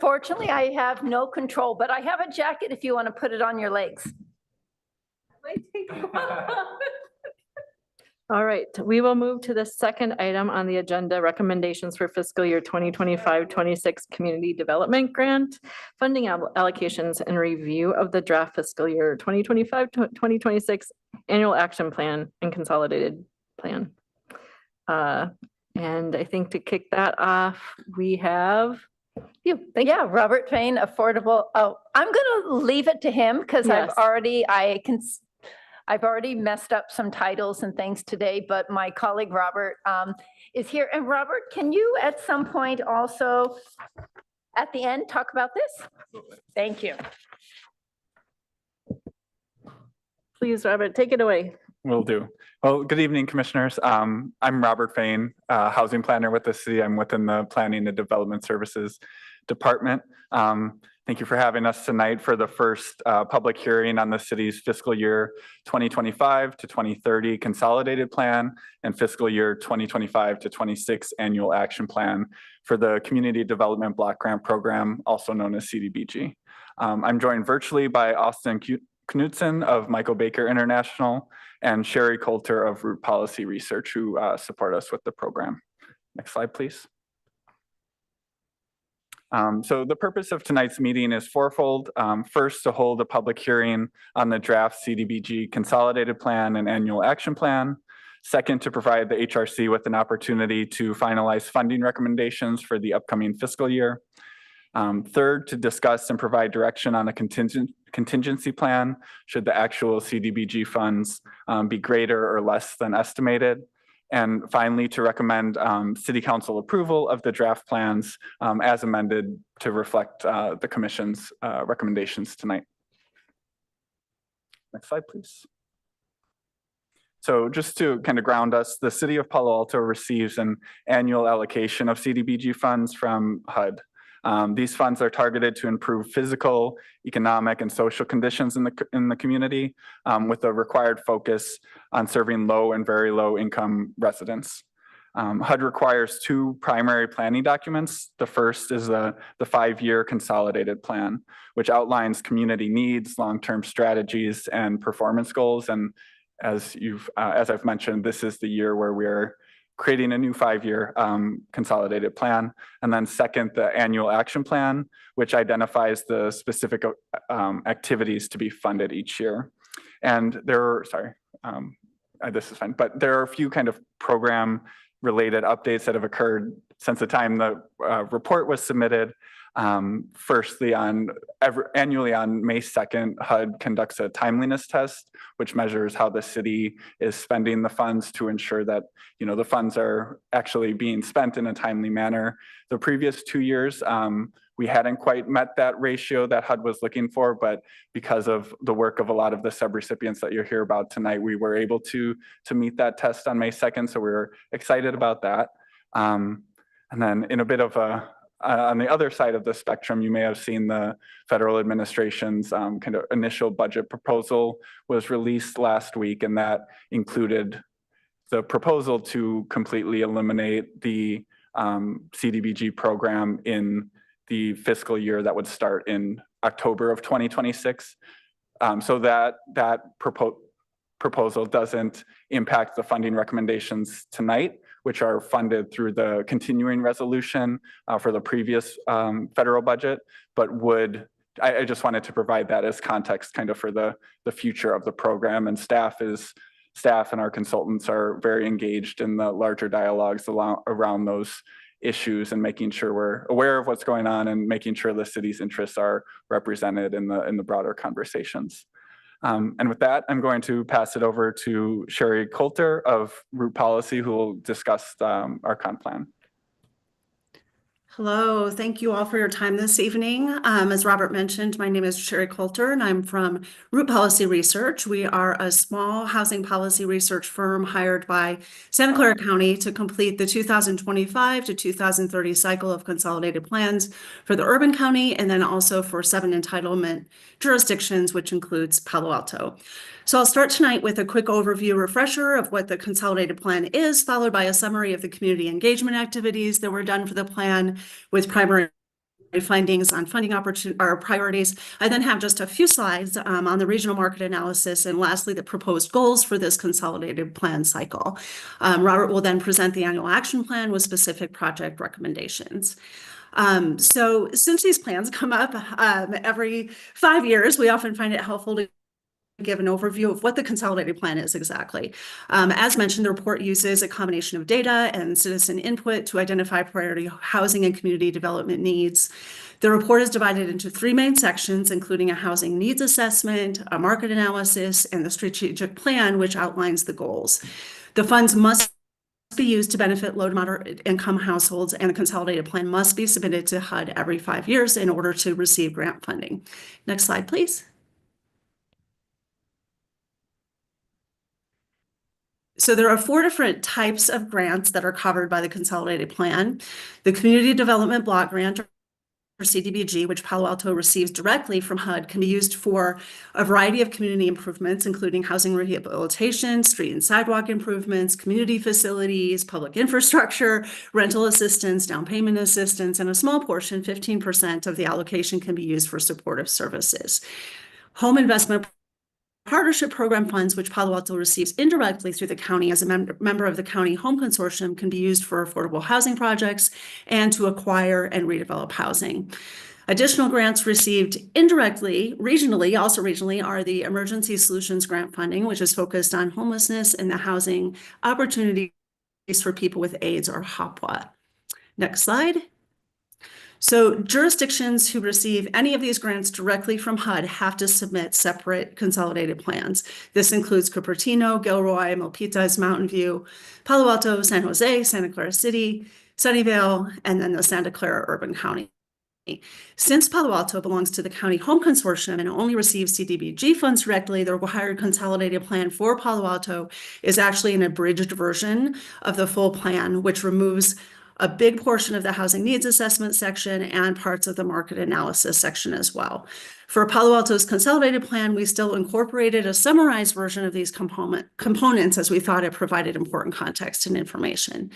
D: Fortunately, I have no control, but I have a jacket if you want to put it on your legs.
A: All right, we will move to the second item on the agenda, recommendations for fiscal year 2025-26 Community Development Grant, funding allocations and review of the draft fiscal year 2025-2026 Annual Action Plan and Consolidated Plan. And I think to kick that off, we have you. Thank you.
D: Yeah, Robert Fain, affordable. Oh, I'm going to leave it to him because
A: Yes.
D: I've already messed up some titles and things today, but my colleague Robert is here. And Robert, can you at some point also at the end talk about this? Absolutely. Thank you.
A: Please, Robert, take it away.
Q: Will do. Well, good evening, commissioners. I'm Robert Fain, housing planner with the city. I'm within the Planning and Development Services Department. Thank you for having us tonight for the first public hearing on the city's fiscal year 2025 to 2030 consolidated plan and fiscal year 2025 to 26 annual action plan for the Community Development Block Grant Program, also known as CDBG. I'm joined virtually by Austin Knudsen of Michael Baker International and Sherry Coulter of Root Policy Research, who support us with the program. Next slide, please. So the purpose of tonight's meeting is fourfold. First, to hold a public hearing on the draft CDBG Consolidated Plan and Annual Action Plan. Second, to provide the HRC with an opportunity to finalize funding recommendations for the upcoming fiscal year. Third, to discuss and provide direction on a contingency plan should the actual CDBG funds be greater or less than estimated. And finally, to recommend City Council approval of the draft plans as amended to reflect the Commission's recommendations tonight. Next slide, please. So just to kind of ground us, the City of Palo Alto receives an annual allocation of CDBG funds from HUD. These funds are targeted to improve physical, economic, and social conditions in the community with a required focus on serving low and very low income residents. HUD requires two primary planning documents. The first is the 5-year consolidated plan, which outlines community needs, long-term strategies, and performance goals. And as I've mentioned, this is the year where we're creating a new 5-year consolidated plan. And then second, the annual action plan, which identifies the specific activities to be funded each year. And this is fine, but there are a few kind of program related updates that have occurred since the time the report was submitted. Firstly, annually on May 2nd, HUD conducts a timeliness test, which measures how the city is spending the funds to ensure that the funds are actually being spent in a timely manner. The previous 2 years, we hadn't quite met that ratio that HUD was looking for, but because of the work of a lot of the subrecipients that you'll hear about tonight, we were able to meet that test on May 2nd, so we were excited about that. And then in a bit of on the other side of the spectrum, you may have seen the federal administration's kind of initial budget proposal was released last week, and that included the proposal to completely eliminate the CDBG program in the fiscal year that would start in October of 2026. So that proposal doesn't impact the funding recommendations tonight, which are funded through the continuing resolution for the previous federal budget, but I just wanted to provide that as context kind of for the future of the program, and staff and our consultants are very engaged in the larger dialogues around those issues and making sure we're aware of what's going on and making sure the city's interests are represented in the broader conversations. And with that, I'm going to pass it over to Sherry Coulter of Root Policy, who will discuss our comp plan.
R: Hello, thank you all for your time this evening. As Robert mentioned, my name is Sherry Coulter and I'm from Root Policy Research. We are a small housing policy research firm hired by Santa Clara County to complete the 2025 to 2030 cycle of consolidated plans for the urban county, and then also for 7 entitlement jurisdictions, which includes Palo Alto. So I'll start tonight with a quick overview refresher of what the consolidated plan is, followed by a summary of the community engagement activities that were done for the plan with primary findings on funding priorities. I then have just a few slides on the regional market analysis, and lastly, the proposed goals for this consolidated plan cycle. Robert will then present the annual action plan with specific project recommendations. So since these plans come up every 5 years, we often find it helpful to give an overview of what the consolidated plan is exactly. As mentioned, the report uses a combination of data and citizen input to identify priority housing and community development needs. The report is divided into 3 main sections, including a housing needs assessment, a market analysis, and the strategic plan, which outlines the goals. The funds must be used to benefit low to moderate income households, and the consolidated plan must be submitted to HUD every 5 years in order to receive grant funding. Next slide, please. So there are 4 different types of grants that are covered by the consolidated plan. The Community Development Block Grant, or CDBG, which Palo Alto receives directly from HUD, can be used for a variety of community improvements, including housing rehabilitation, street and sidewalk improvements, community facilities, public infrastructure, rental assistance, down payment assistance, and a small portion, 15% of the allocation, can be used for supportive services. Home investment partnership program funds, which Palo Alto receives indirectly through the county as a member of the County Home Consortium, can be used for affordable housing projects and to acquire and redevelop housing. Additional grants received indirectly, regionally, are the Emergency Solutions Grant Funding, which is focused on homelessness and the housing opportunities for people with AIDS or HOPWA. Next slide. So jurisdictions who receive any of these grants directly from HUD have to submit separate consolidated plans. This includes Cupertino, Gilroy, Milpitas, Mountain View, Palo Alto, San Jose, Santa Clara City, Sunnyvale, and then the Santa Clara Urban County. Since Palo Alto belongs to the County Home Consortium and only receives CDBG funds directly, the required consolidated plan for Palo Alto is actually an abridged version of the full plan, which removes a big portion of the housing needs assessment section and parts of the market analysis section as well. For Palo Alto's consolidated plan, we still incorporated a summarized version of these components as we thought it provided important context and information.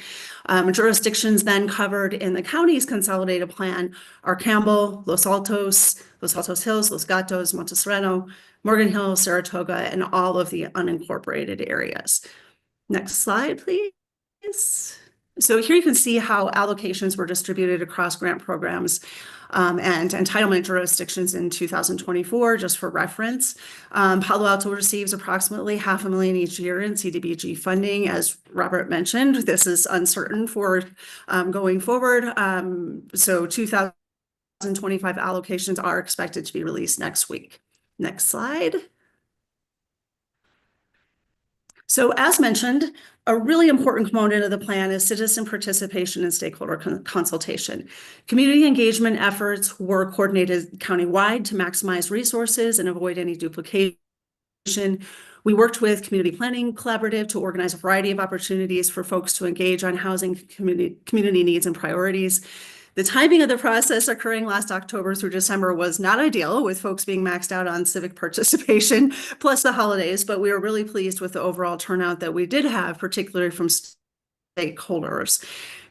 R: Jurisdictions then covered in the county's consolidated plan are Campbell, Los Altos Hills, Los Gatos, Monteserrano, Morgan Hill, Saratoga, and all of the unincorporated areas. Next slide, please. So here you can see how allocations were distributed across grant programs and entitlement jurisdictions in 2024, just for reference. Palo Alto receives approximately $500,000 each year in CDBG funding. As Robert mentioned, this is uncertain for going forward. So 2025 allocations are expected to be released next week. Next slide. So as mentioned, a really important component of the plan is citizen participation and stakeholder consultation. Community engagement efforts were coordinated countywide to maximize resources and avoid any duplication. We worked with Community Planning Collaborative to organize a variety of opportunities for folks to engage on housing community needs and priorities. The timing of the process occurring last October through December was not ideal, with folks being maxed out on civic participation, plus the holidays, but we were really pleased with the overall turnout that we did have, particularly from stakeholders.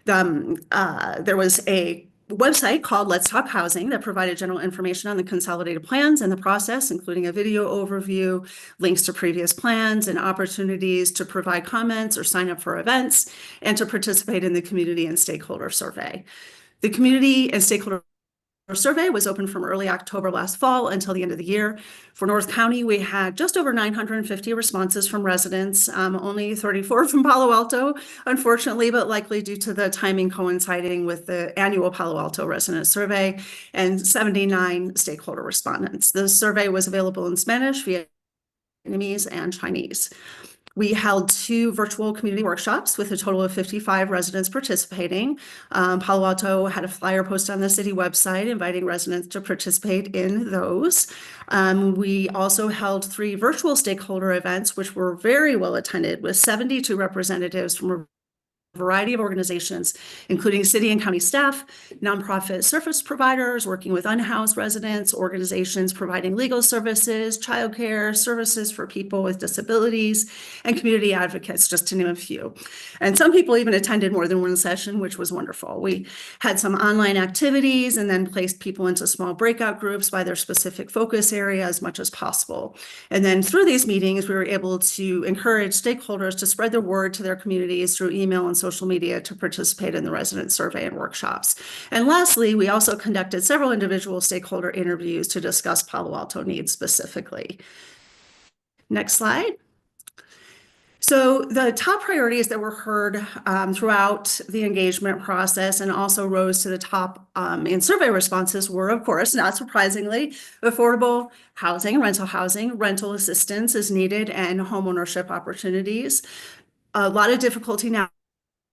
R: There was a website called Let's Talk Housing that provided general information on the consolidated plans and the process, including a video overview, links to previous plans, and opportunities to provide comments or sign up for events, and to participate in the community and stakeholder survey. The community and stakeholder survey was open from early October last fall until the end of the year. For North County, we had just over 950 responses from residents, only 34 from Palo Alto, unfortunately, but likely due to the timing coinciding with the annual Palo Alto resident survey, and 79 stakeholder respondents. The survey was available in Spanish, Vietnamese, and Chinese. We held 2 virtual community workshops with a total of 55 residents participating. Palo Alto had a flyer posted on the city website inviting residents to participate in those. We also held 3 virtual stakeholder events, which were very well attended, with 72 representatives from a variety of organizations, including city and county staff, nonprofit service providers working with unhoused residents, organizations providing legal services, childcare, services for people with disabilities, and community advocates, just to name a few. And some people even attended more than one session, which was wonderful. We had some online activities and then placed people into small breakout groups by their specific focus area as much as possible. And then through these meetings, we were able to encourage stakeholders to spread the word to their communities through email and social media to participate in the resident survey and workshops. And lastly, we also conducted several individual stakeholder interviews to discuss Palo Alto needs specifically. Next slide. So the top priorities that were heard throughout the engagement process and also rose to the top in survey responses were, of course, not surprisingly, affordable housing, rental assistance is needed, and homeownership opportunities. A lot of difficulty now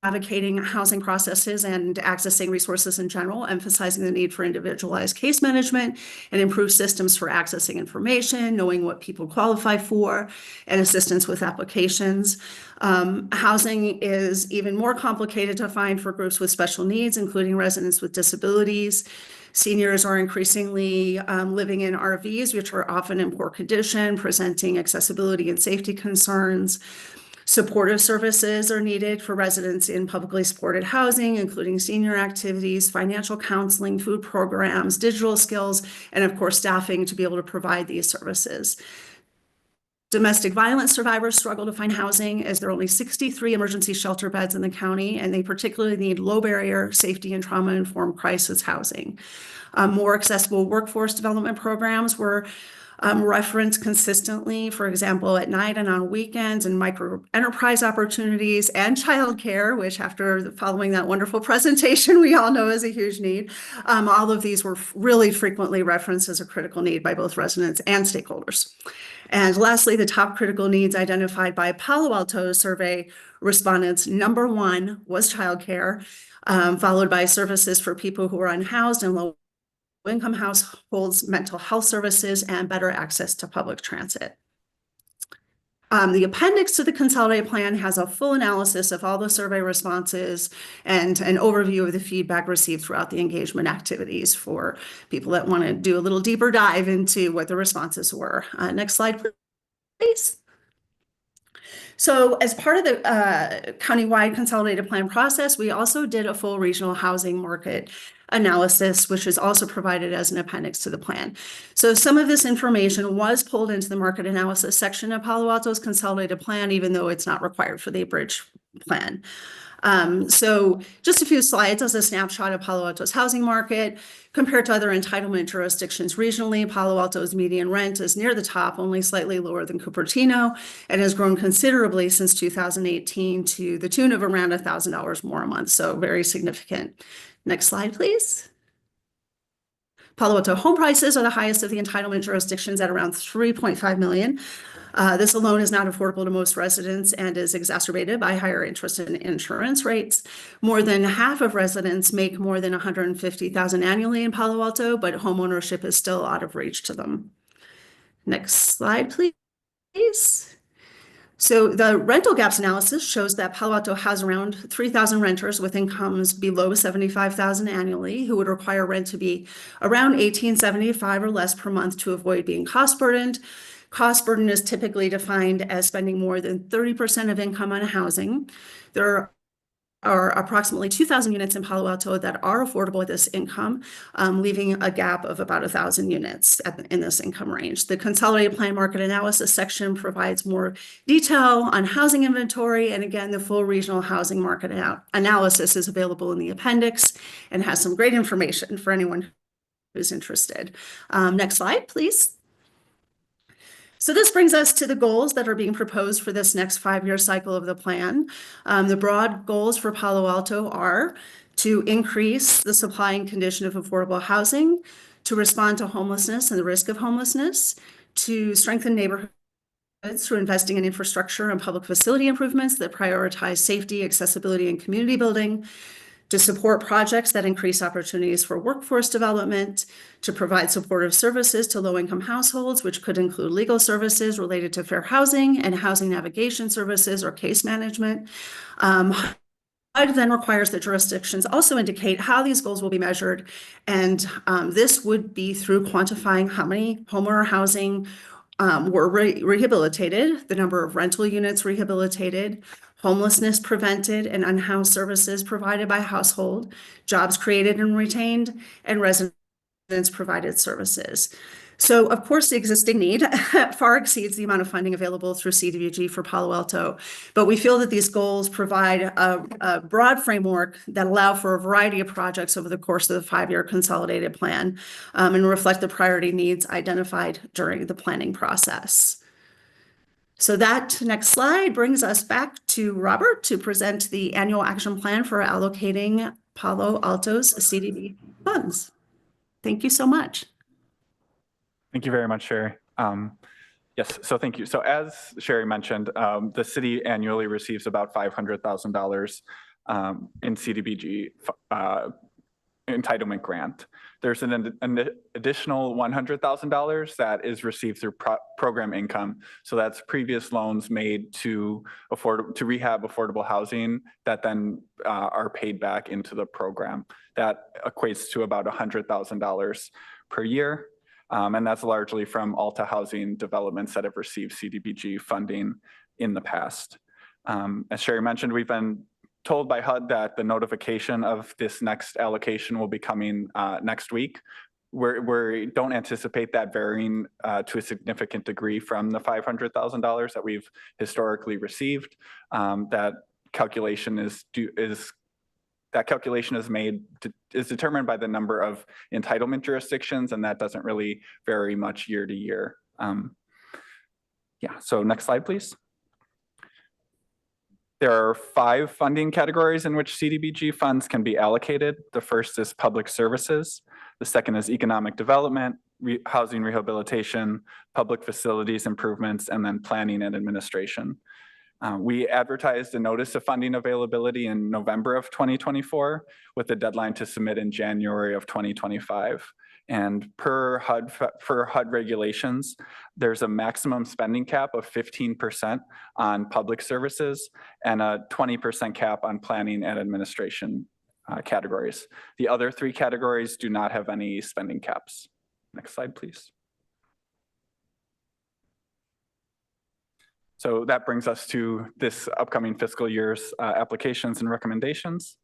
R: navigating housing processes and accessing resources in general, emphasizing the need for individualized case management and improved systems for accessing information, knowing what people qualify for, and assistance with applications. Housing is even more complicated to find for groups with special needs, including residents with disabilities. Seniors are increasingly living in RVs, which are often in poor condition, presenting accessibility and safety concerns. Supportive services are needed for residents in publicly supported housing, including senior activities, financial counseling, food programs, digital skills, and of course, staffing to be able to provide these services. Domestic violence survivors struggle to find housing, as there are only 63 emergency shelter beds in the county, and they particularly need low barrier, safety, and trauma-informed crisis housing. More accessible workforce development programs were referenced consistently, for example, at night and on weekends, and micro enterprise opportunities and childcare, which after following that wonderful presentation, we all know is a huge need. All of these were really frequently referenced as a critical need by both residents and stakeholders. And lastly, the top critical needs identified by Palo Alto survey respondents, number 1 was childcare, followed by services for people who are unhoused and low-income households, mental health services, and better access to public transit. The appendix to the consolidated plan has a full analysis of all the survey responses and an overview of the feedback received throughout the engagement activities for people that want to do a little deeper dive into what the responses were. Next slide, please. So as part of the countywide consolidated plan process, we also did a full regional housing market analysis, which is also provided as an appendix to the plan. So some of this information was pulled into the market analysis section of Palo Alto's consolidated plan, even though it's not required for the abridged plan. So just a few slides as a snapshot of Palo Alto's housing market. Compared to other entitlement jurisdictions regionally, Palo Alto's median rent is near the top, only slightly lower than Cupertino, and has grown considerably since 2018 to the tune of around $1,000 more a month, so very significant. Next slide, please. Palo Alto home prices are the highest of the entitlement jurisdictions at around $3.5 million. This alone is not affordable to most residents and is exacerbated by higher interest and insurance rates. More than half of residents make more than $150,000 annually in Palo Alto, but homeownership is still out of reach to them. Next slide, please. So the rental gaps analysis shows that Palo Alto has around 3,000 renters with incomes below $75,000 annually who would require rent to be around $1,875 or less per month to avoid being cost burdened. Cost burden is typically defined as spending more than 30% of income on housing. There are approximately 2,000 units in Palo Alto that are affordable at this income, leaving a gap of about 1,000 units in this income range. The Consolidated Plan Market Analysis section provides more detail on housing inventory. And again, the full regional housing market analysis is available in the appendix and has some great information for anyone who's interested. Next slide, please. So this brings us to the goals that are being proposed for this next 5-year cycle of the plan. The broad goals for Palo Alto are to increase the supply and condition of affordable housing, to respond to homelessness and the risk of homelessness, to strengthen neighborhoods through investing in infrastructure and public facility improvements that prioritize safety, accessibility, and community building, to support projects that increase opportunities for workforce development, to provide supportive services to low-income households, which could include legal services related to fair housing and housing navigation services or case management. It then requires that jurisdictions also indicate how these goals will be measured, and this would be through quantifying how many homeowner housing were rehabilitated, the number of rental units rehabilitated, homelessness prevented and unhoused services provided by household, jobs created and retained, and residents provided services. So of course, the existing need far exceeds the amount of funding available through CDBG for Palo Alto, but we feel that these goals provide a broad framework that allow for a variety of projects over the course of the 5-year consolidated plan and reflect the priority needs identified during the planning process. So that next slide brings us back to Robert to present the annual action plan for allocating Palo Alto's CDB funds. Thank you so much.
Q: Thank you very much, Sherry. Yes, so thank you. So as Sherry mentioned, the city annually receives about $500,000 in CDBG entitlement grant. There's an additional $100,000 that is received through program income. So that's previous loans made to rehab affordable housing that then are paid back into the program. That equates to about $100,000 per year. And that's largely from Alta housing developments that have received CDBG funding in the past. As Sherry mentioned, we've been told by HUD that the notification of this next allocation will be coming next week. We don't anticipate that varying to a significant degree from the $500,000 that we've historically received. That calculation is determined by the number of entitlement jurisdictions, and that doesn't really vary much year to year. Yeah, so next slide, please. There are 5 funding categories in which CDBG funds can be allocated. The first is public services. The second is economic development, housing rehabilitation, public facilities improvements, and then planning and administration. We advertised a notice of funding availability in November of 2024 with a deadline to submit in January of 2025. And per HUD regulations, there's a maximum spending cap of 15% on public services and a 20% cap on planning and administration categories. The other 3 categories do not have any spending caps. Next slide, please. So that brings us to this upcoming fiscal year's applications and recommendations.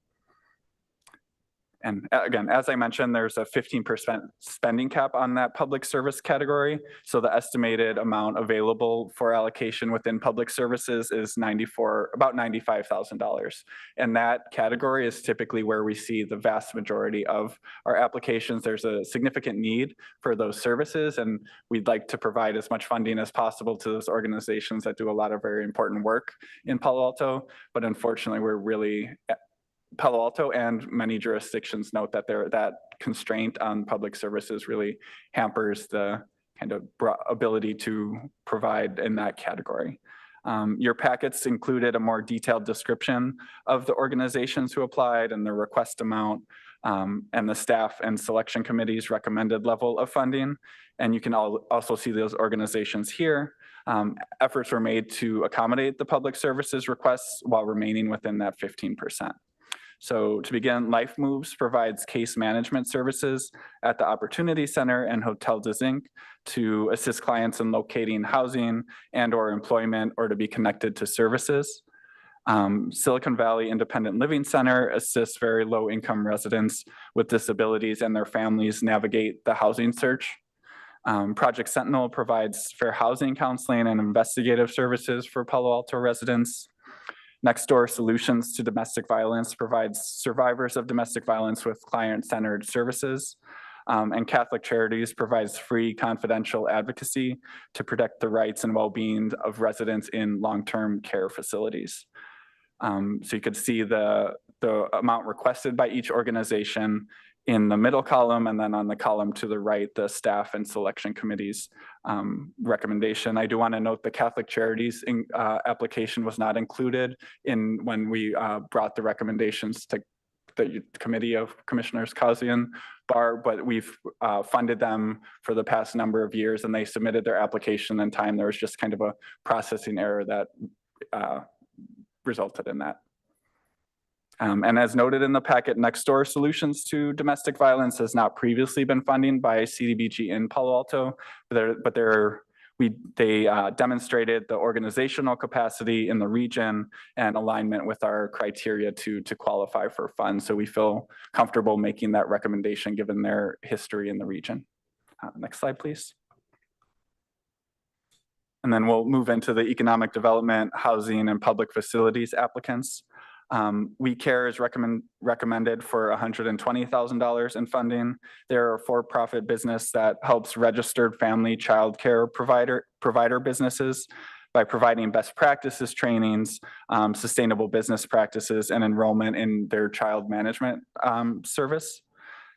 Q: And again, as I mentioned, there's a 15% spending cap on that public service category. So the estimated amount available for allocation within public services is about $95,000. And that category is typically where we see the vast majority of our applications. There's a significant need for those services, and we'd like to provide as much funding as possible to those organizations that do a lot of very important work in Palo Alto. But unfortunately, Palo Alto and many jurisdictions note that that constraint on public services really hampers the kind of ability to provide in that category. Your packets included a more detailed description of the organizations who applied and the request amount, and the staff and selection committee's recommended level of funding. And you can also see those organizations here. Efforts were made to accommodate the public services requests while remaining within that 15%. So to begin, Life Moves provides case management services at the Opportunity Center and Hotel des Inc. to assist clients in locating housing and or employment or to be connected to services. Silicon Valley Independent Living Center assists very low income residents with disabilities and their families navigate the housing search. Project Sentinel provides fair housing counseling and investigative services for Palo Alto residents. Next Door Solutions to Domestic Violence provides survivors of domestic violence with client-centered services. And Catholic Charities provides free confidential advocacy to protect the rights and well-being of residents in long-term care facilities. So you could see the amount requested by each organization in the middle column, and then on the column to the right, the staff and selection committee's recommendation. I do want to note the Catholic Charities application was not included in when we brought the recommendations to the committee of Commissioners Causey and Barr, but we've funded them for the past number of years, and they submitted their application in time. There was just kind of a processing error that resulted in that. And as noted in the packet, Next Door Solutions to Domestic Violence has not previously been funded by CDBG in Palo Alto, but they demonstrated the organizational capacity in the region and alignment with our criteria to qualify for funds. So we feel comfortable making that recommendation given their history in the region. Next slide, please. And then we'll move into the economic development, housing, and public facilities applicants. We Care is recommended for $120,000 in funding. They're a for-profit business that helps registered family child care provider businesses by providing best practices trainings, sustainable business practices, and enrollment in their child management service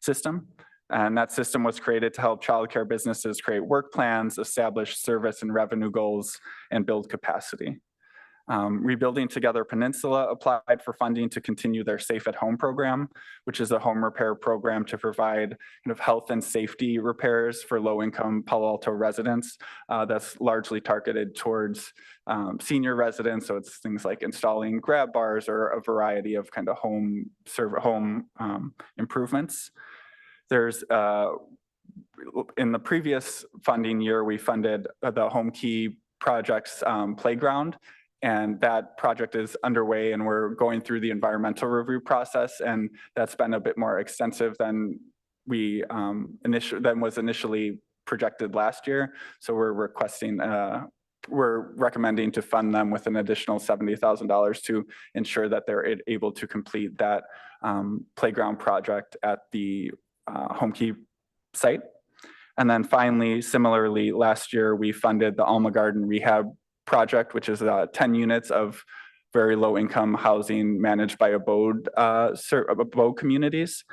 Q: system. And that system was created to help childcare businesses create work plans, establish service and revenue goals, and build capacity. Rebuilding Together Peninsula applied for funding to continue their Safe at Home program, which is a home repair program to provide health and safety repairs for low-income Palo Alto residents. That's largely targeted towards senior residents, so it's things like installing grab bars or a variety of kind of home improvements. There's in the previous funding year, we funded the Home Key Project's playground. And that project is underway, and we're going through the environmental review process, and that's been a bit more extensive than was initially projected last year. So we're recommending to fund them with an additional $70,000 to ensure that they're able to complete that playground project at the Home Key site. And then finally, similarly, last year we funded the Alma Garden Rehab project, which is 10 units of very low income housing managed by abode communities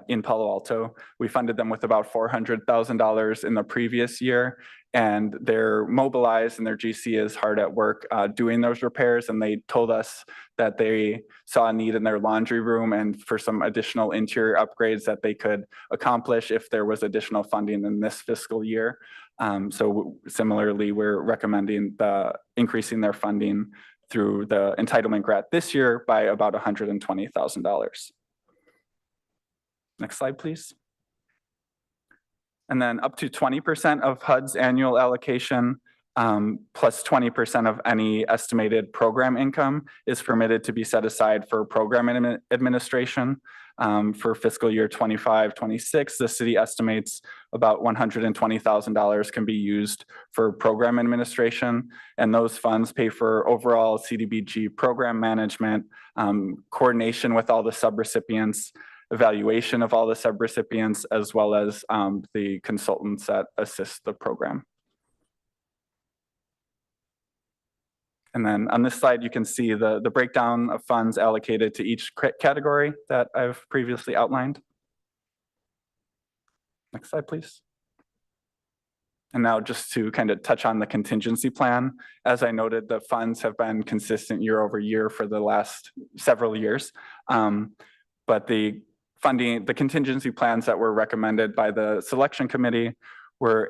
Q: in Palo Alto. We funded them with about $400,000 in the previous year, and they're mobilized and their GC is hard at work doing those repairs. And they told us that they saw a need in their laundry room and for some additional interior upgrades that they could accomplish if there was additional funding in this fiscal year. So similarly, we're recommending increasing their funding through the entitlement grant this year by about $120,000. Next slide, please. And then up to 20% of HUD's annual allocation plus 20% of any estimated program income is permitted to be set aside for program administration. For fiscal year 25-26, the city estimates about $120,000 can be used for program administration, and those funds pay for overall CDBG program management, coordination with all the subrecipients, evaluation of all the subrecipients, as well as the consultants that assist the program. And then on this slide, you can see the breakdown of funds allocated to each category that I've previously outlined. Next slide, please. And now just to kind of touch on the contingency plan, as I noted, the funds have been consistent year over year for the last several years. But the funding, the contingency plans that were recommended by the selection committee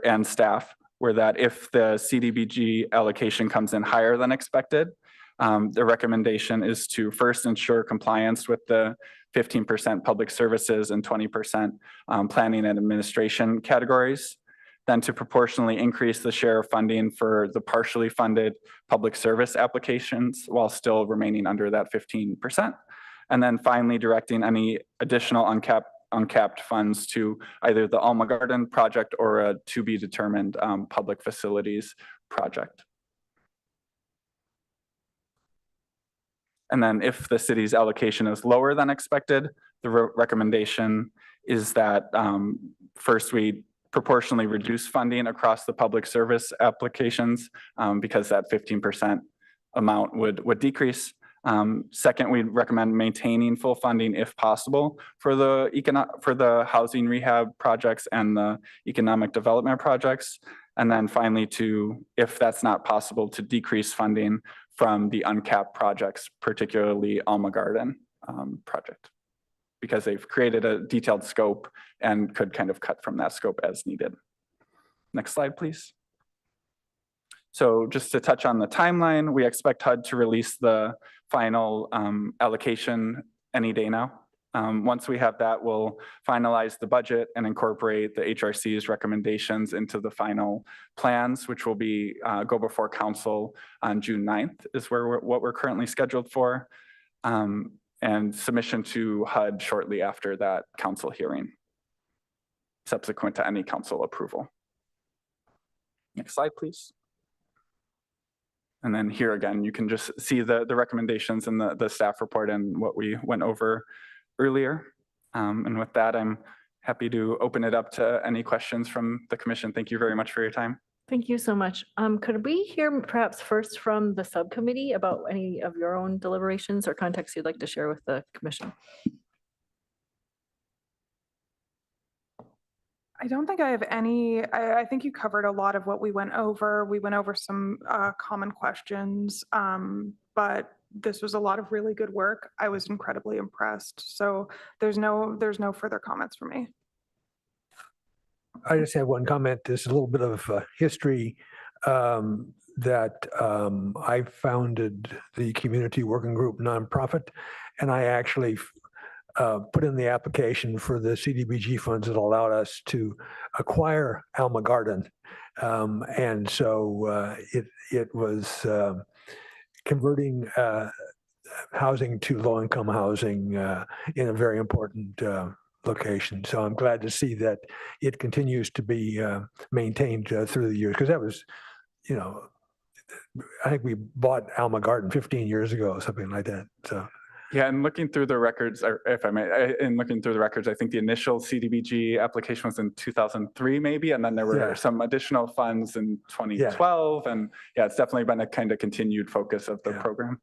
Q: and staff were that if the CDBG allocation comes in higher than expected, the recommendation is to first ensure compliance with the 15% public services and 20% planning and administration categories, then to proportionally increase the share of funding for the partially funded public service applications while still remaining under that 15%. And then finally directing any additional uncapped funds to either the Alma Garden project or a to be determined public facilities project. And then if the city's allocation is lower than expected, the recommendation is that first we proportionally reduce funding across the public service applications because that 15% amount would decrease. Second, we recommend maintaining full funding if possible for the housing rehab projects and the economic development projects. And then finally, if that's not possible, to decrease funding from the uncapped projects, particularly Alma Garden project, because they've created a detailed scope and could kind of cut from that scope as needed. Next slide, please. So just to touch on the timeline, we expect HUD to release the final allocation any day now. Once we have that, we'll finalize the budget and incorporate the HRC's recommendations into the final plans, which will be go before council on June 9th is what we're currently scheduled for, and submission to HUD shortly after that council hearing, subsequent to any council approval. Next slide, please. And then here again, you can just see the recommendations in the staff report and what we went over earlier. And with that, I'm happy to open it up to any questions from the commission. Thank you very much for your time.
A: Thank you so much. Could we hear perhaps first from the subcommittee about any of your own deliberations or context you'd like to share with the commission?
K: I don't think I have any. I think you covered a lot of what we went over. We went over some common questions, but this was a lot of really good work. I was incredibly impressed. So there's no further comments for me.
M: I just have one comment. There's a little bit of history that I founded the Community Working Group nonprofit, and I actually put in the application for the CDBG funds that allowed us to acquire Alma Garden. And so it was converting housing to low-income housing in a very important location. So I'm glad to see that it continues to be maintained through the years, because that was, I think we bought Alma Garden 15 years ago, something like that. So.
Q: Yeah, and looking through the records, or if I may, in looking through the records, I think the initial CDBG application was in 2003 maybe, and then there were some additional funds in 2012. And yeah, it's definitely been a kind of continued focus of the program.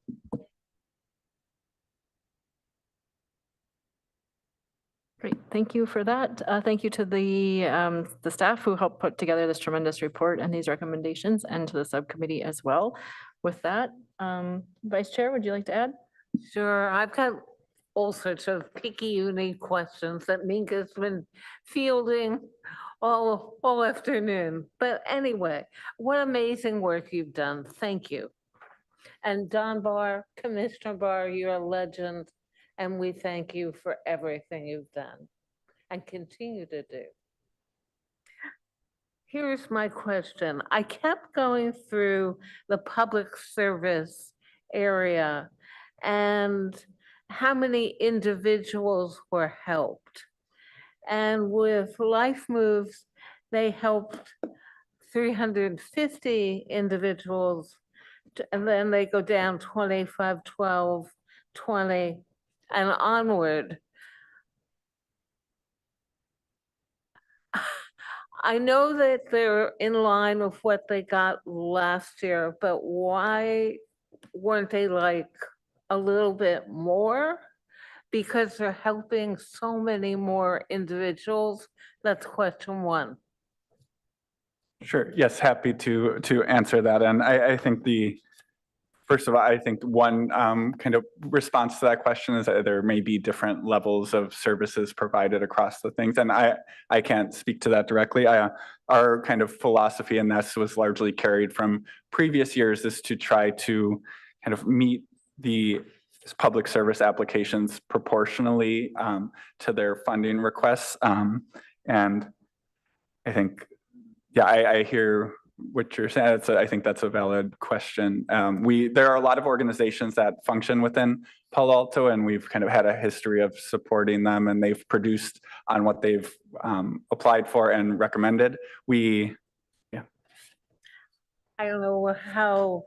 A: Great, thank you for that. Thank you to the staff who helped put together this tremendous report and these recommendations, and to the subcommittee as well. With that, Vice Chair, would you like to add?
E: Sure, I've got all sorts of picky, unique questions that Minka's been fielding all afternoon. But anyway, what amazing work you've done. Thank you. And Don Barr, Commissioner Barr, you're a legend, and we thank you for everything you've done and continue to do. Here's my question. I kept going through the public service area and how many individuals were helped. And with Life Moves, they helped 350 individuals, and then they go down 25, 12, 20, and onward. I know that they're in line with what they got last year, but why weren't they like a little bit more? Because they're helping so many more individuals. That's question one.
Q: Sure. Yes, happy to answer that. And I think first of all, I think one kind of response to that question is that there may be different levels of services provided across the things. And I can't speak to that directly. Our kind of philosophy in this was largely carried from previous years, is to try to kind of meet the public service applications proportionally to their funding requests. And I think, yeah, I hear what you're saying. I think that's a valid question. There are a lot of organizations that function within Palo Alto, and we've kind of had a history of supporting them, and they've produced on what they've applied for and recommended.
E: I don't know how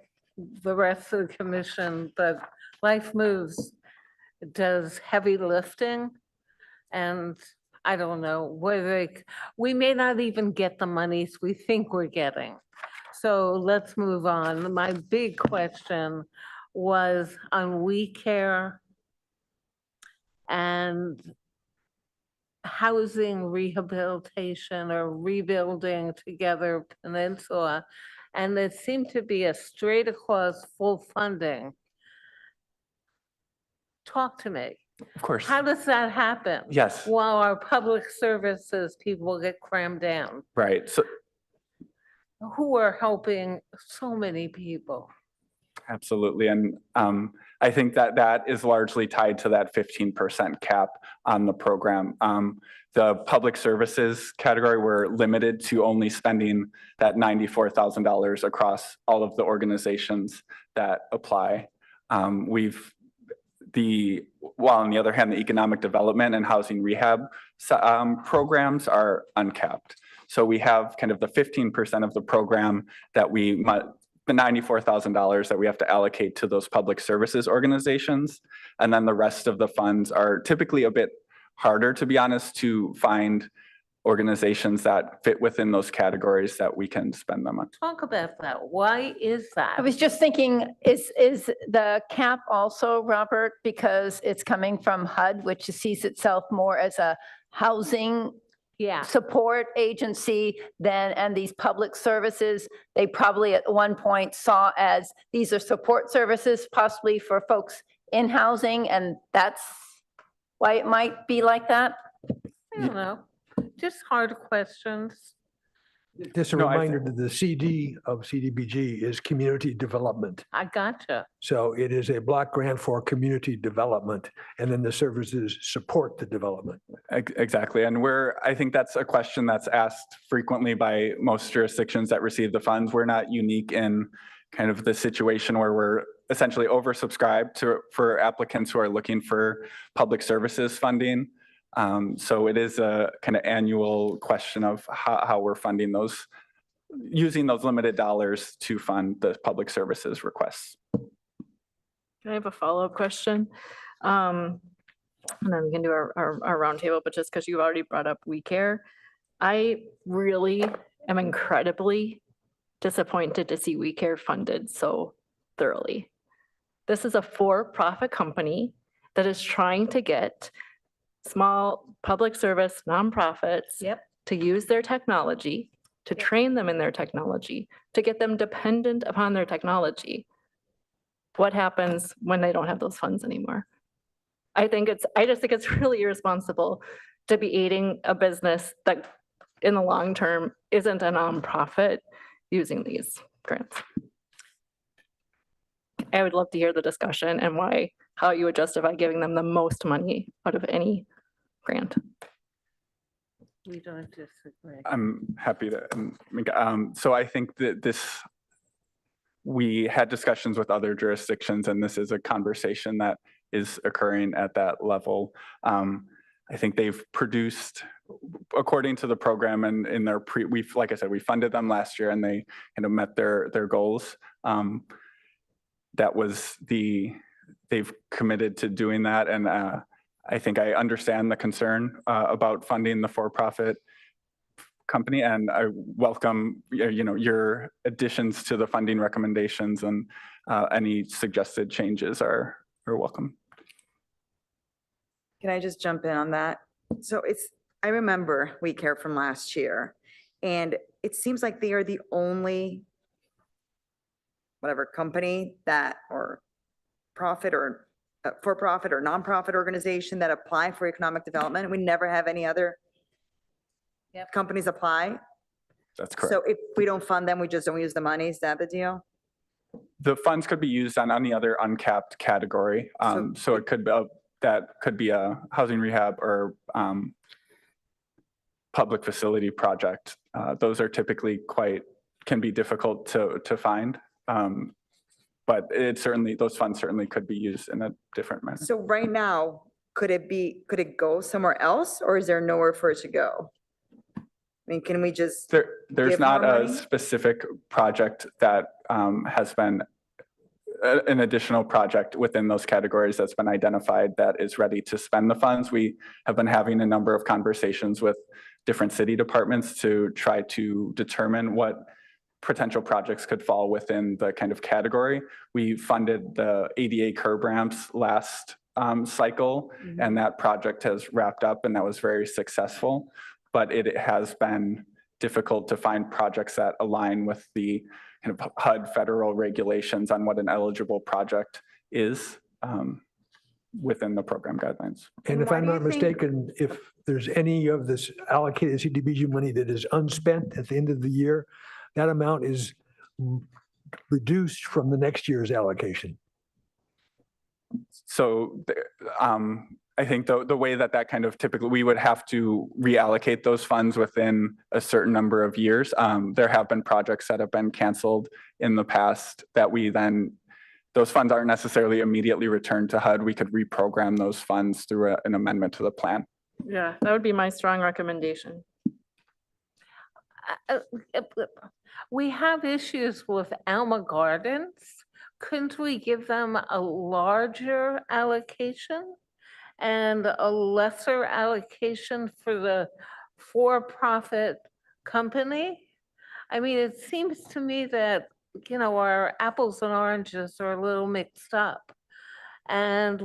E: the rest of the commission, but Life Moves does heavy lifting. And I don't know whether we may not even get the monies we think we're getting. So let's move on. My big question was on We Care and housing rehabilitation or rebuilding together Peninsula. And there seemed to be a straight across full funding. Talk to me.
Q: Of course.
E: How does that happen?
Q: Yes.
E: While our public services people get crammed down,
Q: Right. So
E: who are helping so many people?
Q: absolutely. And I think that is largely tied to that 15% cap on the program. The public services category, we're limited to only spending that $94,000 across all of the organizations that apply. While on the other hand, the economic development and housing rehab programs are uncapped. So we have kind of the 15% of the program that the $94,000 that we have to allocate to those public services organizations. And then the rest of the funds are typically a bit harder, to be honest, to find organizations that fit within those categories that we can spend them on.
E: Talk about that. Why is that?
D: I was just thinking, is the cap also, Robert, because it's coming from HUD, which sees itself more as a housing support agency and these public services, they probably at one point saw as these are support services possibly for folks in housing, and that's why it might be like that?
E: I don't know. Just hard questions.
M: Just a reminder that the CD of CDBG is community development.
E: I gotcha.
M: So it is a block grant for community development, and then the services support the development.
Q: Exactly. And I think that's a question that's asked frequently by most jurisdictions that receive the funds. We're not unique in kind of the situation where we're essentially oversubscribed for applicants who are looking for public services funding. So it is a kind of annual question of how we're funding using those limited dollars to fund the public services requests.
A: Can I have a follow-up question? And then we can do our roundtable, but just because you've already brought up We Care, I really am incredibly disappointed to see We Care funded so thoroughly. This is a for-profit company that is trying to get small public service nonprofits to use their technology, to train them in their technology, to get them dependent upon their technology. What happens when they don't have those funds anymore? I just think it's really irresponsible to be aiding a business that in the long term isn't a nonprofit using these grants. I would love to hear the discussion and how you would justify giving them the most money out of any grant.
E: We don't disagree.
Q: I'm happy to, so I think that we had discussions with other jurisdictions, and this is a conversation that is occurring at that level. I think they've produced, according to the program and in their like I said, we funded them last year and they met their goals. That was they've committed to doing that. And I think I understand the concern about funding the for-profit company, and I welcome your additions to the funding recommendations, and any suggested changes are welcome.
N: Can I just jump in on that? So I remember We Care from last year, and it seems like they are the only whatever company that, or profit or for-profit or nonprofit organization that apply for economic development. We never have any other companies apply.
Q: That's correct.
N: So if we don't fund them, we just don't use the money. Is that the deal?
Q: The funds could be used on any other uncapped category. So it could be, that could be a housing rehab or public facility project. Those are typically can be difficult to find. But those funds certainly could be used in a different manner.
N: So right now, could it go somewhere else, or is there nowhere for it to go? I mean, can we just?
Q: There's
N: give
Q: not
N: more
Q: a
N: money?
Q: specific project that has been an additional project within those categories that's been identified that is ready to spend the funds. We have been having a number of conversations with different city departments to try to determine what potential projects could fall within the kind of category. We funded the ADA curb ramps last cycle, and that project has wrapped up, and that was very successful. But it has been difficult to find projects that align with the kind of HUD federal regulations on what an eligible project is within the program guidelines.
M: And if I'm not mistaken, if there's any of this allocated CDBG money that is unspent at the end of the year, that amount is reduced from the next year's allocation.
Q: So I think the way that kind of typically, we would have to reallocate those funds within a certain number of years. There have been projects that have been canceled in the past that those funds aren't necessarily immediately returned to HUD. We could reprogram those funds through an amendment to the plan.
A: Yeah, that would be my strong recommendation.
E: We have issues with Alma Gardens. Couldn't we give them a larger allocation and a lesser allocation for the for-profit company? I mean, it seems to me that, our apples and oranges are a little mixed up. And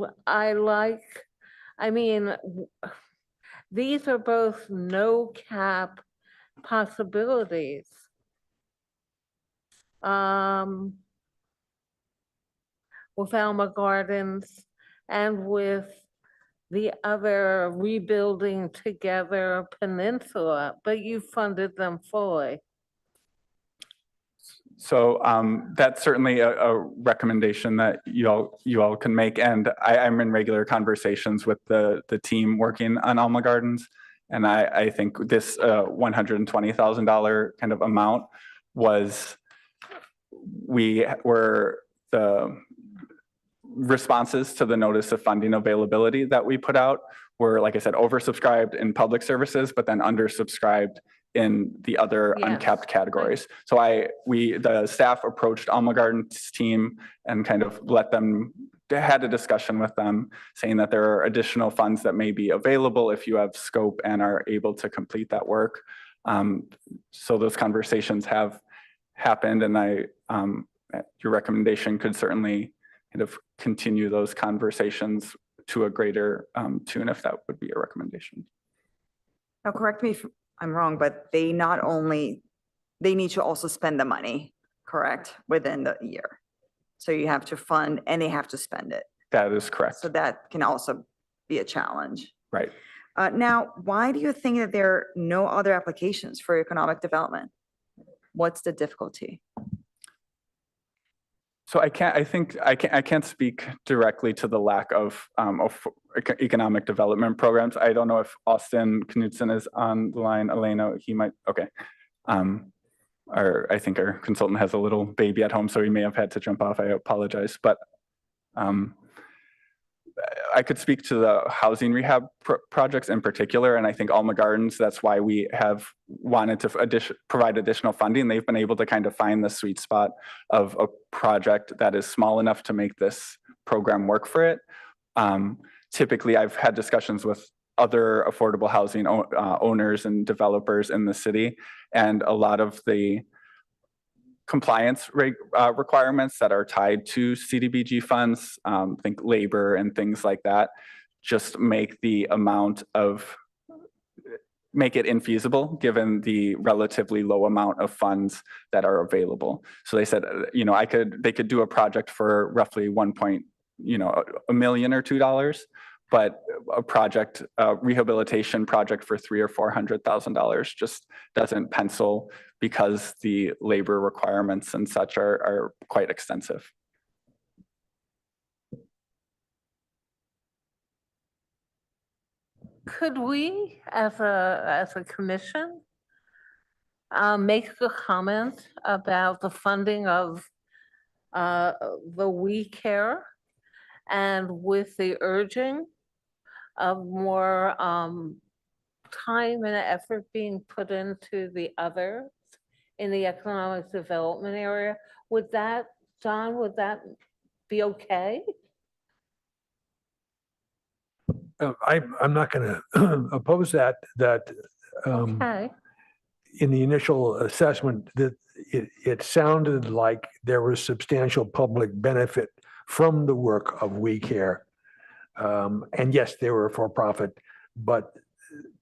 E: these are both no cap possibilities. With Alma Gardens and with the other Rebuilding Together Peninsula, but you funded them fully.
Q: So that's certainly a recommendation that you all can make. And I'm in regular conversations with the team working on Alma Gardens. And I think this $120,000 kind of amount were the responses to the notice of funding availability that we put out were, like I said, oversubscribed in public services, but then undersubscribed in the other uncapped categories. So the staff approached Alma Gardens team and kind of had a discussion with them, saying that there are additional funds that may be available if you have scope and are able to complete that work. So those conversations have happened, and your recommendation could certainly kind of continue those conversations to a greater tune if that would be a recommendation.
N: Now, correct me if I'm wrong, but they need to also spend the money, correct, within the year. So you have to fund and they have to spend it.
Q: That is correct.
N: So that can also be a challenge.
Q: Right.
N: Now, why do you think that there are no other applications for economic development? What's the difficulty?
Q: So I can't speak directly to the lack of economic development programs. I don't know if Austin Knudsen is on the line. Elena, he might, okay. I think our consultant has a little baby at home, so he may have had to jump off. I apologize, but I could speak to the housing rehab projects in particular, and I think Alma Gardens, that's why we have wanted to provide additional funding. They've been able to kind of find the sweet spot of a project that is small enough to make this program work for it. Typically, I've had discussions with other affordable housing owners and developers in the city, and a lot of the compliance requirements that are tied to CDBG funds, think labor and things like that, just make it infeasible given the relatively low amount of funds that are available. So they said, they could do a project for roughly $1 million or $2, but a rehabilitation project for $300,000 or $400,000 just doesn't pencil because the labor requirements and such are quite extensive.
E: Could we, as a commission, make a comment about the funding of the We Care, and with the urging of more time and effort being put into the others in the economic development area? Would that, John, would that be okay?
M: I'm not going to oppose that.
E: Okay.
M: In the initial assessment, that it sounded like there was substantial public benefit from the work of We Care. And yes, they were for profit, but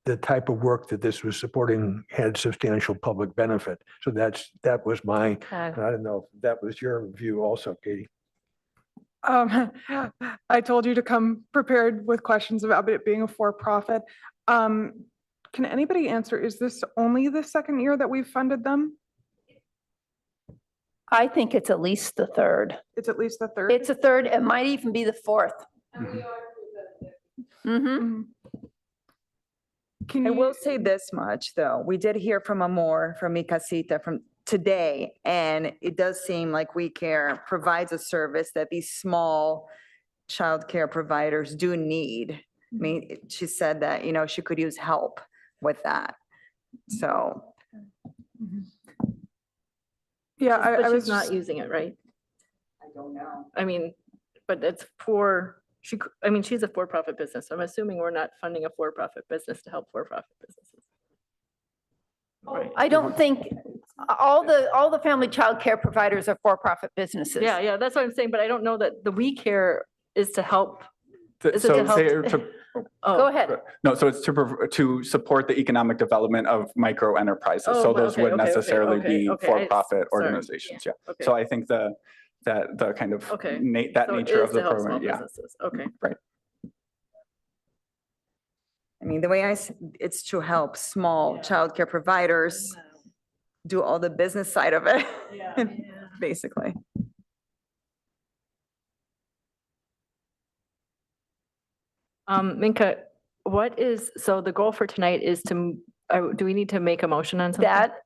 M: the type of work that this was supporting had substantial public benefit. So that was my,
E: Okay.
M: I don't know if that was your view also, Katie.
K: I told you to come prepared with questions about it being a for-profit. Can anybody answer, is this only the second year that we've funded them?
D: I think it's at least the third.
K: It's at least the third?
D: It's a third. It might even be the fourth.
N: I will say this much, though. We did hear from Amor, from Mi Casita, from today, and it does seem like We Care provides a service that these small childcare providers do need. I mean, she said that, she could use help with that. So.
K: Yeah,
A: But
K: I was
A: she's not using it, right?
N: I don't know.
A: I mean, but it's she's a for-profit business. So I'm assuming we're not funding a for-profit business to help for-profit businesses. Right.
D: I don't think all the family child care providers are for-profit businesses.
A: Yeah, that's what I'm saying, but I don't know that the We Care is to help. Is it
Q: So
A: to help?
D: Go ahead.
Q: No, so it's to support the economic development of micro enterprises.
A: Oh,
Q: So those
A: okay,
Q: wouldn't
A: okay,
Q: necessarily be
A: okay.
Q: for-profit
A: Sorry.
Q: organizations. Yeah.
A: Okay.
Q: So I think the kind of
A: Okay.
Q: that
A: So it
Q: nature
A: is
Q: of the
A: to help
Q: program.
A: small
Q: Yeah.
A: businesses. Okay.
Q: Right.
N: I mean, the way it's to help small childcare providers do all the business side of it, basically.
A: Minka, so the goal for tonight is do we need to make a motion on something?
D: That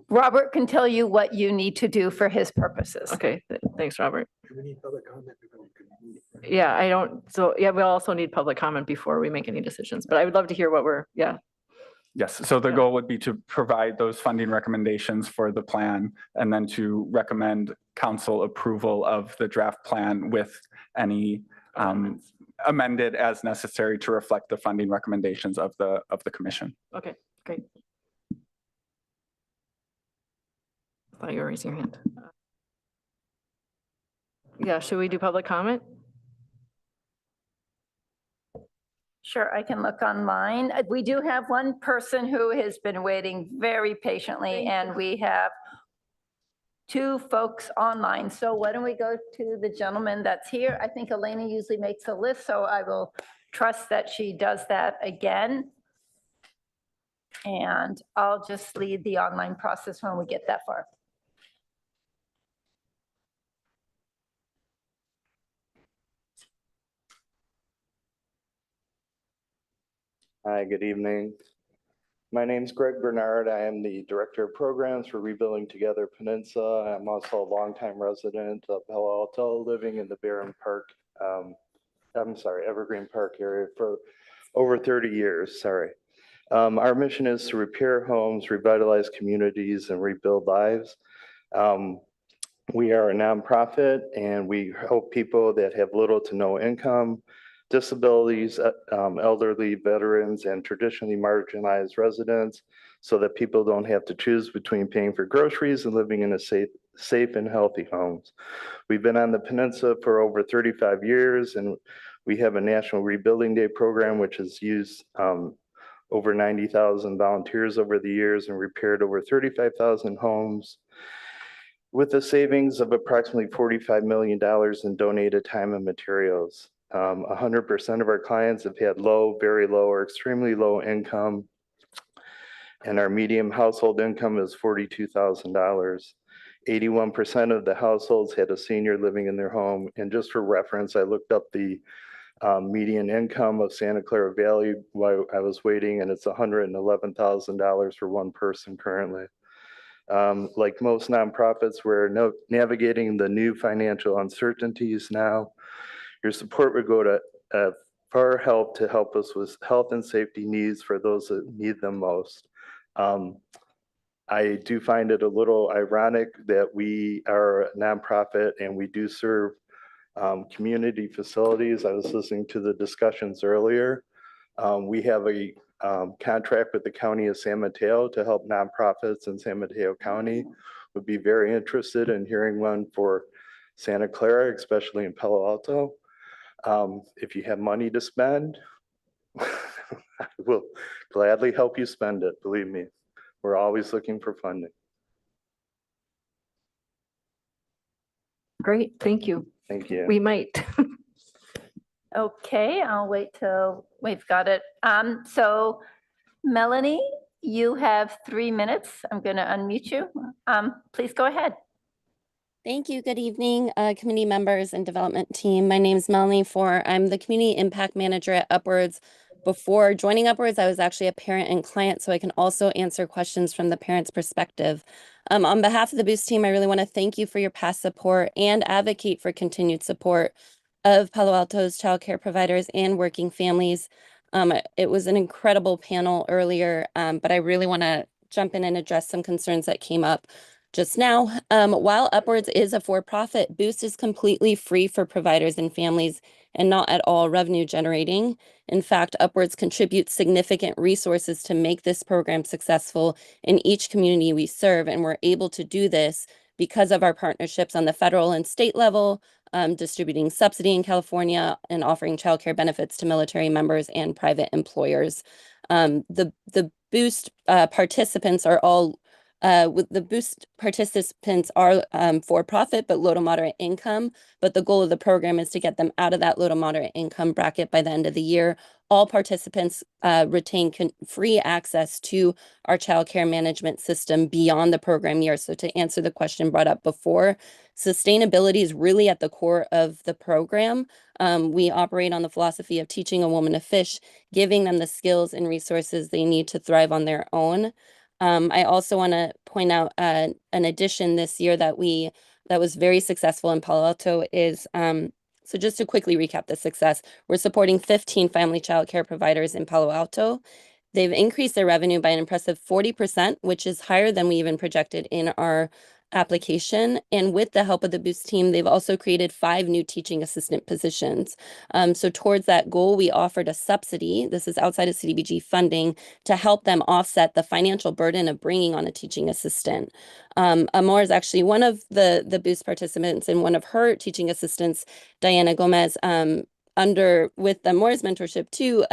D: Robert can tell you what you need to do for his purposes.
A: Okay, thanks, Robert.
M: Do we need public comment before we can move?
A: Yeah, we also need public comment before we make any decisions, but I would love to hear what
Q: Yes, so the goal would be to provide those funding recommendations for the plan and then to recommend council approval of the draft plan with any amended as necessary to reflect the funding recommendations of the commission.
A: Okay, great. I thought you were raising your hand. Yeah, should we do public comment?
D: Sure, I can look online. We do have one person who has been waiting very patiently, and we have two folks online. So why don't we go to the gentleman that's here? I think Elena usually makes a list, so I will trust that she does that again. And I'll just lead the online process when we get that far.
S: Hi, good evening. My name's Greg Bernard. I am the Director of Programs for Rebuilding Together Peninsula. I'm also a longtime resident of Palo Alto, living in the Evergreen Park area for over 30 years, sorry. Our mission is to repair homes, revitalize communities, and rebuild lives. We are a nonprofit, and we help people that have little to no income, disabilities, elderly, veterans, and traditionally marginalized residents, so that people don't have to choose between paying for groceries and living in a safe and healthy homes. We've been on the peninsula for over 35 years, and we have a National Rebuilding Day program, which has used over 90,000 volunteers over the years and repaired over 35,000 homes, with a savings of approximately $45 million in donated time and materials. 100% of our clients have had low, very low, or extremely low income, and our median household income is $42,000. 81% of the households had a senior living in their home. And just for reference, I looked up the median income of Santa Clara Valley while I was waiting, and it's $111,000 for one person currently. Like most nonprofits, we're navigating the new financial uncertainties now. Your support would go to far help to help us with health and safety needs for those that need them most. I do find it a little ironic that we are a nonprofit and we do serve community facilities. I was listening to the discussions earlier. We have a contract with the County of San Mateo to help nonprofits in San Mateo County. Would be very interested in hearing one for Santa Clara, especially in Palo Alto. If you have money to spend, I will gladly help you spend it, believe me. We're always looking for funding.
A: Great, thank you.
S: Thank you.
A: We might.
D: Okay, I'll wait till we've got it. So Melanie, you have 3 minutes. I'm going to unmute you. Please go ahead.
P: Thank you. Good evening, committee members and development team. My name is Melanie Four. I'm the Community Impact Manager at Upwards. Before joining Upwards, I was actually a parent and client, so I can also answer questions from the parent's perspective. On behalf of the Boost team, I really want to thank you for your past support and advocate for continued support of Palo Alto's childcare providers and working families. It was an incredible panel earlier, but I really want to jump in and address some concerns that came up just now. While Upwards is a for-profit, Boost is completely free for providers and families and not at all revenue generating. In fact, Upwards contributes significant resources to make this program successful in each community we serve, and we're able to do this because of our partnerships on the federal and state level, distributing subsidy in California and offering childcare benefits to military members and private employers. The Boost participants are all with the Boost participants are for profit but low to moderate income. But the goal of the program is to get them out of that low to moderate income bracket by the end of the year. All participants retain free access to our child care management system beyond the program year. So to answer the question brought up before, sustainability is really at the core of the program. We operate on the philosophy of teaching a woman to fish, giving them the skills and resources they need to thrive on their own. I also want to point out an addition this year that was very successful in Palo Alto is, so just to quickly recap the success, we're supporting 15 family child care providers in Palo Alto. They've increased their revenue by an impressive 40%, which is higher than we even projected in our application. And with the help of the Boost team, they've also created 5 new teaching assistant positions. So towards that goal, we offered a subsidy. This is outside of CDBG funding to help them offset the financial burden of bringing on a teaching assistant. Amor is actually one of the Boost participants, and one of her teaching assistants, Diana Gomez, with Amor's mentorship too,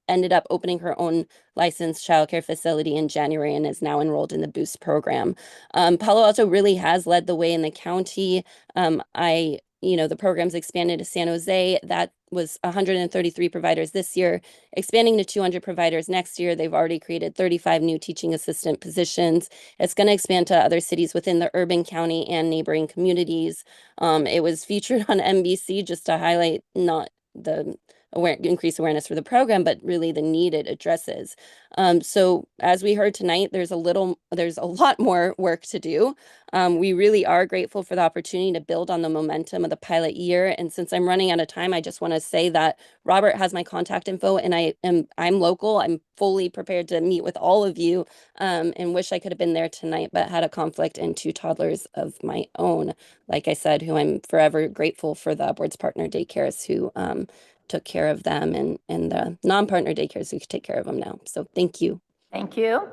P: ended up opening her own licensed childcare facility in January and is now enrolled in the Boost program. Palo Alto really has led the way in the county. The program's expanded to San Jose. That was 133 providers this year, expanding to 200 providers next year. They've already created 35 new teaching assistant positions. It's going to expand to other cities within the urban county and neighboring communities. It was featured on NBC just to highlight not the increase awareness for the program, but really the need it addresses. So as we heard tonight, there's a lot more work to do. We really are grateful for the opportunity to build on the momentum of the pilot year. And since I'm running out of time, I just want to say that Robert has my contact info, and I'm local. I'm fully prepared to meet with all of you, and wish I could have been there tonight, but had a conflict and 2 toddlers of my own. Like I said, who I'm forever grateful for the board's partner daycares who took care of them, and the non-partner daycares who could take care of them now. So thank you.
D: Thank you.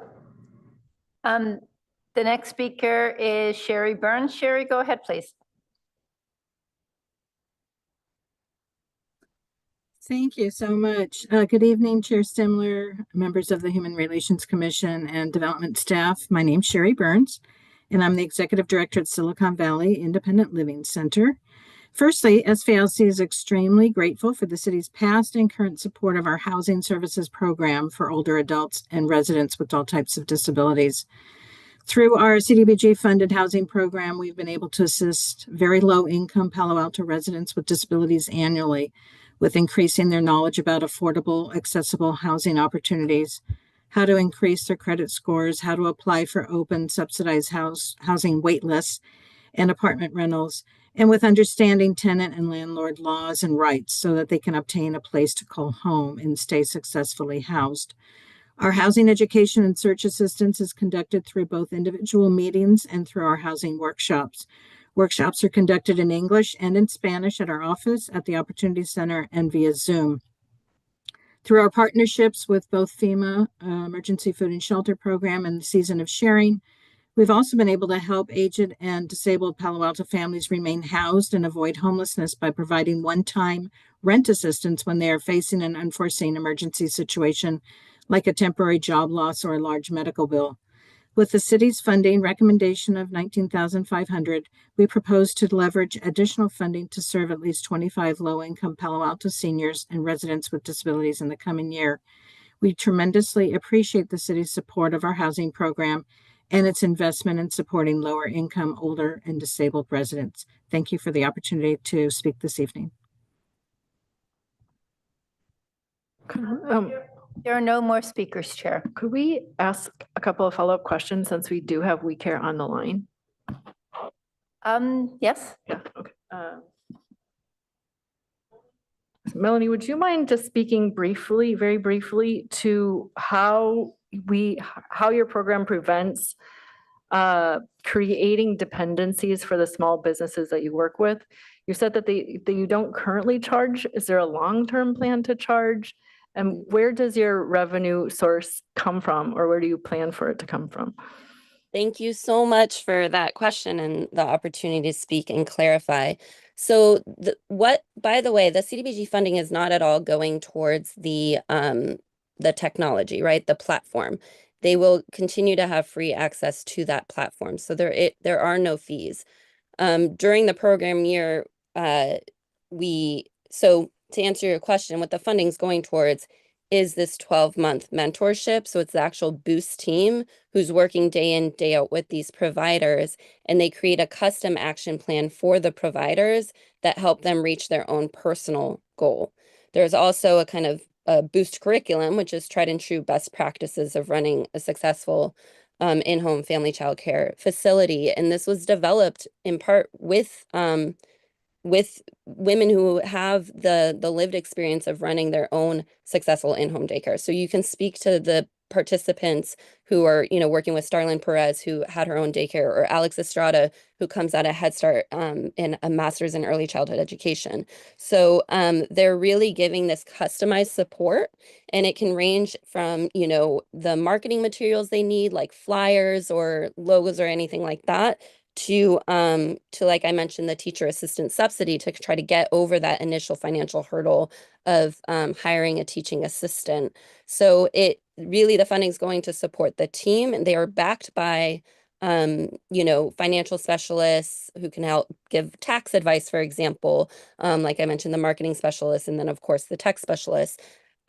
D: The next speaker is Sherry Burns. Sherry, go ahead, please.
T: Thank you so much. Good evening, Chair Stimler, members of the Human Relations Commission and development staff. My name's Sherry Burns, and I'm the Executive Director at Silicon Valley Independent Living Center. Firstly, SVLC is extremely grateful for the city's past and current support of our housing services program for older adults and residents with all types of disabilities. Through our CDBG-funded housing program, we've been able to assist very low-income Palo Alto residents with disabilities annually with increasing their knowledge about affordable, accessible housing opportunities, how to increase their credit scores, how to apply for open subsidized housing wait lists and apartment rentals, and with understanding tenant and landlord laws and rights so that they can obtain a place to call home and stay successfully housed. Our housing education and search assistance is conducted through both individual meetings and through our housing workshops. Workshops are conducted in English and in Spanish at our office, at the Opportunity Center, and via Zoom. Through our partnerships with both FEMA, Emergency Food and Shelter Program, and the Season of Sharing, we've also been able to help aged and disabled Palo Alto families remain housed and avoid homelessness by providing one-time rent assistance when they are facing an unforeseen emergency situation, like a temporary job loss or a large medical bill. With the city's funding recommendation of $19,500, we propose to leverage additional funding to serve at least 25 low-income Palo Alto seniors and residents with disabilities in the coming year. We tremendously appreciate the city's support of our housing program and its investment in supporting lower-income, older, and disabled residents. Thank you for the opportunity to speak this evening.
D: There are no more speakers, Chair.
A: Could we ask a couple of follow-up questions since we do have We Care on the line?
D: Yes.
A: Yeah, okay. Melanie, would you mind just speaking briefly, very briefly, to how your program prevents creating dependencies for the small businesses that you work with? You said that you don't currently charge. Is there a long-term plan to charge? And where does your revenue source come from, or where do you plan for it to come from?
P: Thank you so much for that question and the opportunity to speak and clarify. So by the way, the CDBG funding is not at all going towards the technology, right? The platform. They will continue to have free access to that platform. So there are no fees. During the program year, to answer your question, what the funding's going towards is this 12-month mentorship. So it's the actual Boost team who's working day in, day out with these providers, and they create a custom action plan for the providers that help them reach their own personal goal. There's also a kind of a Boost curriculum, which is tried and true best practices of running a successful in-home family child care facility. And this was developed in part with women who have the lived experience of running their own successful in-home daycare. So you can speak to the participants who are, working with Starlin Perez, who had her own daycare, or Alex Estrada, who comes out of Head Start in a master's in early childhood education. So they're really giving this customized support, and it can range from, the marketing materials they need, like flyers or logos or anything like that, to like I mentioned, the teacher assistant subsidy to try to get over that initial financial hurdle of hiring a teaching assistant. So the funding is going to support the team, and they are backed by financial specialists who can help give tax advice, for example, like I mentioned, the marketing specialists, and then of course the tech specialists.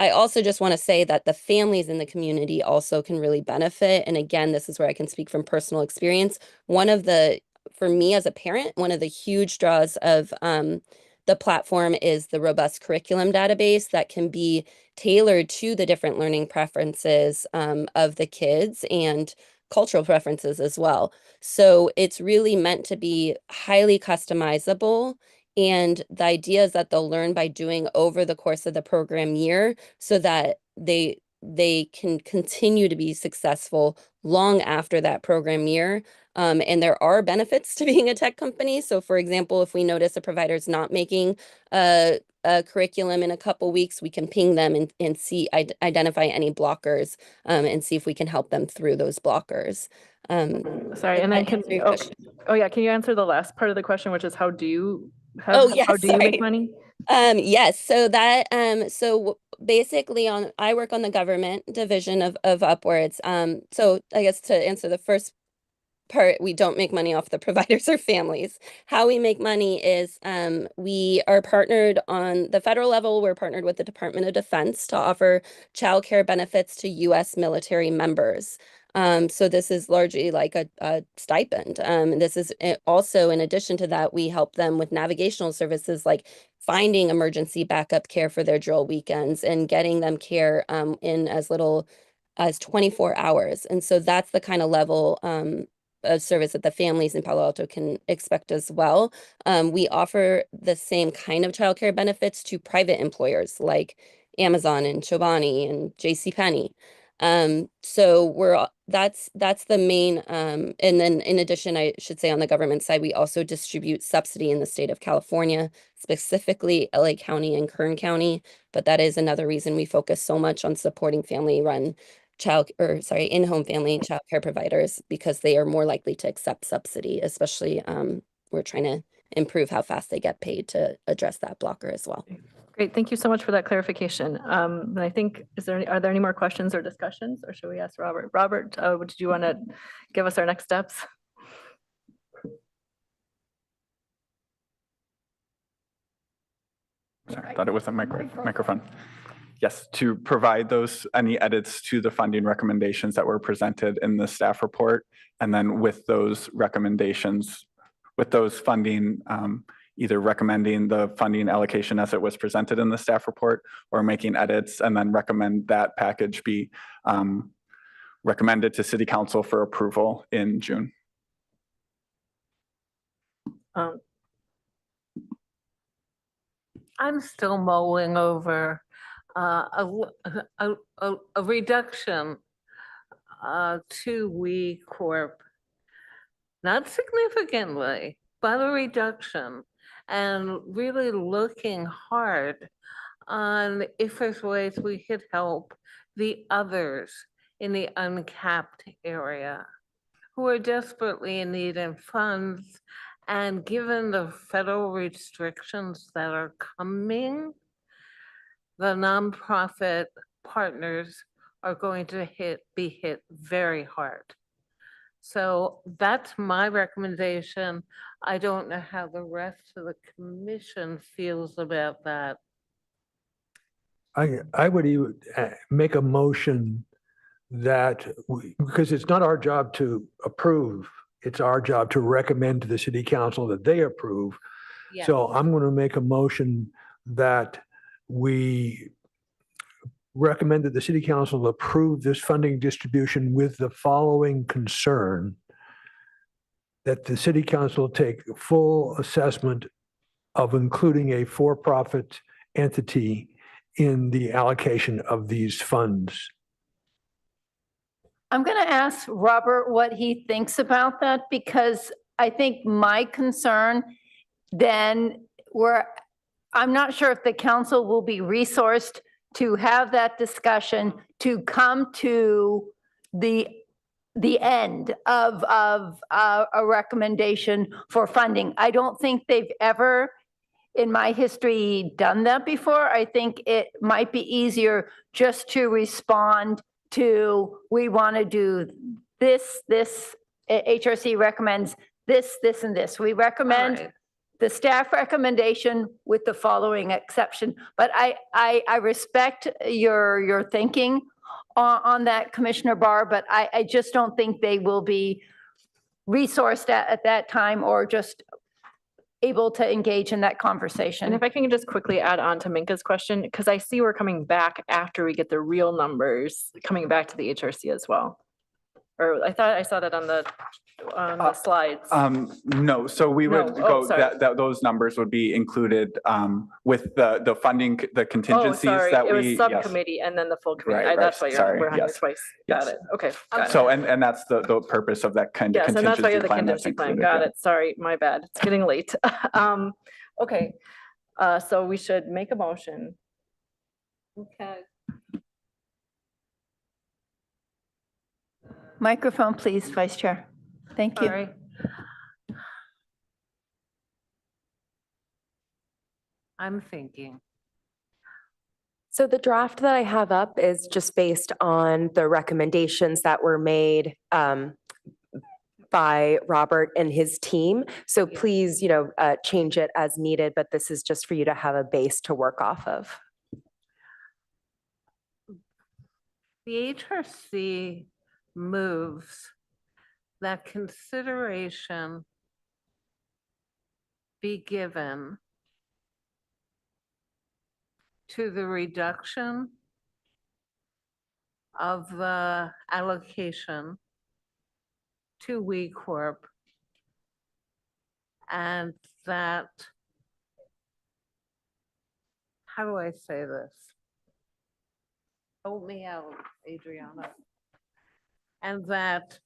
P: I also just want to say that the families in the community also can really benefit. And again, this is where I can speak from personal experience. For me as a parent, one of the huge draws of the platform is the robust curriculum database that can be tailored to the different learning preferences of the kids and cultural preferences as well. So it's really meant to be highly customizable. And the idea is that they'll learn by doing over the course of the program year so that they can continue to be successful long after that program year. And there are benefits to being a tech company. So for example, if we notice a provider is not making a curriculum in a couple weeks, we can ping them and see, identify any blockers and see if we can help them through those blockers.
A: Sorry, and then can you answer the last part of the question, which is how do you make money?
P: Yes, so that so basically I work on the government division of Upwards. So I guess to answer the first part, we don't make money off the providers or families. How we make money is we are partnered on the federal level. We're partnered with the Department of Defense to offer childcare benefits to U.S. military members. So this is largely like a stipend. This is also, in addition to that, we help them with navigational services like finding emergency backup care for their drill weekends and getting them care in as little as 24 hours. And so that's the kind of level of service that the families in Palo Alto can expect as well. We offer the same kind of childcare benefits to private employers like Amazon and Chobani and JCPenney. So that's the main, and then in addition, I should say on the government side, we also distribute subsidy in the state of California, specifically LA County and Kern County. But that is another reason we focus so much on supporting family-run in-home family child care providers, because they are more likely to accept subsidy, especially we're trying to improve how fast they get paid to address that blocker as well.
A: Great, thank you so much for that clarification. And I think, are there any more questions or discussions, or should we ask Robert? Robert, did you want to give us our next steps?
Q: Sorry, I thought it was a microphone. Yes, to provide any edits to the funding recommendations that were presented in the staff report. And then with those recommendations, with those funding, either recommending the funding allocation as it was presented in the staff report or making edits, and then recommend that package be recommended to City Council for approval in June.
E: I'm still mulling over a reduction to We Corp. Not significantly, but a reduction, and really looking hard on if there's ways we could help the others in the uncapped area who are desperately in need of funds. And given the federal restrictions that are coming, the nonprofit partners are going to be hit very hard. So that's my recommendation. I don't know how the rest of the commission feels about that.
M: I would even make a motion that, because it's not our job to approve, it's our job to recommend to the city council that they approve.
E: Yes.
M: So I'm going to make a motion that we recommend that the city council approve this funding distribution with the following concern: that the city council take full assessment of including a for-profit entity in the allocation of these funds.
D: I'm going to ask Robert what he thinks about that, because I think my concern then I'm not sure if the council will be resourced to have that discussion to come to the end of a recommendation for funding. I don't think they've ever in my history done that before. I think it might be easier just to respond to, we want to do this, HRC recommends this, and this. We recommend the staff recommendation with the following exception. But I respect your thinking on that, Commissioner Barr, but I just don't think they will be resourced at that time, or just able to engage in that
A: And
D: conversation.
A: if I can just quickly add on to Minka's question, because I see we're coming back after we get the real numbers, coming back to the HRC as well. Or I thought I saw that on the slides.
Q: No, so we
A: No,
Q: would
A: oh,
Q: go,
A: sorry.
Q: those numbers would be included with the funding, the
A: Oh,
Q: contingencies
A: sorry,
Q: that
A: it was
Q: we, yes.
A: subcommittee and then the full committee.
Q: Right,
A: That's
Q: right.
A: why
Q: Sorry,
A: we're on here
Q: yes.
A: twice. Got
Q: Yes.
A: it. Okay. got it.
Q: So, and that's the purpose of that kind of
A: Yes, and that's why you
Q: contingency
A: have the
Q: plan that's
A: contingency plan.
Q: included.
A: Got
Q: yeah.
A: it. Sorry, my bad. It's getting late. Okay, so we should make a motion.
E: Okay.
D: Microphone, please, Vice Chair. Thank you.
E: Sorry. I'm thinking.
U: So the draft that I have up is just based on the recommendations that were made by Robert and his team. So please, change it as needed, but this is just for you to have a base to work off of.
E: The HRC moves that consideration be given to the reduction of the allocation to We Corp, and that, how do I say this? Help me out, Adriana. And that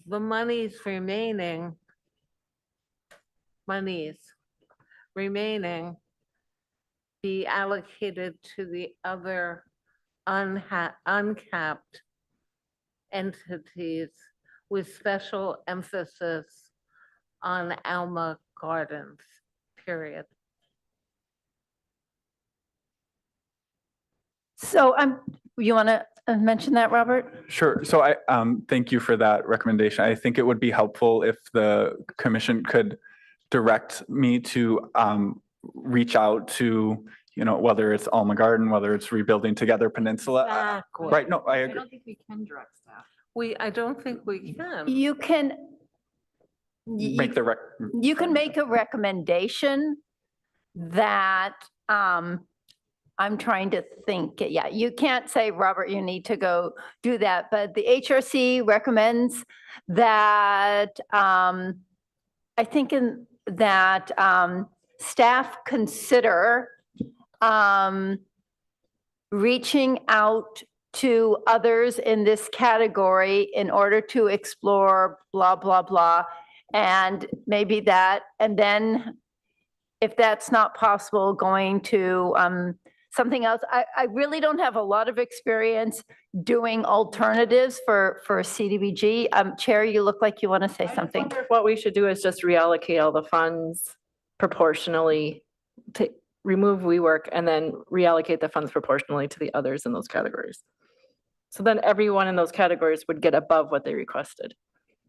E: the monies remaining be allocated to the other uncapped entities with special emphasis on Alma Gardens, period.
D: So you want to mention that, Robert?
Q: Sure. So I thank you for that recommendation. I think it would be helpful if the commission could direct me to reach out to, whether it's Alma Garden, whether it's Rebuilding Together Peninsula.
E: Exactly.
Q: Right. No, I agree.
A: think we can direct staff.
E: I don't think we can.
D: You can.
Q: Make the
D: You can make a recommendation that, I'm trying to think, yeah, you can't say, Robert, you need to go do that, but the HRC recommends that, I think staff consider reaching out to others in this category in order to explore blah, blah, blah. And maybe that, and then if that's not possible, going to something else. I really don't have a lot of experience doing alternatives for CDBG. Chair, you look like you want to say something.
A: What we should do is just reallocate all the funds proportionally, to remove WeWork and then reallocate the funds proportionally to the others in those categories. So then everyone in those categories would get above what they requested.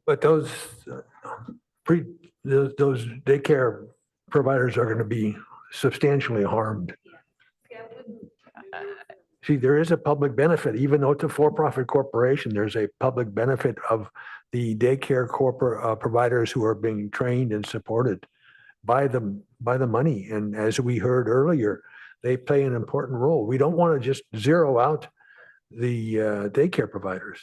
M: But those daycare providers are going to be substantially harmed. See, there is a public benefit, even though it's a for-profit corporation, there's a public benefit of the daycare providers who are being trained and supported by the money. And as we heard earlier, they play an important role. We don't want to just zero out the daycare providers.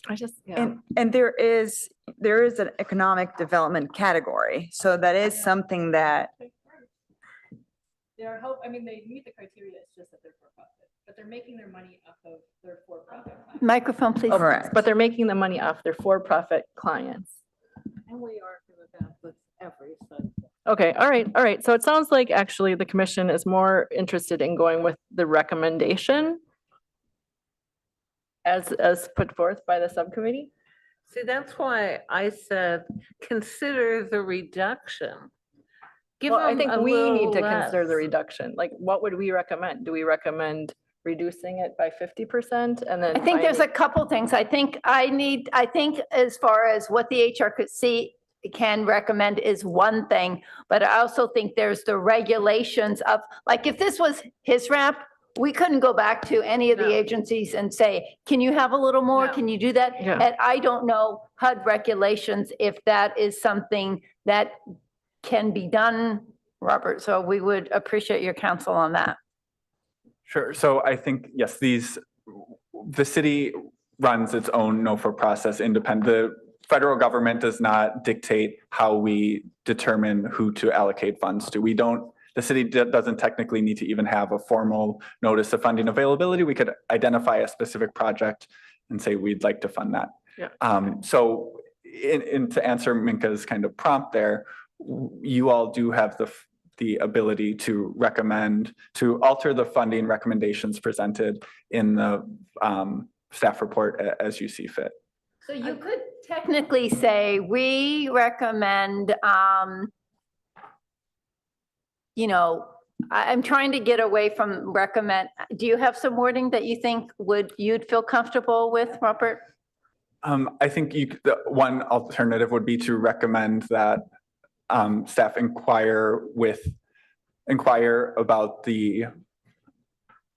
N: And there is an economic development category. So that is something that
A: they meet the criteria, it's just that they're for-profit, but they're making their money off of their for-profit.
D: Microphone, please.
N: Correct.
A: But they're making the money off their for-profit clients.
E: And we argue about with every subject.
A: Okay, all right. So it sounds like actually the commission is more interested in going with the recommendation as put forth by the subcommittee.
E: See, that's why I said, consider the reduction. Give
A: Well, I
E: them
A: think
E: a
A: we need to
E: little
A: consider the
E: less.
A: reduction. Like, what would we recommend? Do we recommend reducing it by 50% and then?
D: I think there's a couple things. I think as far as what the HRC can recommend is one thing, but I also think there's the regulations of, like, if this was his ramp, we couldn't go back to any of the agencies and say, can you have a little more?
E: No.
D: Can you do that?
A: Yeah.
D: And I don't know HUD regulations, if that is something that can be done, Robert. So we would appreciate your counsel on that.
Q: Sure. So I think, yes, the city runs its own NOFA process independent. The federal government does not dictate how we determine who to allocate funds to. The city doesn't technically need to even have a formal notice of funding availability. We could identify a specific project and say we'd like to fund that.
A: Yeah.
Q: So to answer Minka's kind of prompt there, you all do have the ability to recommend, to alter the funding recommendations presented in the staff report as you see fit.
D: So you could technically say, we recommend, I'm trying to get away from recommend. Do you have some wording that you think you'd feel comfortable with, Robert?
Q: I think the one alternative would be to recommend that staff inquire about the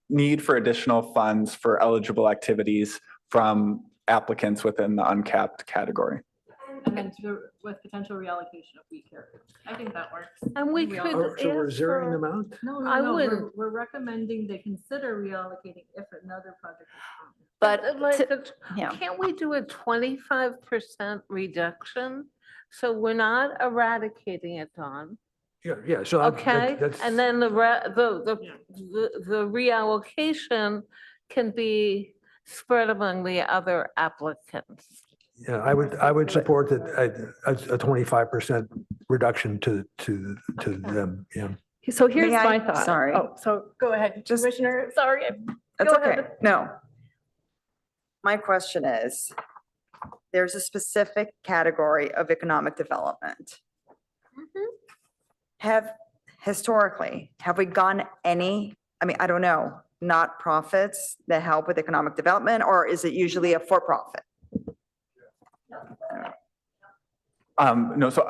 Q: need for additional funds for eligible activities from applicants within the uncapped category.
A: And then with potential reallocation of we care. I think that works.
E: And we could
M: So we're
E: ask
M: zeroing
E: for-
M: them out?
A: No,
E: I
A: no, no,
E: would-
A: we're recommending they consider reallocating if another project is found.
D: But yeah.
E: Can't we do a 25% reduction? So we're not eradicating it, Dawn.
M: Yeah, so
E: Okay,
M: that's.
E: and then the reallocation can be spread among the other applicants.
M: Yeah, I would support that a 25% reduction to them, yeah.
A: So here's
N: May I-
A: my thought.
N: sorry.
A: Oh, so go ahead, Commissioner, sorry.
N: That's
A: Go
N: okay.
A: ahead.
N: No. My question is, there's a specific category of economic development. Historically, have we gone any, I don't know, not profits that help with economic development, or is it usually a for-profit?
Q: No, so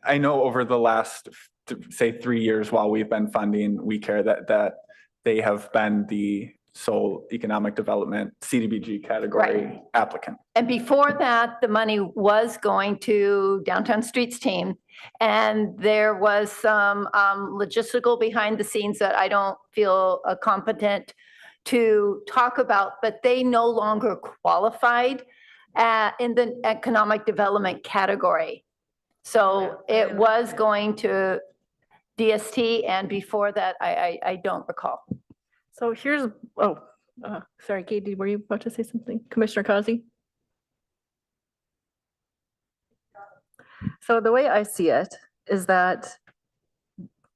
Q: I know over the last, say, 3 years while we've been funding We Care that they have been the sole economic development CDBG category applicant.
D: And before that, the money was going to Downtown Streets team. And there was some logistical behind the scenes that I don't feel competent to talk about, but they no longer qualified in the economic development category. So it was going to DST, and before that, I don't recall.
A: So here's, sorry, Katie, were you about to say something? Commissioner Causey? So the way I see it is that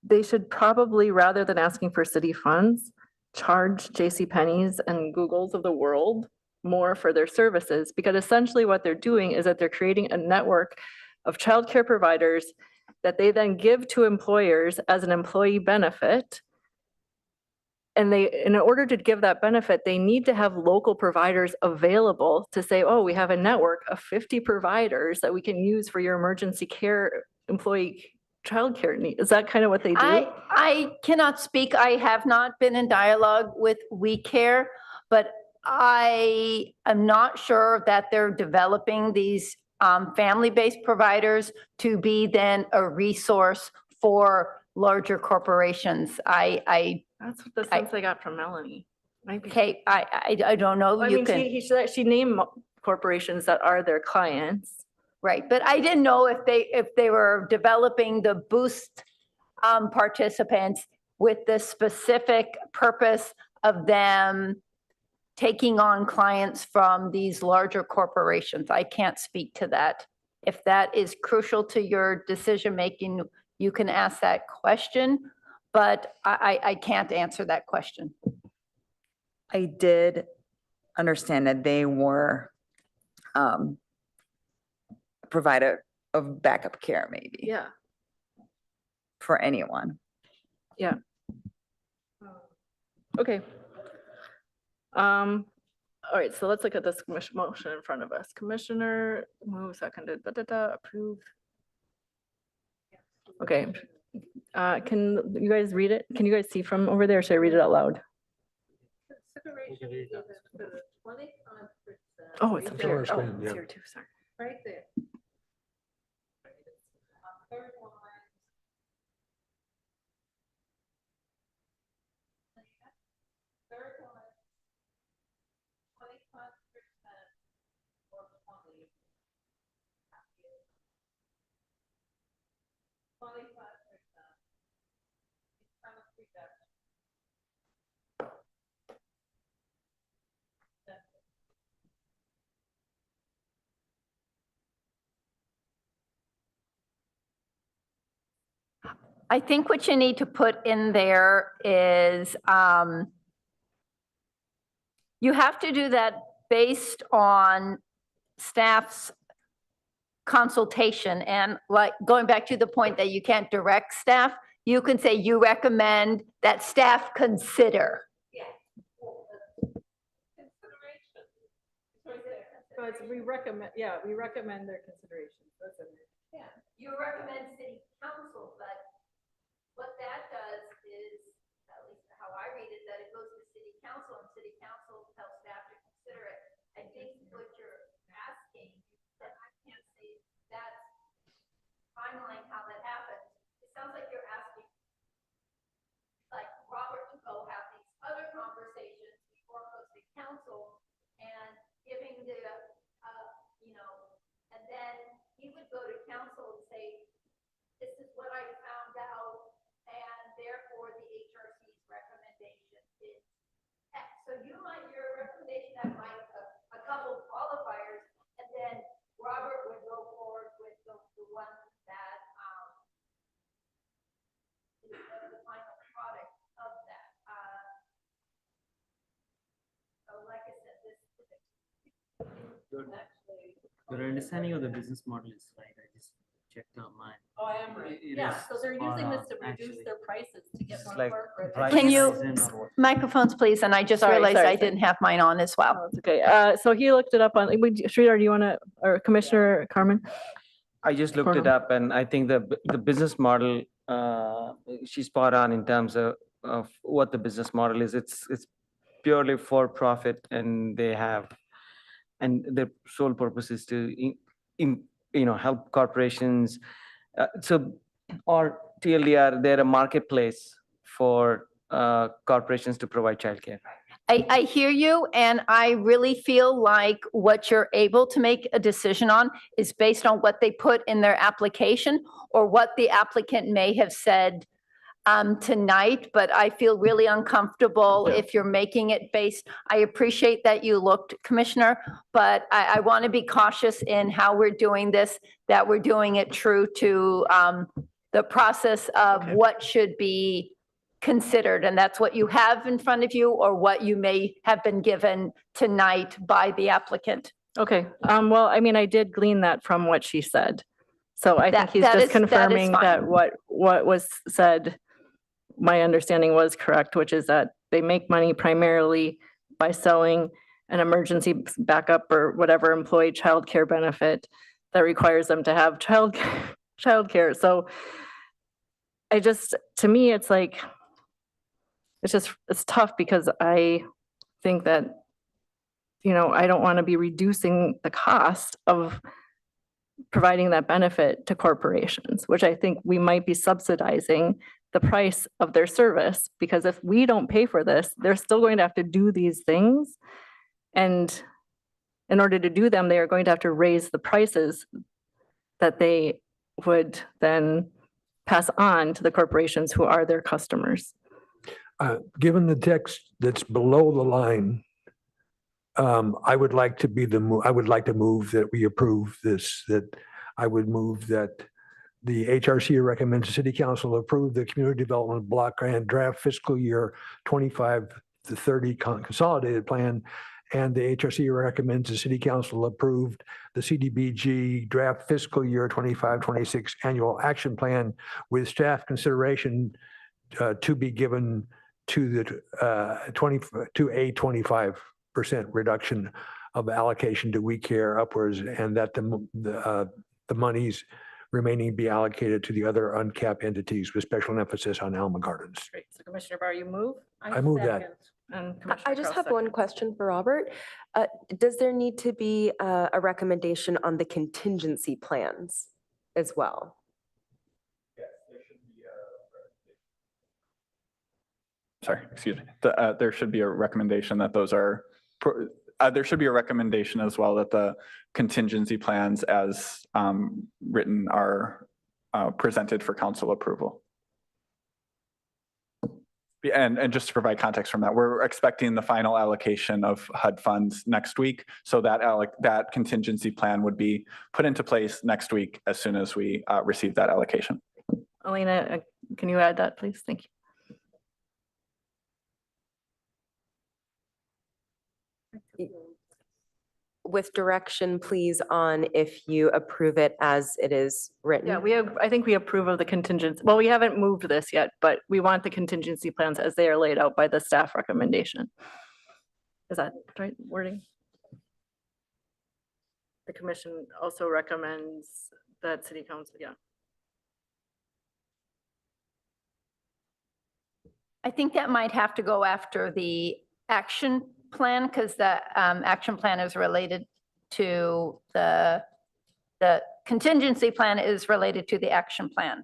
A: they should probably, rather than asking for city funds, charge JCPenney's and Google's of the world more for their services, because essentially what they're doing is that they're creating a network of childcare providers that they then give to employers as an employee benefit. And in order to give that benefit, they need to have local providers available to say, oh, we have a network of 50 providers that we can use for your emergency care employee childcare need. Is that kind of what they do?
D: I cannot speak. I have not been in dialogue with We Care, but I am not sure that they're developing these family-based providers to be then a resource for larger corporations.
A: That's what the sense I got from Melanie.
D: Okay, I don't know.
A: I
D: You
A: mean,
D: can.
A: she named corporations that are their clients.
D: Right, but I didn't know if they were developing the Boost participants with the specific purpose of them taking on clients from these larger corporations. I can't speak to that. If that is crucial to your decision-making, you can ask that question, but I can't answer that question.
N: I did understand that they were provider of backup care, maybe.
A: Yeah.
N: For anyone.
A: Yeah. Okay. All right, so let's look at this motion in front of us. Commissioner, move, seconded, approved. Okay. Can you guys read it? Can you guys see from over there? Should I read it out loud? Oh, it's up here.
M: It's on our screen, yeah.
A: It's here too, sorry.
E: Right there.
D: I think what you need to put in there is, you have to do that based on staff's consultation. And like going back to the point that you can't direct staff, you can say you recommend that staff consider.
A: We recommend, we recommend their consideration. That's it.
D: Yeah, you recommend city council, but what that does is, at least how I read it, that it goes to city council and city council tells staff to consider it. I think what you're asking, that I can't say that's timeline how that happens. It sounds like you're asking, like Robert to go have these other conversations before it goes to council and giving the, and then he would go to council and say, this is what I found out, and therefore the HRC's recommendation is X. So your recommendation might a couple of qualifiers, and then Robert would go forward with the one that is the final product of that. So like I said, this
I: Your understanding of the business model is right. I just checked on mine.
A: Oh, I am right.
I: It
A: Yeah,
I: is
A: so they're
I: spot
A: using this
I: on,
A: to reduce
I: actually.
A: their prices to get
L: It's
A: more
L: like
A: corporate.
L: price
D: Can you,
L: rising or what?
D: microphones please, and I just
A: Sorry,
D: realized
A: sorry,
D: I didn't have mine on as well.
A: Oh, it's okay. So he looked it up on, Sridhar, do you want to, or Commissioner Carmen?
L: I just looked it up and I think the business model, she's spot on in terms of what the business model is. It's purely for profit and and their sole purpose is to, help corporations. Or TLDR, they're a marketplace for corporations to provide childcare.
D: I hear you, and I really feel like what you're able to make a decision on is based on what they put in their application or what the applicant may have said tonight, but I feel really uncomfortable if you're making it based. I appreciate that you looked, Commissioner, but I want to be cautious in how we're doing this, that we're doing it true to the process of what should be considered, and that's what you have in front of you or what you may have been given tonight by the applicant.
A: Okay, well, I mean, I did glean that from what she said. So I think he's
D: that
A: just
D: is
A: confirming
D: fine.
A: that what was said, my understanding was correct, which is that they make money primarily by selling an emergency backup or whatever employee childcare benefit that requires them to have childcare. So to me, it's like, it's tough because I think that, I don't want to be reducing the cost of providing that benefit to corporations, which I think we might be subsidizing the price of their service, because if we don't pay for this, they're still going to have to do these things. And in order to do them, they are going to have to raise the prices that they would then pass on to the corporations who are their customers.
M: Given the text that's below the line, I would like to move that we approve this, that I would move that the HRC recommends the City Council approve the Community Development Block Grant Draft Fiscal Year 25 to 30 Consolidated Plan, and the HRC recommends the City Council approved the CDBG Draft Fiscal Year 25-26 Annual Action Plan with staff consideration to be given to a 25% reduction of allocation to We Care upwards, and that the monies remaining be allocated to the other uncapped entities with special emphasis on Alma Gardens.
A: Great. So Commissioner Barr, you move?
M: I move that.
A: Second. And
U: I
A: Commissioner
U: just
A: Kraus
U: have one
A: seconds.
U: question for Robert. Does there need to be a recommendation on the contingency plans as well?
Q: Sorry, excuse me. There should be a recommendation that those are, there should be a recommendation as well that the contingency plans as written are presented for council approval. And just to provide context from that, we're expecting the final allocation of HUD funds next week. So that contingency plan would be put into place next week as soon as we receive that allocation.
A: Elena, can you add that, please? Thank you.
U: With direction, please, on if you approve it as it is written.
A: Yeah, I think we approve of the contingency. Well, we haven't moved this yet, but we want the contingency plans as they are laid out by the staff recommendation. Is that right wording? The commission also recommends that city council, yeah.
D: I think that might have to go after the action plan because the action plan is related to the contingency plan is related to the action plan.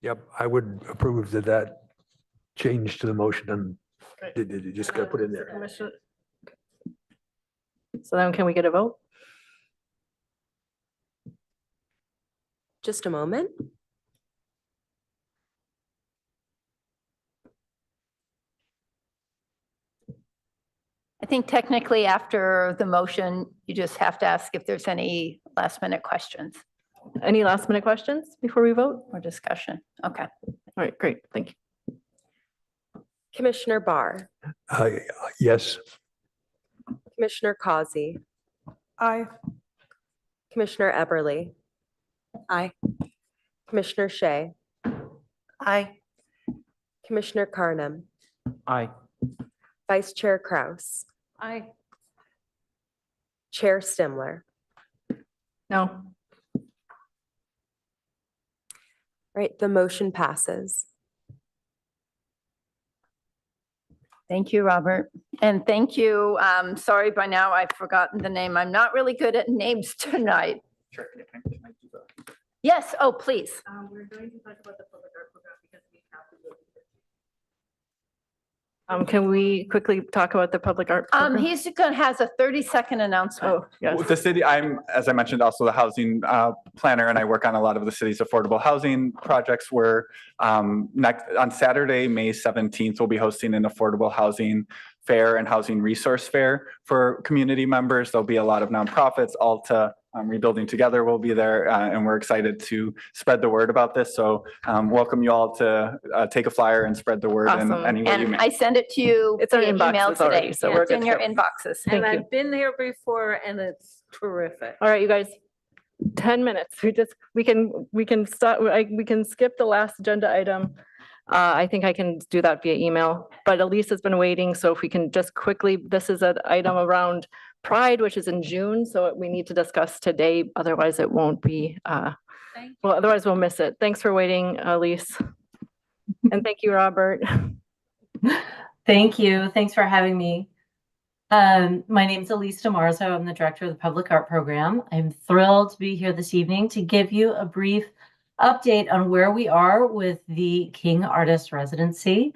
M: Yep, I would approve that change to the motion and just gotta put in there.
A: So then can we get a vote?
U: Just a moment.
D: I think technically after the motion, you just have to ask if there's any last minute questions.
A: Any last minute questions before we vote?
D: Or discussion? Okay.
A: All right, great, thank you.
U: Commissioner Barr,
M: Yes.
U: Commissioner Causey,
K: Aye.
U: Commissioner Eberly.
N: Aye.
U: Commissioner Shea,
J: Aye.
U: Commissioner Carnum,
L: Aye.
U: Vice Chair Kraus,
A: Aye.
U: Chair Stimler.
A: No.
U: Right, the motion passes.
D: Thank you, Robert. And thank you. Sorry, by now I've forgotten the name. I'm not really good at names tonight.
Q: Sure.
D: Yes, oh, please.
A: We're going to talk about the public art program because we have to go. Can we quickly talk about the public art program?
D: He's gonna has a 30-second announcement.
A: Oh, yes.
Q: With the city, I'm, as I mentioned, also the housing planner, and I work on a lot of the city's affordable housing projects. Where on Saturday, May 17th, we'll be hosting an affordable housing fair and housing resource fair for community members. There'll be a lot of nonprofits, Alta, Rebuilding Together will be there, and we're excited to spread the word about this. So welcome you all to take a flyer and spread the word in any way you
D: And
Q: may.
D: I send it to you
A: It's in
D: via
A: our
D: email
A: inboxes already,
D: today.
A: so
D: Yeah,
A: we're
D: it's
A: good
D: in
A: to
D: your
A: go.
D: inboxes.
A: Thank
E: And
A: you.
E: I've been here before and it's terrific.
A: All right, you guys, 10 minutes. We can start, we can skip the last agenda item. I think I can do that via email, but Elise has been waiting. So if we can just quickly, this is an item around Pride, which is in June. So we need to discuss today. Otherwise it won't be, well, otherwise we'll miss it. Thanks for waiting, Elise. And thank you, Robert.
F: Thank you. Thanks for having me. My name is Elise DeMarzo. I'm the director of the Public Art Program. I'm thrilled to be here this evening to give you a brief update on where we are with the King Artist Residency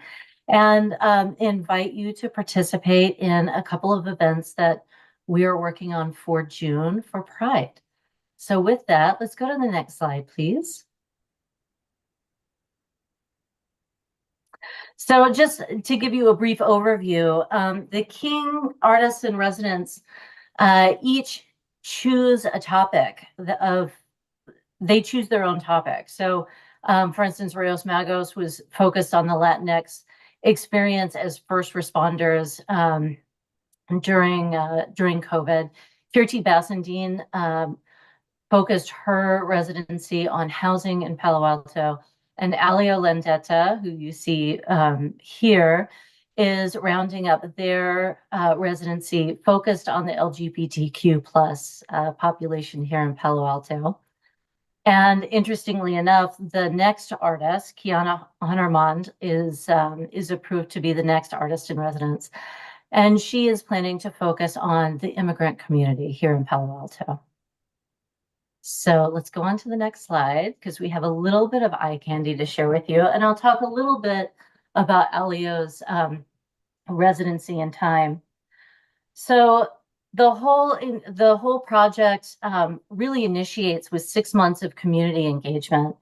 F: and invite you to participate in a couple of events that we are working on for June for Pride. So with that, let's go to the next slide, please. So just to give you a brief overview, the King Artists in Residence each choose a topic they choose their own topic. So for instance, Rios Magos was focused on the Latinx experience as first responders during COVID. Kirti Basandine focused her residency on housing in Palo Alto. And Alio Lendetta, who you see here, is rounding up their residency focused on the LGBTQ plus population here in Palo Alto. And interestingly enough, the next artist, Kiana Honormand, is approved to be the next artist in residence. And she is planning to focus on the immigrant community here in Palo Alto. So let's go on to the next slide because we have a little bit of eye candy to share with you. And I'll talk a little bit about Alio's residency and time. So the whole project really initiates with 6 months of community engagement.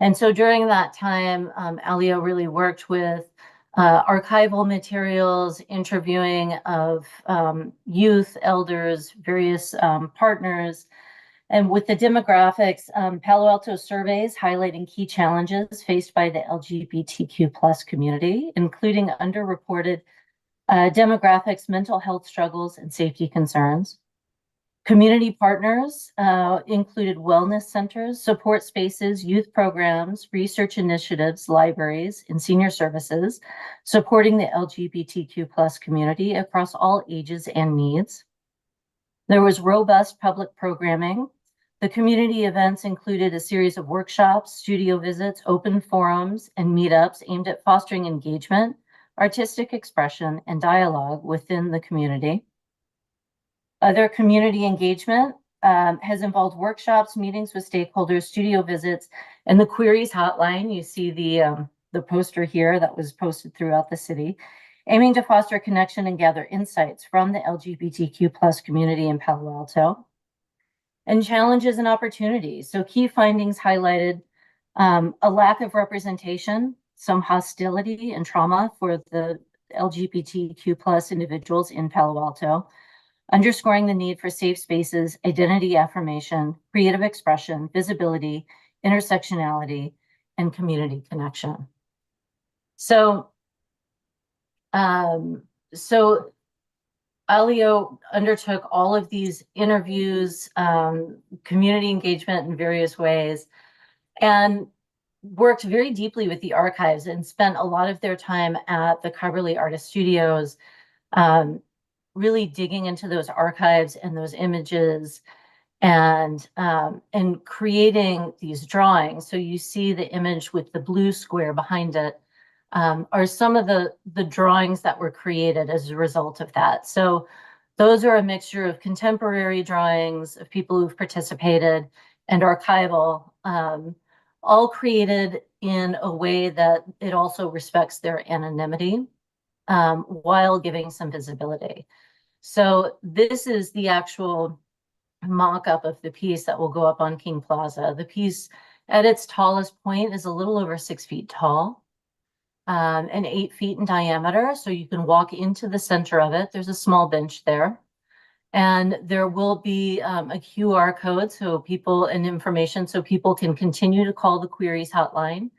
F: And so during that time, Alio really worked with archival materials, interviewing of youth, elders, various partners. And with the demographics, Palo Alto surveys highlighting key challenges faced by the LGBTQ plus community, including underreported demographics, mental health struggles, and safety concerns. Community partners included wellness centers, support spaces, youth programs, research initiatives, libraries, and senior services, supporting the LGBTQ plus community across all ages and needs. There was robust public programming. The community events included a series of workshops, studio visits, open forums, and meetups aimed at fostering engagement, artistic expression, and dialogue within the community. Other community engagement has involved workshops, meetings with stakeholders, studio visits, and the queries hotline. You see the poster here that was posted throughout the city, aiming to foster connection and gather insights from the LGBTQ plus community in Palo Alto. And challenges and opportunities. So key findings highlighted a lack of representation, some hostility and trauma for the LGBTQ plus individuals in Palo Alto, underscoring the need for safe spaces, identity affirmation, creative expression, visibility, intersectionality, and community connection. So, Alio undertook all of these interviews, community engagement in various ways, and worked very deeply with the archives and spent a lot of their time at the Coverly Artist Studios, really digging into those archives and those images and creating these drawings. So you see the image with the blue square behind it are some of the drawings that were created as a result of that. So those are a mixture of contemporary drawings of people who've participated and archival, all created in a way that it also respects their anonymity while giving some visibility. So this is the actual mock-up of the piece that will go up on King Plaza. The piece at its tallest point is a little over 6 feet tall and 8 feet in diameter. So you can walk into the center of it. There's a small bench there. And there will be a QR code so people and information so people can continue to call the queries hotline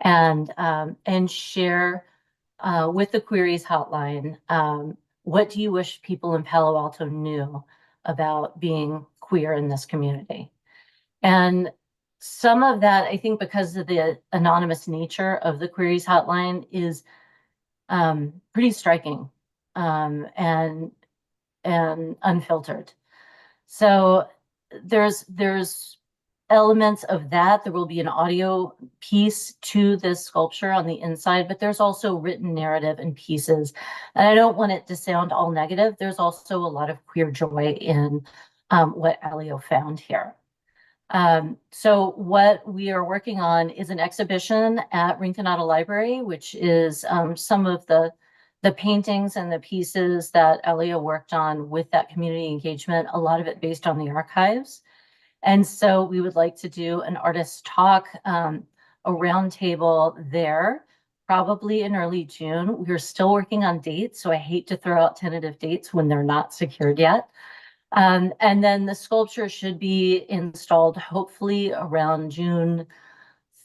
F: and share with the queries hotline what do you wish people in Palo Alto knew about being queer in this community? And some of that, I think, because of the anonymous nature of the queries hotline is pretty striking and unfiltered. So there's elements of that. There will be an audio piece to this sculpture on the inside, but there's also written narrative and pieces. And I don't want it to sound all negative. There's also a lot of queer joy in what Alio found here. So what we are working on is an exhibition at Rinconada Library, which is some of the paintings and the pieces that Alio worked on with that community engagement, a lot of it based on the archives. And so we would like to do an artist talk, a roundtable there, probably in early June. We're still working on dates, so I hate to throw out tentative dates when they're not secured yet. And then the sculpture should be installed hopefully around June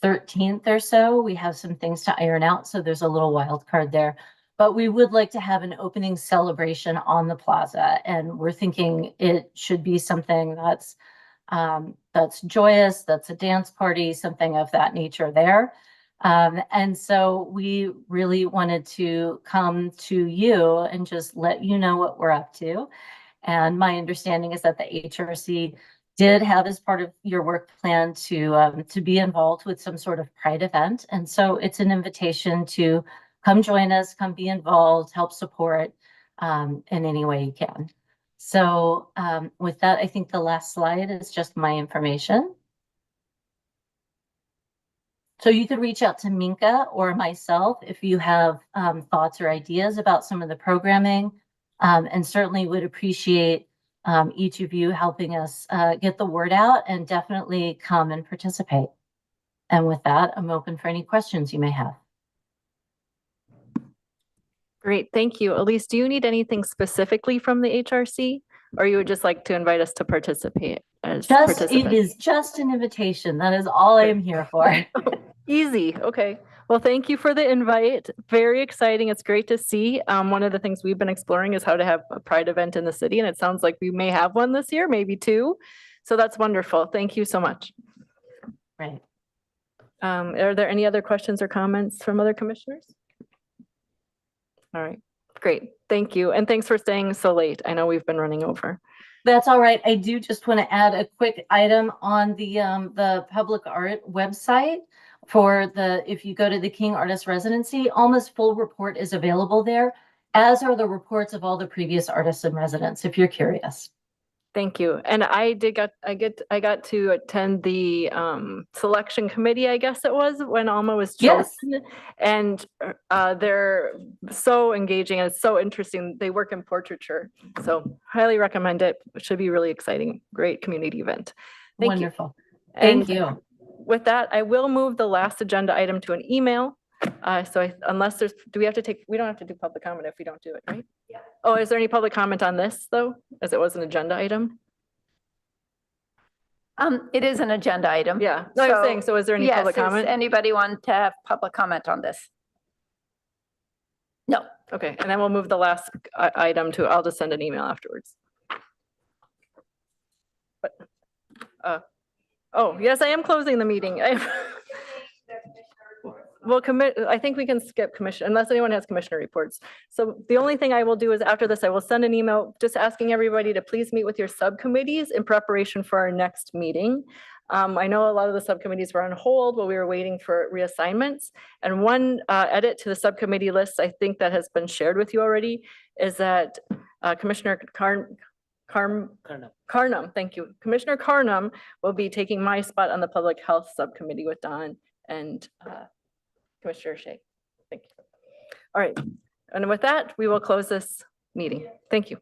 F: 13th or so. We have some things to iron out, so there's a little wild card there. But we would like to have an opening celebration on the plaza, and we're thinking it should be something that's joyous, that's a dance party, something of that nature there. And so we really wanted to come to you and just let you know what we're up to. And my understanding is that the HRC did have as part of your work plan to be involved with some sort of Pride event. And so it's an invitation to come join us, come be involved, help support in any way you can. So with that, I think the last slide is just my information. So you could reach out to Minka or myself if you have thoughts or ideas about some of the programming, and certainly would appreciate each of you helping us get the word out and definitely come and participate. And with that, I'm open for any questions you may have.
A: Great, thank you. Elise, do you need anything specifically from the HRC? Or you would just like to invite us to participate as
F: It
A: participants?
F: is just an invitation. That is all I am here for.
A: Easy, okay. Well, thank you for the invite. Very exciting. It's great to see. One of the things we've been exploring is how to have a Pride event in the city, and it sounds like we may have one this year, maybe two. So that's wonderful. Thank you so much.
F: Right.
A: Are there any other questions or comments from other commissioners? All right, great. Thank you. And thanks for staying so late. I know we've been running over.
F: That's all right. I do just want to add a quick item on the public art website for if you go to the King Artist Residency, almost full report is available there, as are the reports of all the previous artists in residence, if you're curious.
A: Thank you. And I got to attend the selection committee, I guess it was, when Alma was chosen.
F: Yes.
A: And they're so engaging and it's so interesting. They work in portraiture. So highly recommend it. It should be really exciting. Great community event. Thank
F: Wonderful.
A: you.
F: Thank
A: And
F: you.
A: with that, I will move the last agenda item to an email. Unless we don't have to do public comment if we don't do it, right? Yeah. Oh, is there any public comment on this though, as it was an agenda item?
D: It is an agenda item.
A: Yeah, no, I was saying, so is there any public
D: Yes,
A: comment?
D: does anybody want to have public comment on this? No.
A: Okay, and then we'll move the last item to, I'll just send an email afterwards. But, oh, yes, I am closing the meeting. Well, I think we can skip commission unless anyone has commissioner reports. So the only thing I will do is after this, I will send an email just asking everybody to please meet with your subcommittees in preparation for our next meeting. I know a lot of the subcommittees were on hold while we were waiting for reassignments. And one edit to the subcommittee list, I think that has been shared with you already, is that Commissioner Carnum, thank you. Commissioner Carnum will be taking my spot on the Public Health Subcommittee with Don and Commissioner Shea. Thank you. All right. And with that, we will close this meeting. Thank you.